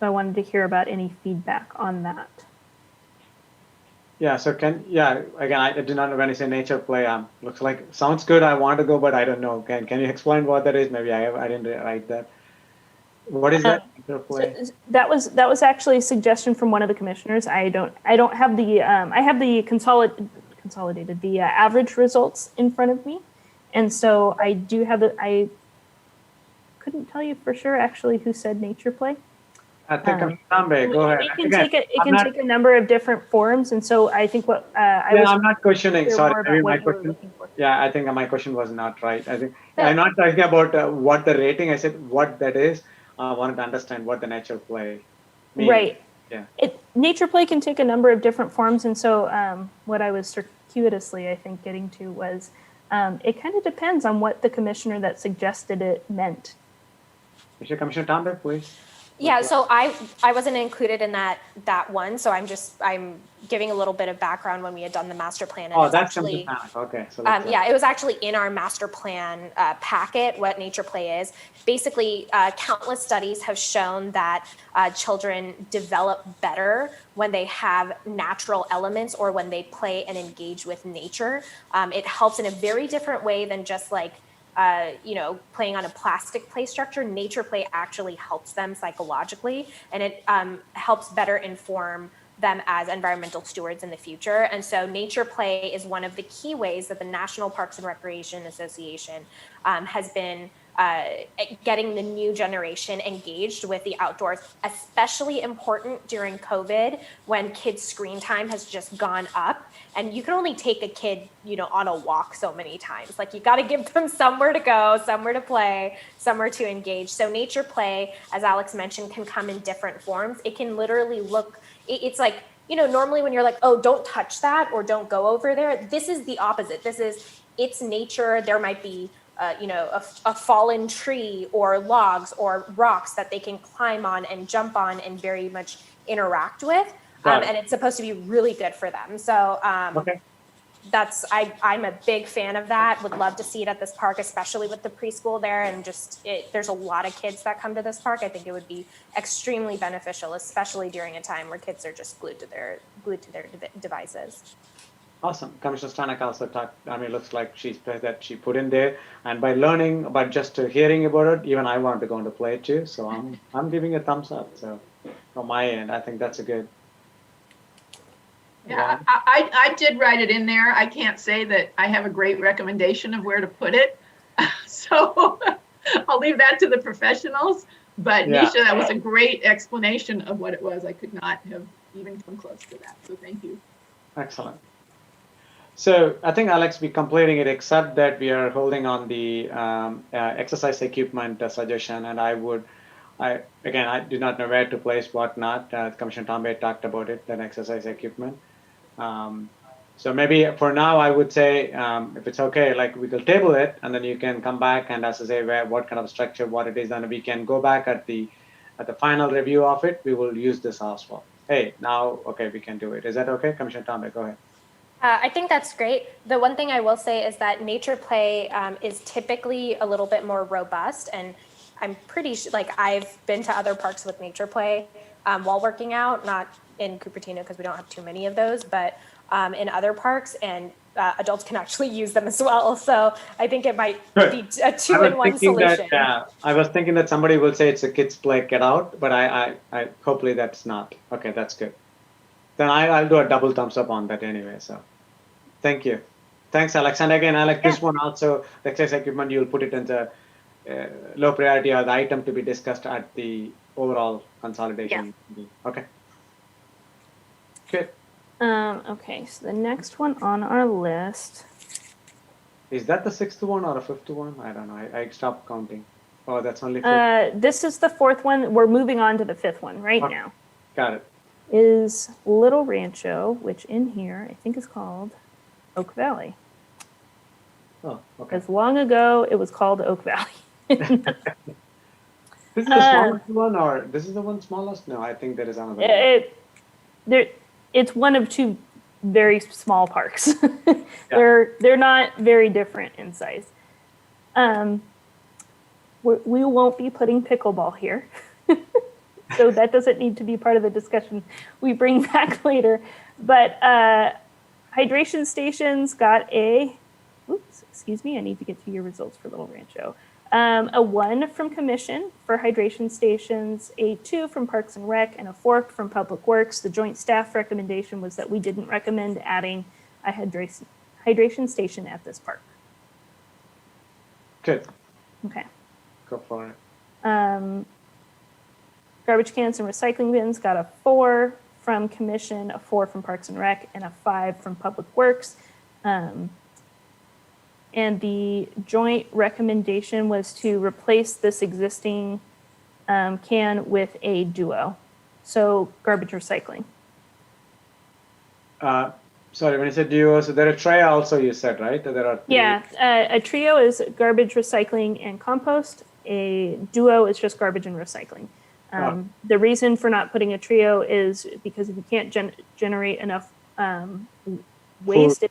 [SPEAKER 7] So I wanted to hear about any feedback on that.
[SPEAKER 1] Yeah, so again, I did not know when you say nature play, looks like, sounds good, I want to go, but I don't know. Can you explain what that is? Maybe I didn't write that. What is that? Nature play?
[SPEAKER 7] So that was actually a suggestion from one of the commissioners. I don't have the, I have the consolidated, the average results in front of me. And so I do have I couldn't tell you for sure actually who said nature play.
[SPEAKER 1] I think Tambe, go ahead.
[SPEAKER 7] It can take a number of different forms, and so I think what
[SPEAKER 1] I'm not questioning. Sorry, maybe my
[SPEAKER 7] what
[SPEAKER 1] question. Yeah, I think my question was not right. I think I'm not talking about what the rating. I said what that is. I wanted to understand what the nature play means.
[SPEAKER 7] Right.
[SPEAKER 1] Yeah.
[SPEAKER 7] Nature play can take a number of different forms, and so what I was circuitously, I think, getting to was it kind of depends on what the commissioner that suggested it meant.
[SPEAKER 1] Commissioner Tambe, please.
[SPEAKER 4] Yeah, so I wasn't included in that one, so I'm giving a little bit of background when we had done the master plan. And
[SPEAKER 1] that's actually okay. So
[SPEAKER 4] yeah, it was actually in our master plan packet what nature play is. Basically, countless studies have shown that children develop better when they have natural elements or when they play and engage with nature. It helps in a very different way than just like playing on a plastic play structure. Nature play actually helps them psychologically, and it helps better inform them as environmental stewards in the future. And so nature play is one of the key ways that the National Parks and Recreation Association has been getting the new generation engaged with the outdoors, especially important during COVID when kids' screen time has just gone up. And you can only take a kid, on a walk so many times. Like, you got to give them somewhere to go, somewhere to play, somewhere to engage. So nature play, as Alex mentioned, can come in different forms. It can literally look, it's like, normally when you're like, oh, don't touch that or don't go over there. This is the opposite. It's nature. There might be a fallen tree or logs or rocks that they can climb on and jump on and very much interact with. And it's supposed to be really good for them. So I'm a big fan of that. Would love to see it at this park, especially with the preschool there. And there's a lot of kids that come to this park. I think it would be extremely beneficial, especially during a time where kids are just glued to their devices.
[SPEAKER 1] Awesome. Commissioner Stanek also talked, it looks like she put in there, and by learning, but just hearing about it, even I want to go into play too. So I'm giving a thumbs up. So from my end, I think that's a good.
[SPEAKER 3] Yeah, I did write it in there. I can't say that I have a great recommendation of where to put it. So I'll leave that to the professionals. But Nisha, that was a great explanation of what it was. I could not have even come close to that. So thank you.
[SPEAKER 1] Excellent. So I think, Alex, we're completing it, except that we are holding on the exercise equipment suggestion. And I do not know where to place what not. Commissioner Tombe talked about it, that exercise equipment. So maybe for now, I would say, if it's okay, like we will table it, and then you can come back and as I say, what kind of structure, what it is, and we can go back at the final review of it. We will use this as well. Hey, now, okay, we can do it. Is that okay, Commissioner Tombe? Go ahead.
[SPEAKER 4] I think that's great. The one thing I will say is that nature play is typically a little bit more robust, and I'm pretty sure, like I've been to other parks with nature play while working out, not in Cupertino because we don't have too many of those, but in other parks, and adults can actually use them as well. So I think it might be a two-in-one solution.
[SPEAKER 1] I was thinking that somebody will say it's a kids play, get out, but I hopefully that's not. Okay, that's good. Then I'll do a double thumbs up on that anyway. So thank you. Thanks, Alex. And again, Alex, this one also, the exercise equipment, you'll put it into low priority or the item to be discussed at the overall consolidation. Yeah. Okay. Good.
[SPEAKER 7] Okay, so the next one on our list.
[SPEAKER 1] Is that the 6th one or a 5th one? I don't know. I stopped counting. Oh, that's only 5th.
[SPEAKER 7] This is the 4th one. We're moving on to the 5th one right now.
[SPEAKER 1] Got it.
[SPEAKER 7] Is Little Rancho, which in here I think is called Oak Valley.
[SPEAKER 1] Oh, okay.
[SPEAKER 7] Because long ago it was called Oak Valley.
[SPEAKER 1] This is the smallest one, or this is the one smallest? No, I think there is another one.
[SPEAKER 7] It's one of two very small parks. They're not very different in size. We won't be putting pickleball here. So that doesn't need to be part of the discussion we bring back later. But hydration stations got a, oops, excuse me, I need to get to your results for Little Rancho. A 1 from Commission for hydration stations, a 2 from Parks and Rec, and a 4 from Public Works. The joint staff recommendation was that we didn't recommend adding a hydration station at this park.
[SPEAKER 1] Good.
[SPEAKER 7] Okay.
[SPEAKER 1] Go for it.
[SPEAKER 7] Garbage cans and recycling bins got a 4 from Commission, a 4 from Parks and Rec, and a 5 from Public Works. And the joint recommendation was to replace this existing can with a duo. So garbage recycling.
[SPEAKER 1] Sorry, when you said duo, so there are trio also you said, right? There are three.
[SPEAKER 7] Yeah, a trio is garbage, recycling, and compost. A duo is just garbage and recycling. The reason for not putting a trio is because if you can't generate enough waste,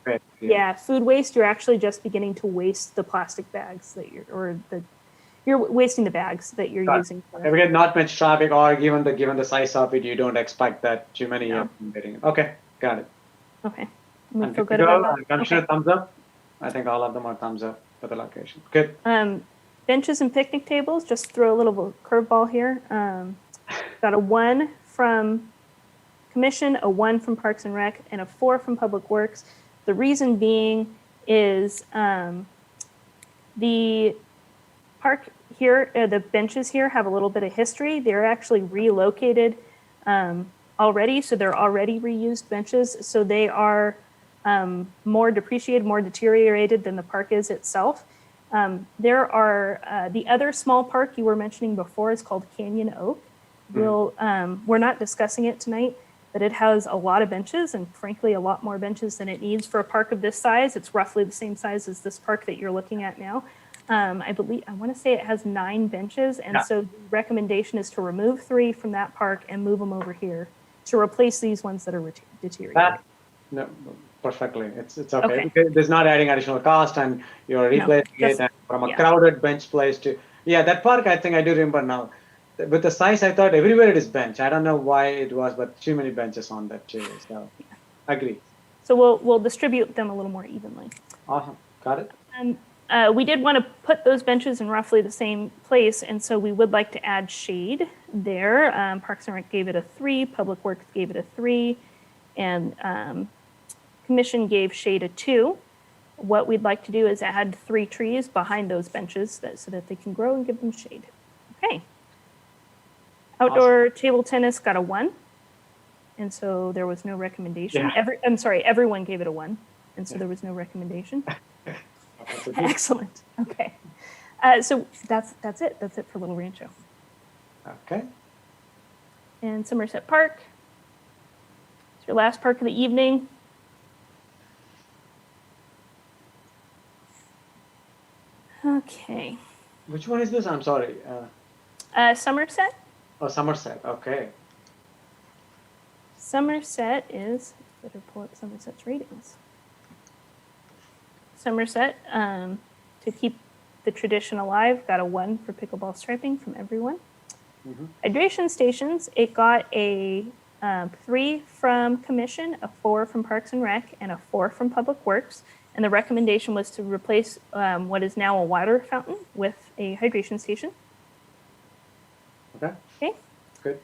[SPEAKER 7] food waste, you're actually just beginning to waste the plastic bags that you're wasting the bags that you're using.
[SPEAKER 1] If we get not much traffic, or given the size of it, you don't expect that too many of them getting it. Okay, got it.
[SPEAKER 7] Okay, we feel good about that.
[SPEAKER 1] Commissioner, thumbs up. I think all of them are thumbs up for the location. Good.
[SPEAKER 7] Benches and picnic tables, just throw a little curveball here. Got a 1 from Commission, a 1 from Parks and Rec, and a 4 from Public Works. The reason being is the park here, the benches here have a little bit of history. They're actually relocated already, so they're already reused benches. So they are more depreciated, more deteriorated than the park is itself. There are the other small park you were mentioning before is called Canyon Oak. We're not discussing it tonight, but it has a lot of benches and frankly, a lot more benches than it needs for a park of this size. It's roughly the same size as this park that you're looking at now. I want to say it has 9 benches. And so the recommendation is to remove 3 from that park and move them over here to replace these ones that are deteriorating.
[SPEAKER 1] No, perfectly. It's okay. Because there's not adding additional cost and you're replacing it and from a crowded bench place to, that park, I think I do remember now. With the size, I thought everywhere it is bench. I don't know why it was, but too many benches on that too. So, agree.
[SPEAKER 7] So we'll distribute them a little more evenly.
[SPEAKER 1] Awesome, got it.
[SPEAKER 7] And we did want to put those benches in roughly the same place, and so we would like to add shade there. Parks and Rec gave it a 3, Public Works gave it a 3, and Commission gave shade a 2. What we'd like to do is add 3 trees behind those benches so that they can grow and give them shade. Okay. Outdoor table tennis got a 1, and so there was no recommendation. Everyone gave it a 1. and so there was no recommendation.
[SPEAKER 1] That's okay.
[SPEAKER 7] Excellent. Okay. So that's it. That's it for Little Rancho.
[SPEAKER 1] Okay.
[SPEAKER 7] And Somerset Park. It's your last park of the evening. Okay.
[SPEAKER 1] Which one is this? I'm sorry.
[SPEAKER 7] Somerset.
[SPEAKER 1] Oh, Somerset. Okay.
[SPEAKER 7] Somerset is, better pull up Somerset's ratings. Somerset, to keep the tradition alive, got a 1 for pickleball striping from everyone.
[SPEAKER 1] Mm-hmm.
[SPEAKER 7] Hydration stations, it got a 3 from Commission, a 4 from Parks and Rec, and a 4 from Public Works. And the recommendation was to replace what is now a water fountain with a hydration station.
[SPEAKER 1] Okay.
[SPEAKER 7] Okay.
[SPEAKER 1] Good.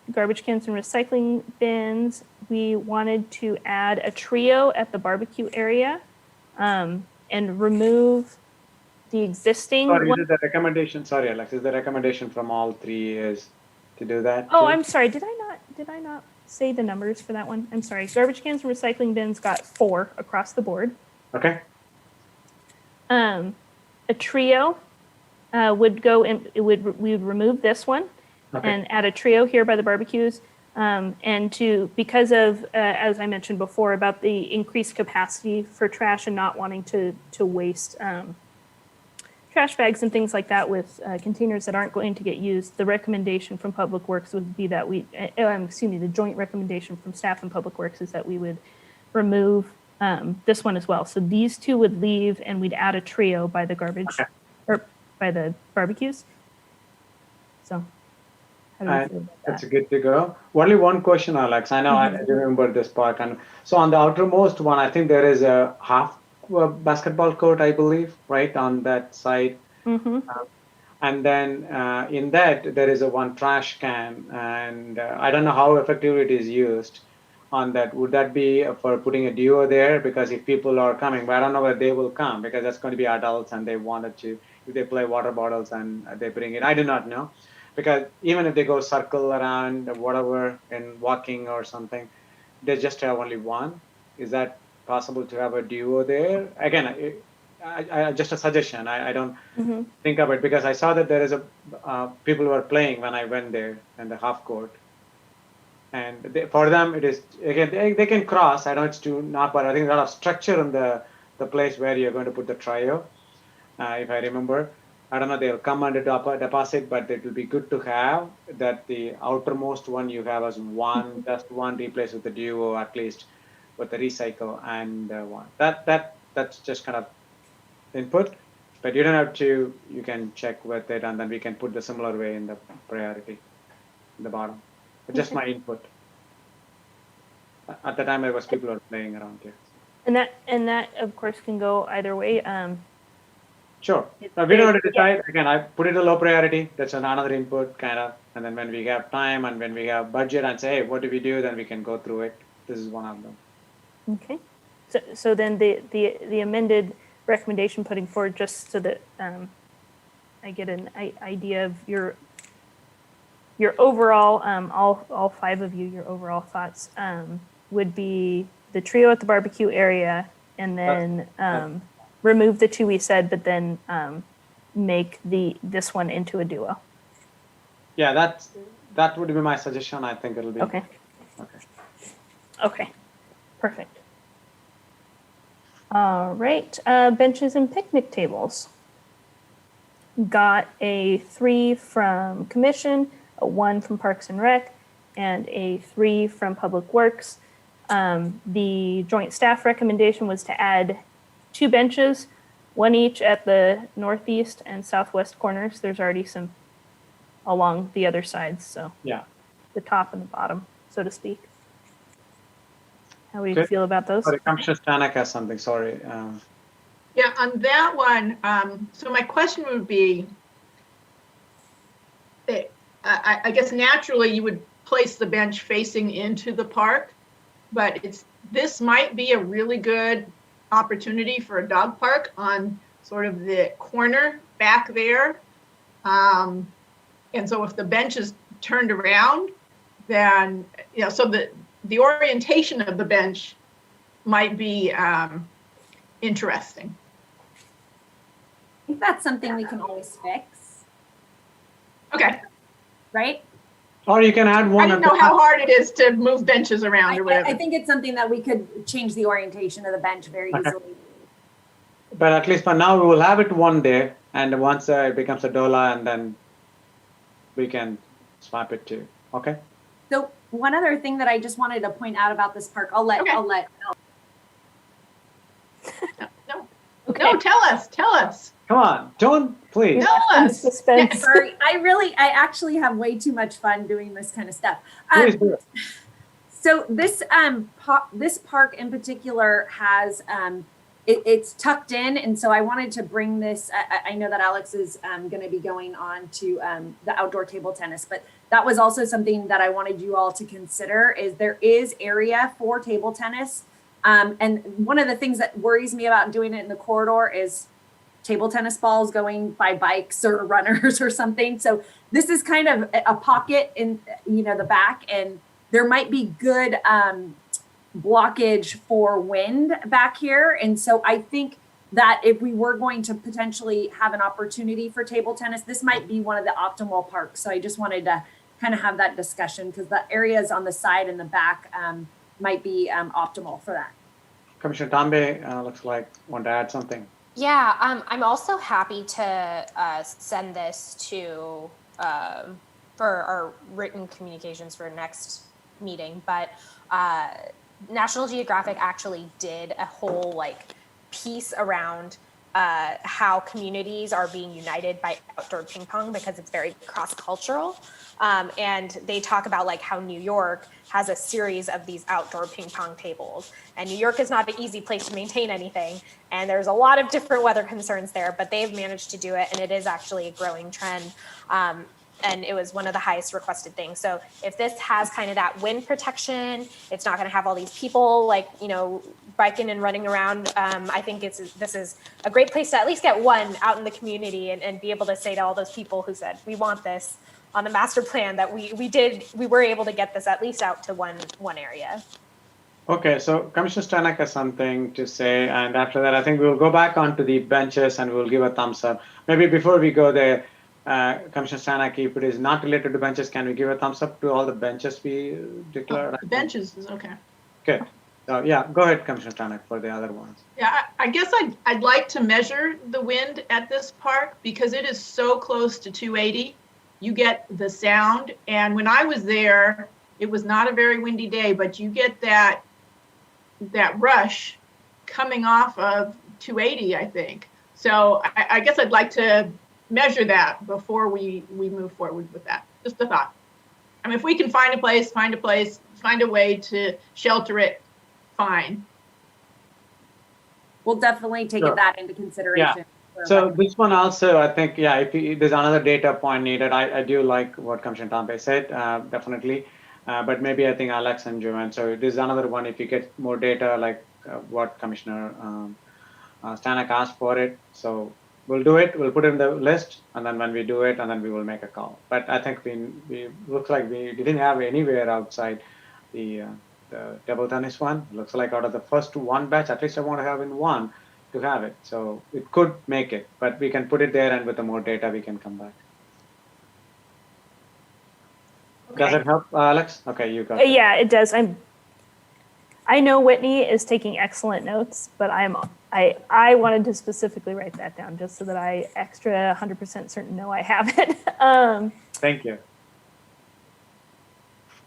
[SPEAKER 7] Garbage cans and recycling bins. We wanted to add a trio at the barbecue area and remove the existing
[SPEAKER 1] Sorry,
[SPEAKER 7] one.
[SPEAKER 1] is it the recommendation? Sorry, Alex. Is the recommendation from all 3 is to do that?
[SPEAKER 7] Oh,
[SPEAKER 1] too?
[SPEAKER 7] I'm sorry. Did I not say the numbers for that one? I'm sorry. Garbage cans and recycling bins got 4 across the board.
[SPEAKER 1] Okay.
[SPEAKER 7] A trio would go in. We would remove this one.
[SPEAKER 1] Okay.
[SPEAKER 7] And add a trio here by the barbecues. And because of, as I mentioned before, about the increased capacity for trash and not wanting to waste trash bags and things like that with containers that aren't going to get used, the recommendation from Public Works would be that the joint recommendation from staff and Public Works is that we would remove this one as well. So these 2 would leave and we'd add a trio by the garbage or by the barbecues. So. How do you feel about that?
[SPEAKER 1] That's good to go. Only one question, Alex. I know I remember this park. And so on the outermost one, I think there is a half basketball court, I believe, right on that side.
[SPEAKER 7] Mm-hmm.
[SPEAKER 1] And then in that, there is a 1 trash can. And I don't know how effectively it is used on that. Would that be for putting a duo there? Because if people are coming, but I don't know whether they will come because that's going to be adults and they wanted to, if they play water bottles and they bring it. I do not know. Because even if they go circle around whatever and walking or something, they just have only 1. Is that possible to have a duo there? Again, I just a suggestion. I don't think of it because I saw that there is people who are playing when I went there in the half court. And for them, it is, again, they can cross. I know it's not, but I think there's a lot of structure in the place where you're going to put the trio, if I remember. I don't know, they'll come under deposit, but it will be good to have that the outermost one you have as 1, just 1 replace with the duo, at least with the recycle and 1. That's just kind of input, but you don't have to, you can check with it and then we can put the similar way in the priority in the bottom. But just my input. At the time there was people who were playing around here.
[SPEAKER 7] And that of course can go either way.
[SPEAKER 1] Sure. Now, we don't have to decide. Again, I put it a low priority. That's another input, kind of. And then when we have time and when we have budget and say, hey, what do we do? Then we can go through it. This is one of them.
[SPEAKER 7] Okay. So then the amended recommendation putting forward, just so that I get an idea of your overall, all 5 of you, your overall thoughts would be the trio at the barbecue area, and then remove the 2 we said, but then make this one into a duo.
[SPEAKER 1] Yeah, that would be my suggestion. I think it'll be
[SPEAKER 7] okay. Okay, perfect. All right, benches and picnic tables. Got a 3 from Commission, a 1 from Parks and Rec, and a 3 from Public Works. The joint staff recommendation was to add 2 benches, 1 each at the northeast and southwest corners. There's already some along the other sides, so
[SPEAKER 1] yeah,
[SPEAKER 7] the top and the bottom, so to speak. How do you feel about those?
[SPEAKER 1] Sorry, Commissioner Stanek has something. Sorry.
[SPEAKER 3] Yeah, on that one, so my question would be, I guess naturally you would place the bench facing into the park, but this might be a really good opportunity for a dog park on sort of the corner back there. And so if the bench is turned around, then, so the orientation of the bench might be interesting.
[SPEAKER 5] I think that's something we can always fix,
[SPEAKER 3] Okay.
[SPEAKER 5] right?
[SPEAKER 1] Or you can add
[SPEAKER 3] I
[SPEAKER 1] one.
[SPEAKER 3] didn't know how hard it is to move benches around or whatever.
[SPEAKER 5] I think it's something that we could change the orientation of the bench very easily.
[SPEAKER 1] But at least for now, we will have it one day, and once it becomes a DOLA, and then we can swap it too. Okay.
[SPEAKER 5] So one other thing that I just wanted to point out about this park, I'll let.
[SPEAKER 3] No, tell us.
[SPEAKER 1] Come on, Joan, please.
[SPEAKER 3] Tell us.
[SPEAKER 7] Suspense.
[SPEAKER 5] Sorry, I actually have way too much fun doing this kind of stuff.
[SPEAKER 1] Please do it.
[SPEAKER 5] So this this park in particular has it's tucked in, and so I wanted to bring this. I know that Alex is going to be going on to the outdoor table tennis, but that was also something that I wanted you all to consider. Is there is area for table tennis, and one of the things that worries me about doing it in the corridor is table tennis balls going by bikes or runners or something. So this is kind of a pocket in the back, and there might be good blockage for wind back here. And so I think that if we were going to potentially have an opportunity for table tennis, this might be one of the optimal parks. So I just wanted to kind of have that discussion because the areas on the side and the back might be optimal for that.
[SPEAKER 1] Commissioner Tambe looks like want to add something.
[SPEAKER 4] Yeah, I'm also happy to send this to for our written communications for next meeting, but National Geographic actually did a whole piece around how communities are being united by outdoor ping pong because it's very cross-cultural. And they talk about how New York has a series of these outdoor ping pong tables. And New York is not an easy place to maintain anything. And there's a lot of different weather concerns there, but they've managed to do it. And it is actually a growing trend. And it was one of the highest requested things. So if this has kind of that wind protection, it's not going to have all these people biking and running around. I think this is a great place to at least get one out in the community and be able to say to all those people who said, we want this on the master plan that we were able to get this at least out to one area.
[SPEAKER 1] Okay, so Commissioner Stanek has something to say, and after that, I think we will go back onto the benches and we'll give a thumbs up. Maybe before we go there, Commissioner Stanek, if it is not related to benches, can we give a thumbs up to all the benches we declared?
[SPEAKER 3] The benches is okay.
[SPEAKER 1] Okay. So yeah, go ahead, Commissioner Stanek, for the other ones.
[SPEAKER 3] Yeah, I guess I'd like to measure the wind at this park because it is so close to 280. You get the sound, and when I was there, it was not a very windy day, but you get that rush coming off of 280, I think. So I guess I'd like to measure that before we move forward with that. Just a thought. I mean, if we can find a way to shelter it, fine.
[SPEAKER 5] We'll definitely take
[SPEAKER 1] Sure.
[SPEAKER 5] that into consideration.
[SPEAKER 1] Yeah. So this one also, I think, yeah, if there's another data point needed, I do like what Commissioner Tampe said, definitely. But maybe I think Alex and Joanne. So this is another one. If you get more data, like what Commissioner Stanek asked for it, so we'll do it. We'll put it in the list, and then when we do it, and then we will make a call. But I think we looks like we didn't have anywhere outside the table tennis one. Looks like out of the first one batch, at least I want to have in one to have it. So it could make it, but we can put it there, and with the more data, we can come back. Okay. Does it help, Alex? Okay, you got it.
[SPEAKER 7] Yeah, it does. I know Whitney is taking excellent notes, but I wanted to specifically write that down just so that I extra 100% certain know I have it.
[SPEAKER 1] Thank you.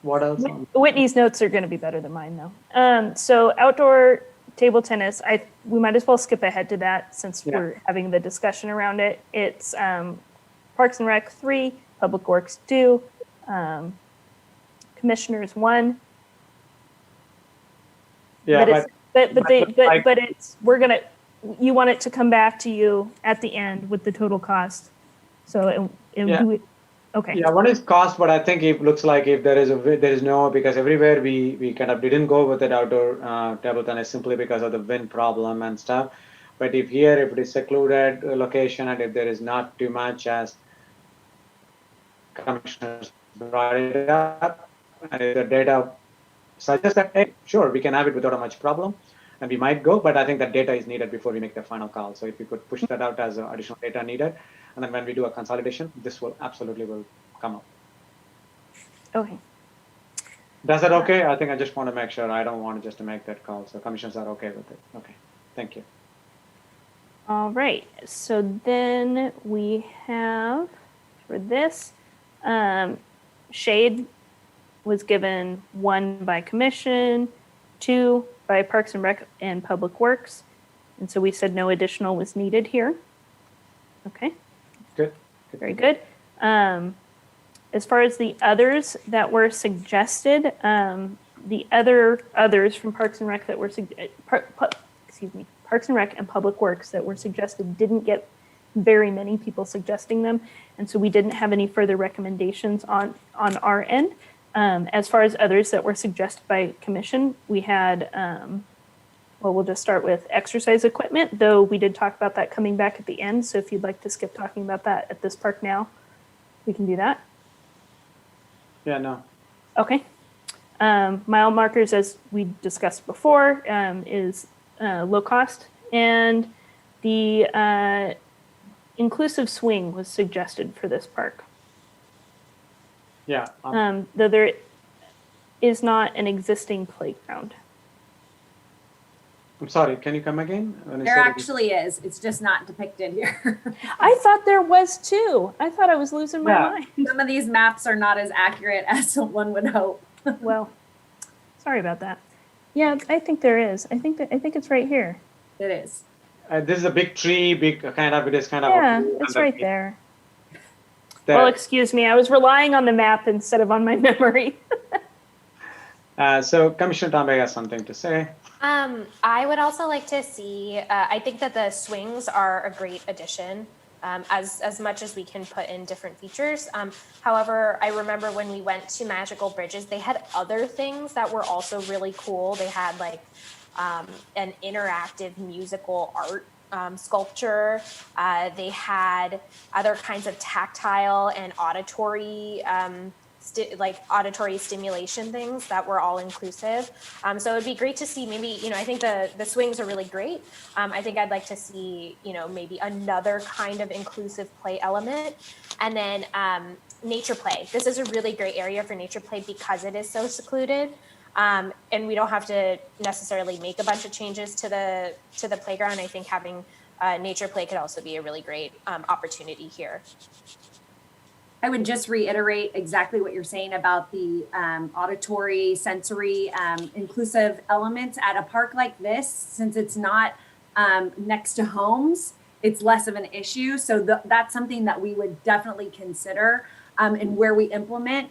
[SPEAKER 1] What else?
[SPEAKER 7] Whitney's notes are going to be better than mine, though. So outdoor table tennis, we might as well skip ahead to that since we're having the discussion around it. It's Parks and Rec 3, Public Works 2, Commissioners 1.
[SPEAKER 1] Yeah,
[SPEAKER 7] but it's you want it to come back to you at the end with the total cost. So okay.
[SPEAKER 1] Yeah, one is cost, but I think it looks like if there is no, because everywhere we kind of didn't go with it outdoor table tennis simply because of the wind problem and stuff. But if it is secluded location, and if there is not too much as commissioners brought it up, and if the data suggests that, hey, sure, we can have it without a much problem, and we might go, but I think that data is needed before we make the final call. So if we could push that out as additional data needed, and then when we do a consolidation, this will absolutely will come up.
[SPEAKER 7] Okay.
[SPEAKER 1] Does that okay? I think I just want to make sure. I don't want just to make that call. So commissioners are okay with it. Okay, thank you.
[SPEAKER 7] All right. So then we have for this, shade was given 1 by commission, 2 by Parks and Rec and Public Works. And so we said no additional was needed here. Okay.
[SPEAKER 1] Good.
[SPEAKER 7] Very good. As far as the others that were suggested, the others from Parks and Rec that were Parks and Rec and Public Works that were suggested didn't get very many people suggesting them, and so we didn't have any further recommendations on our end. As far as others that were suggested by commission, we had well, we'll just start with exercise equipment, though we did talk about that coming back at the end. So if you'd like to skip talking about that at this park now, we can do that.
[SPEAKER 1] Yeah, no.
[SPEAKER 7] Okay. Mile markers, as we discussed before, is low cost. And the inclusive swing was suggested for this park.
[SPEAKER 1] Yeah.
[SPEAKER 7] Though there is not an existing playground.
[SPEAKER 1] I'm sorry, can you come again?
[SPEAKER 5] There actually is. It's just not depicted here.
[SPEAKER 7] I thought there was too. I thought I was losing my mind.
[SPEAKER 5] Some of these maps are not as accurate as one would hope.
[SPEAKER 7] Well, sorry about that. Yeah, I think there is. I think it's right here.
[SPEAKER 5] It is.
[SPEAKER 1] This is a big tree, it is kind of.
[SPEAKER 7] Yeah, it's right there. Well, excuse me. I was relying on the map instead of on my memory.
[SPEAKER 1] So Commissioner Tombe has something to say.
[SPEAKER 4] I would also like to see, I think that the swings are a great addition, as much as we can put in different features. However, I remember when we went to Magical Bridges, they had other things that were also really cool. They had like an interactive musical art sculpture. They had other kinds of tactile and auditory auditory stimulation things that were all inclusive. So it'd be great to see maybe, I think the swings are really great. I think I'd like to see, maybe another kind of inclusive play element. And then nature play. This is a really great area for nature play because it is so secluded. And we don't have to necessarily make a bunch of changes to the playground. I think having nature play could also be a really great opportunity here.
[SPEAKER 5] I would just reiterate exactly what you're saying about the auditory, sensory, inclusive elements at a park like this. Since it's not next to homes, it's less of an issue. So that's something that we would definitely consider in where we implement,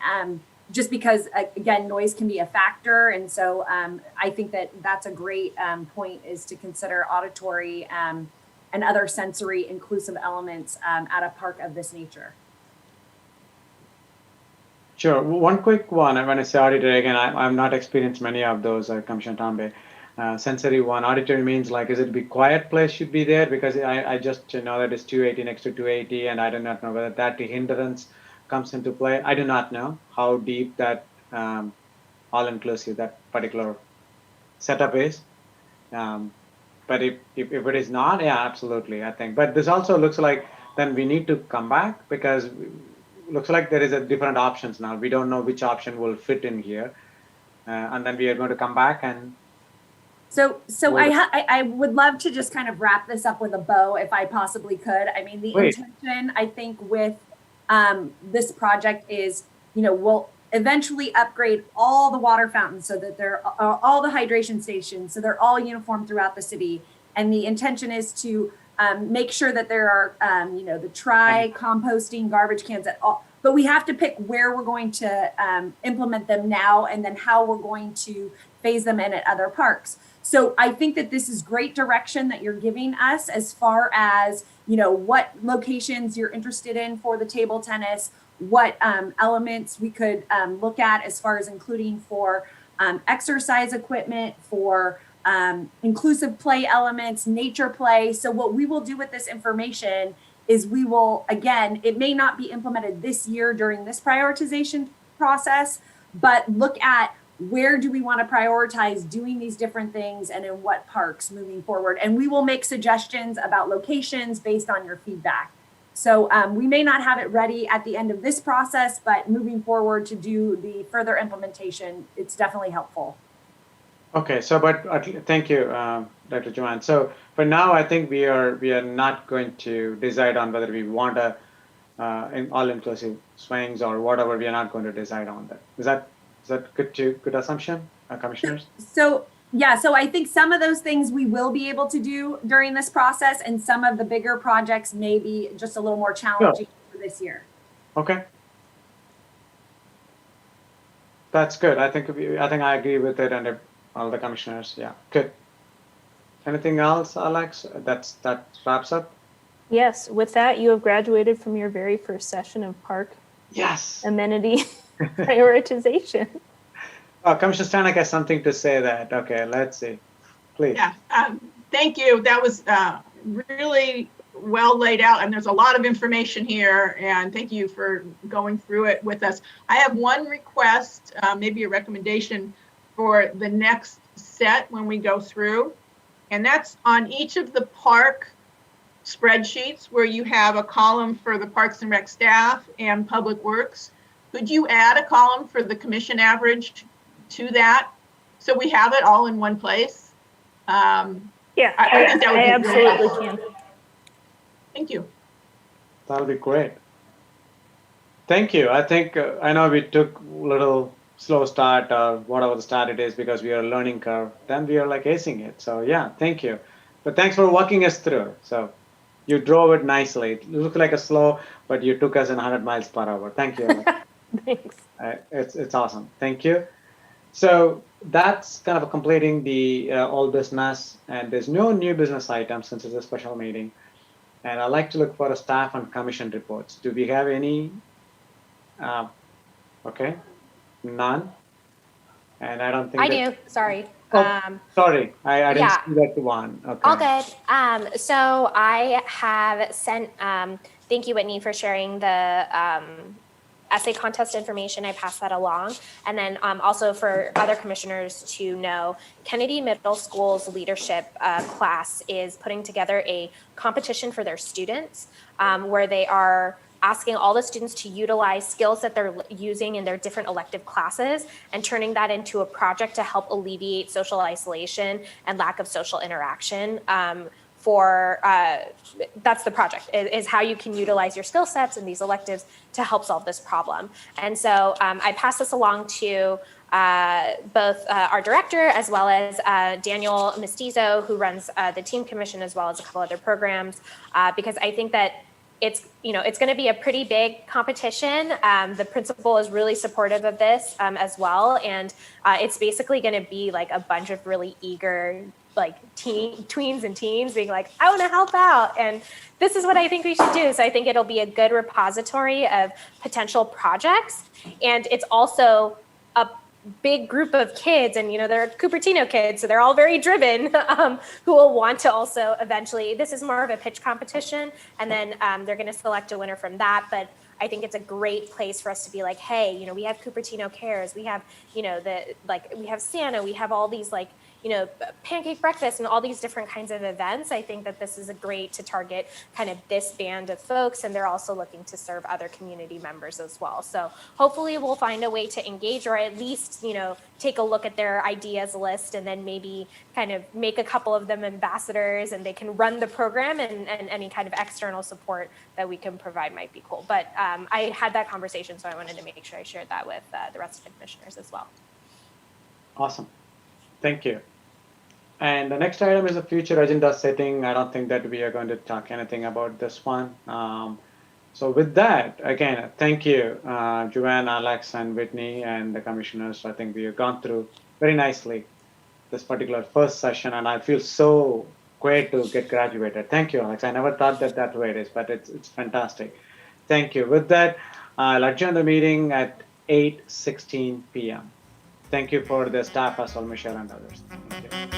[SPEAKER 5] just because, again, noise can be a factor. And so I think that that's a great point, is to consider auditory and other sensory inclusive elements at a park of this nature.
[SPEAKER 1] Sure. One quick one. When I say auditory, again, I've not experienced many of those, Commissioner Tombe. Sensory one, auditory means like, is it be quiet place should be there? Because I just know that it's 280 next to 280, and I do not know whether that hindrance comes into play. I do not know how deep that all-inclusive, that particular setup is. But if it is not, yeah, absolutely, I think. But this also looks like then we need to come back, because looks like there is a different options now. We don't know which option will fit in here, and then we are going to come back and.
[SPEAKER 5] So I would love to just kind of wrap this up with a bow, if I possibly could. I mean, the intention, I think, with this project is, we'll eventually upgrade all the water fountains so that they're all the hydration stations, so they're all uniform throughout the city. And the intention is to make sure that there are, the composting garbage cans at all, but we have to pick where we're going to implement them now, and then how we're going to phase them in at other parks. So I think that this is great direction that you're giving us as far as, what locations you're interested in for the table tennis, what elements we could look at as far as including for exercise equipment, for inclusive play elements, nature play. So what we will do with this information is we will, again, it may not be implemented this year during this prioritization process, but look at where do we want to prioritize doing these different things and in what parks moving forward. And we will make suggestions about locations based on your feedback. So we may not have it ready at the end of this process, but moving forward to do the further implementation, it's definitely helpful.
[SPEAKER 1] Okay, so thank you, Dr. Joanne. So for now, I think we are not going to decide on whether we want a all-inclusive swings or whatever. We are not going to decide on that. Is that good assumption, commissioners?
[SPEAKER 5] So yeah, so I think some of those things we will be able to do during this process, and some of the bigger projects may be just a little more challenging for this year.
[SPEAKER 1] Okay. That's good. I think I agree with it, and all the commissioners. Yeah, good. Anything else, Alex? That wraps up.
[SPEAKER 7] Yes, with that, you have graduated from your very first session of park amenity prioritization.
[SPEAKER 1] Commissioner Stanek has something to say that. Okay, let's see. Please.
[SPEAKER 3] Yeah, thank you. That was really well laid out, and there's a lot of information here, and thank you for going through it with us. I have one request, maybe a recommendation for the next set when we go through, and that's on each of the park spreadsheets where you have a column for the Parks and Rec staff and Public Works. Could you add a column for the commission average to that, so we have it all in one place?
[SPEAKER 7] Yeah,
[SPEAKER 3] I think that would be
[SPEAKER 7] absolutely
[SPEAKER 3] great.
[SPEAKER 7] can.
[SPEAKER 3] Thank you.
[SPEAKER 1] That'll be great. Thank you. I think I know we took a little slow start or whatever the start it is because we are a learning curve. Then we are like acing it. So yeah, thank you. But thanks for walking us through. So you drove it nicely. It looked like a slow, but you took us in 100 miles per hour. Thank you.
[SPEAKER 7] Thanks.
[SPEAKER 1] It's awesome. Thank you. So that's kind of completing the old business, and there's no new business items since it's a special meeting. And I like to look for a staff and commission reports. Do we have any? Okay, none. And I don't think
[SPEAKER 4] I do. Sorry.
[SPEAKER 1] Sorry, I didn't see that one. Okay.
[SPEAKER 4] All good. So I have sent, thank you, Whitney, for sharing the essay contest information. I passed that along. And then also for other commissioners to know, Kennedy Middle School's leadership class is putting together a competition for their students where they are asking all the students to utilize skills that they're using in their different elective classes and turning that into a project to help alleviate social isolation and lack of social interaction. That's the project, is how you can utilize your skill sets in these electives to help solve this problem. And so I passed this along to both our director as well as Daniel Mestizo, who runs the team commission, as well as a couple other programs, because I think that it's going to be a pretty big competition. The principal is really supportive of this as well. And it's basically going to be like a bunch of really eager tweens and teens being like, I want to help out. And this is what I think we should do. So I think it'll be a good repository of potential projects. And it's also a big group of kids, and they're Cupertino kids, so they're all very driven, who will want to also eventually, this is more of a pitch competition, and then they're going to select a winner from that. But I think it's a great place for us to be like, hey, we have Cupertino Cares, we have, we have Santa, we have all these pancake breakfast and all these different kinds of events. I think that this is a great to target kind of this band of folks, and they're also looking to serve other community members as well. So hopefully we'll find a way to engage, or at least, take a look at their ideas list, and then maybe kind of make a couple of them ambassadors, and they can run the program, and any kind of external support that we can provide might be cool. But I had that conversation, so I wanted to make sure I shared that with the rest of the commissioners as well.
[SPEAKER 1] Awesome. Thank you. And the next item is a future agenda setting. I don't think that we are going to talk anything about this one. So with that, again, thank you, Joanne, Alex, and Whitney, and the commissioners. I think we have gone through very nicely this particular first session, and I feel so great to get graduated. Thank you, Alex. I never thought that way it is, but it's fantastic. Thank you. With that, I'll adjourn the meeting at 8:16 p.m. Thank you for the staff as well, Michelle and others. Thank you.